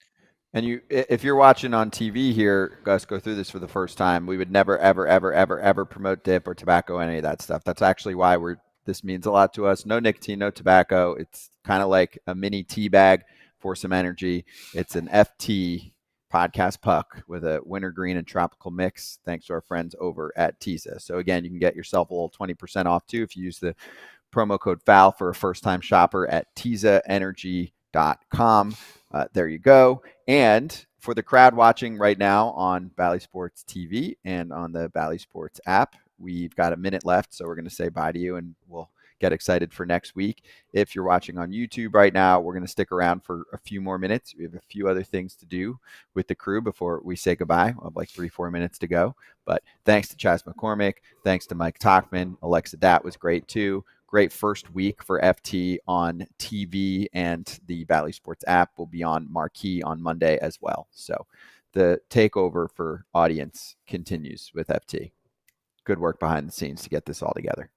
And if you're watching on TV here, Gus, go through this for the first time. We would never, ever, ever, ever, ever promote dip or tobacco, any of that stuff. That's actually why this means a lot to us. No nicotine, no tobacco. It's kind of like a mini tea bag for some energy. It's an FT podcast puck with a wintergreen and tropical mix, thanks to our friends over at Tisa. So again, you can get yourself a little 20% off too if you use the promo code FOUL for a first-time shopper at teasaenergy.com. There you go. And for the crowd watching right now on Bally Sports TV and on the Bally Sports app, we've got a minute left, so we're going to say bye to you, and we'll get excited for next week. If you're watching on YouTube right now, we're going to stick around for a few more minutes. We have a few other things to do with the crew before we say goodbye. We'll have like 3-4 minutes to go. But thanks to Chas McCormick. Thanks to Mike Tauchman. Alexa Datt was great too. Great first week for FT on TV, and the Bally Sports app will be on Marquee on Monday as well. So the takeover for audience continues with FT. Good work behind the scenes to get this all together.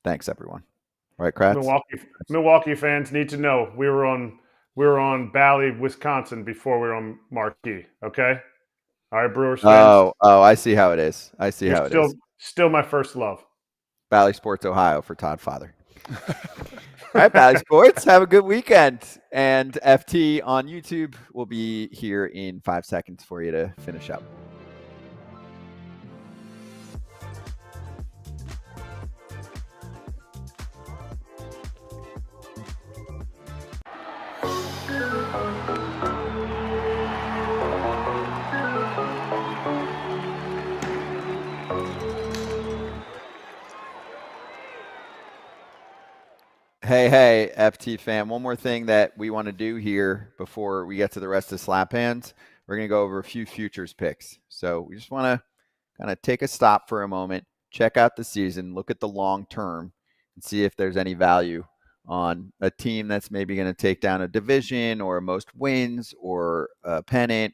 Thanks, everyone. All right, Kratz? Milwaukee fans need to know we were on Bally, Wisconsin before we were on Marquee. Okay, all right, Brewers fans. Oh, I see how it is. Is. Still my first love. Bally Sports Ohio for Todd Father. All right, Bally Sports, have a good weekend. And FT on YouTube will be here in 5 seconds for you to finish up. Hey, FT fam. One more thing that we want to do here before we get to the rest of Slap Hands. We're going to go over a few futures picks. So we just want to kind of take a stop for a moment, check out the season, look at the long term, and see if there's any value on a team that's maybe going to take down a division or most wins or a pennant.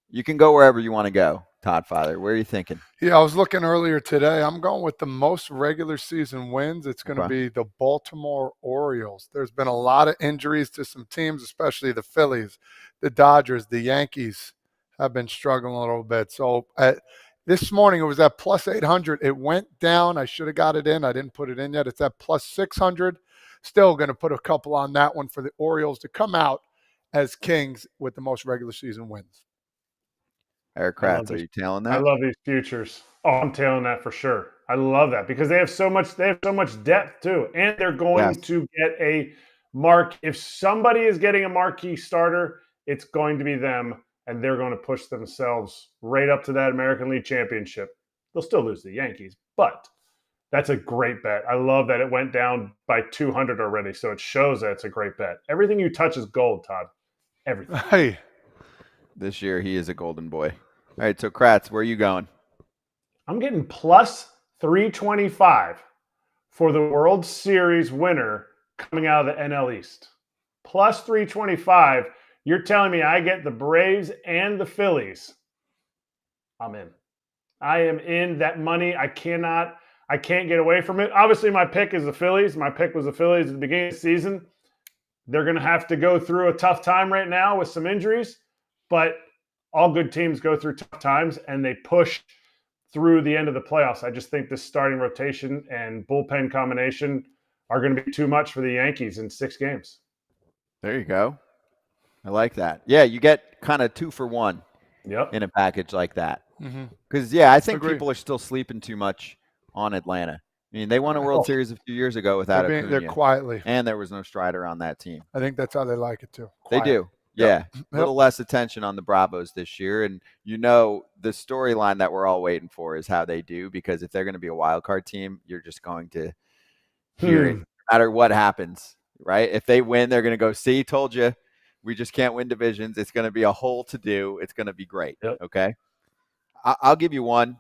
You can go wherever you want to go. Todd Father, where are you thinking? Yeah, I was looking earlier today. I'm going with the most regular season wins. It's going to be the Baltimore Orioles. There's been a lot of injuries to some teams, especially the Phillies, the Dodgers, the Yankees have been struggling a little bit. So this morning it was at plus 800. It went down. I should have got it in. I didn't put it in yet. It's at plus 600. Still going to put a couple on that one for the Orioles to come out as kings with the most regular season wins. Erik Kratz, are you tailing that? I love these futures. Oh, I'm tailing that for sure. I love that because they have so much depth too. And they're going to get a mark. If somebody is getting a marquee starter, it's going to be them, and they're going to push themselves right up to that American League Championship. They'll still lose to the Yankees, but that's a great bet. I love that it went down by 200 already, so it shows that it's a great bet. Everything you touch is gold, Todd. Everything. Hey. This year, he is a golden boy. All right, so Kratz, where are you going? I'm getting plus 325 for the World Series winner coming out of the NL East. Plus 325. You're telling me I get the Braves and the Phillies. I'm in. I am in that money. I can't get away from it. Obviously, my pick is the Phillies. My pick was the Phillies at the beginning of the season. They're going to have to go through a tough time right now with some injuries, but all good teams go through tough times, and they push through the end of the playoffs. I just think this starting rotation and bullpen combination are going to be too much for the Yankees in 6 games. There you go. I like that. Yeah, you get kind of 2 for 1 in a package like that. Because, I think people are still sleeping too much on Atlanta. I mean, they won a World Series a few years ago without Acuna. They're quietly. And there was no Strider on that team. I think that's how they like it, too. Quiet. They do. Yeah, a little less attention on the Bravos this year. And, the storyline that we're all waiting for is how they do, because if they're going to be a wild card team, you're just going to hear it. No matter what happens, right? If they win, they're going to go, see, told you, we just can't win divisions. It's going to be a whole to-do. It's going to be great, okay? I'll give you one.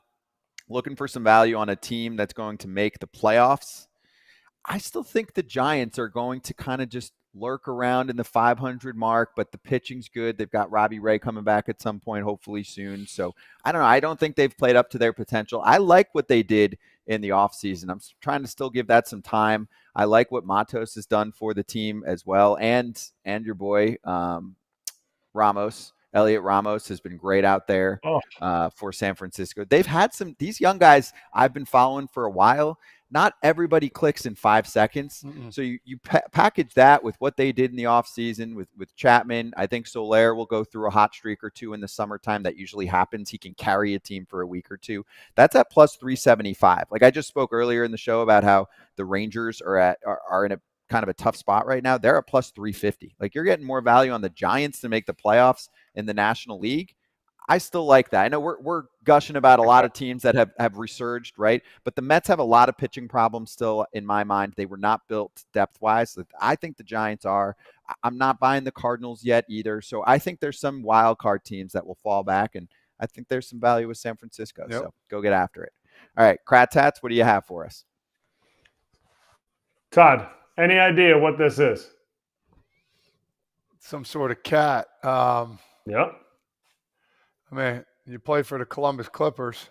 Looking for some value on a team that's going to make the playoffs. I still think the Giants are going to kind of just lurk around in the 500 mark, but the pitching's good. They've got Robbie Ray coming back at some point, hopefully soon. So I don't know. I don't think they've played up to their potential. I like what they did in the offseason. I'm trying to still give that some time. I like what Matos has done for the team as well. And your boy, Elliot Ramos has been great out there for San Francisco. They've had these young guys I've been following for a while. Not everybody clicks in 5 seconds. So you package that with what they did in the offseason with Chapman. I think Soler will go through a hot streak or two in the summertime. That usually happens. He can carry a team for a week or two. That's at plus 375. Like I just spoke earlier in the show about how the Rangers are in a kind of a tough spot right now. They're at plus 350. Like you're getting more value on the Giants to make the playoffs in the National League. I still like that. I know we're gushing about a lot of teams that have resurged, right? But the Mets have a lot of pitching problems still in my mind. They were not built depth-wise. I think the Giants are. I'm not buying the Cardinals yet either. So I think there's some wild card teams that will fall back, and I think there's some value with San Francisco. Yep. So go get after it. All right, Kratz, what do you have for us? Todd, any idea what this is? Some sort of cat. Yep. I mean, you play for the Columbus Clippers.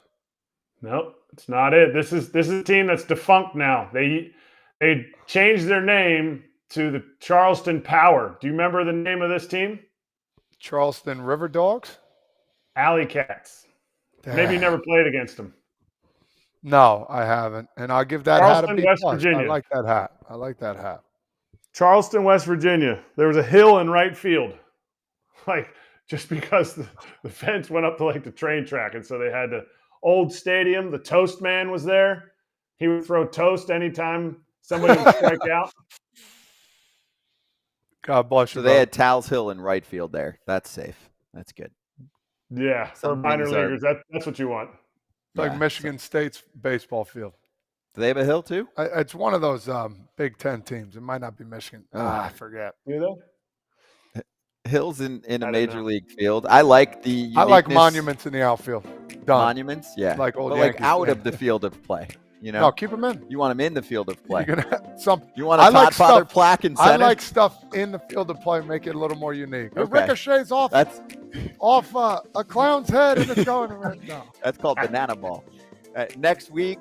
Nope, it's not it. This is a team that's defunct now. They changed their name to the Charleston Power. Do you remember the name of this team? Charleston River Dogs? Alley Cats. Damn. Maybe you never played against them. No, I haven't. And I'll give that Charleston, hat a B+. West Virginia. I like that hat. Charleston, West Virginia. There was a hill in right field. Just because the fence went up to the train track. And so they had the old stadium. The Toast Man was there. He would throw toast anytime somebody would strike out. God bless you. So they had Tal's Hill in right field there. That's safe. That's good. Yeah. For minor leaguers, that's what you want. It's like Michigan State's baseball field. Do they have a hill too? It's one of those Big Ten teams. It might not be Michigan. I forget. You know? Hills in a major league field. I like the uniqueness. I like monuments in the outfield. Done. Monuments, yeah. Like old but Yankees, out of the field of play. You know? No, keep them in. You want them in the field of play. You want a Todd Father plaque in center? I like stuff in the field of play, make it a little more unique. It Okay. ricochets off a clown's head and it's going around. No. That's called banana ball. Next week,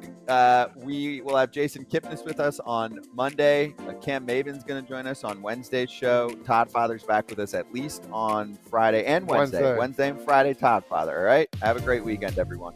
we will have Jason Kipnis with us on Monday. Cam Maven's going to join us on Wednesday's show. Todd Father's back with us at least on Friday and Wednesday. Wednesday and Friday, Todd Father. All right? Have a great weekend, everyone.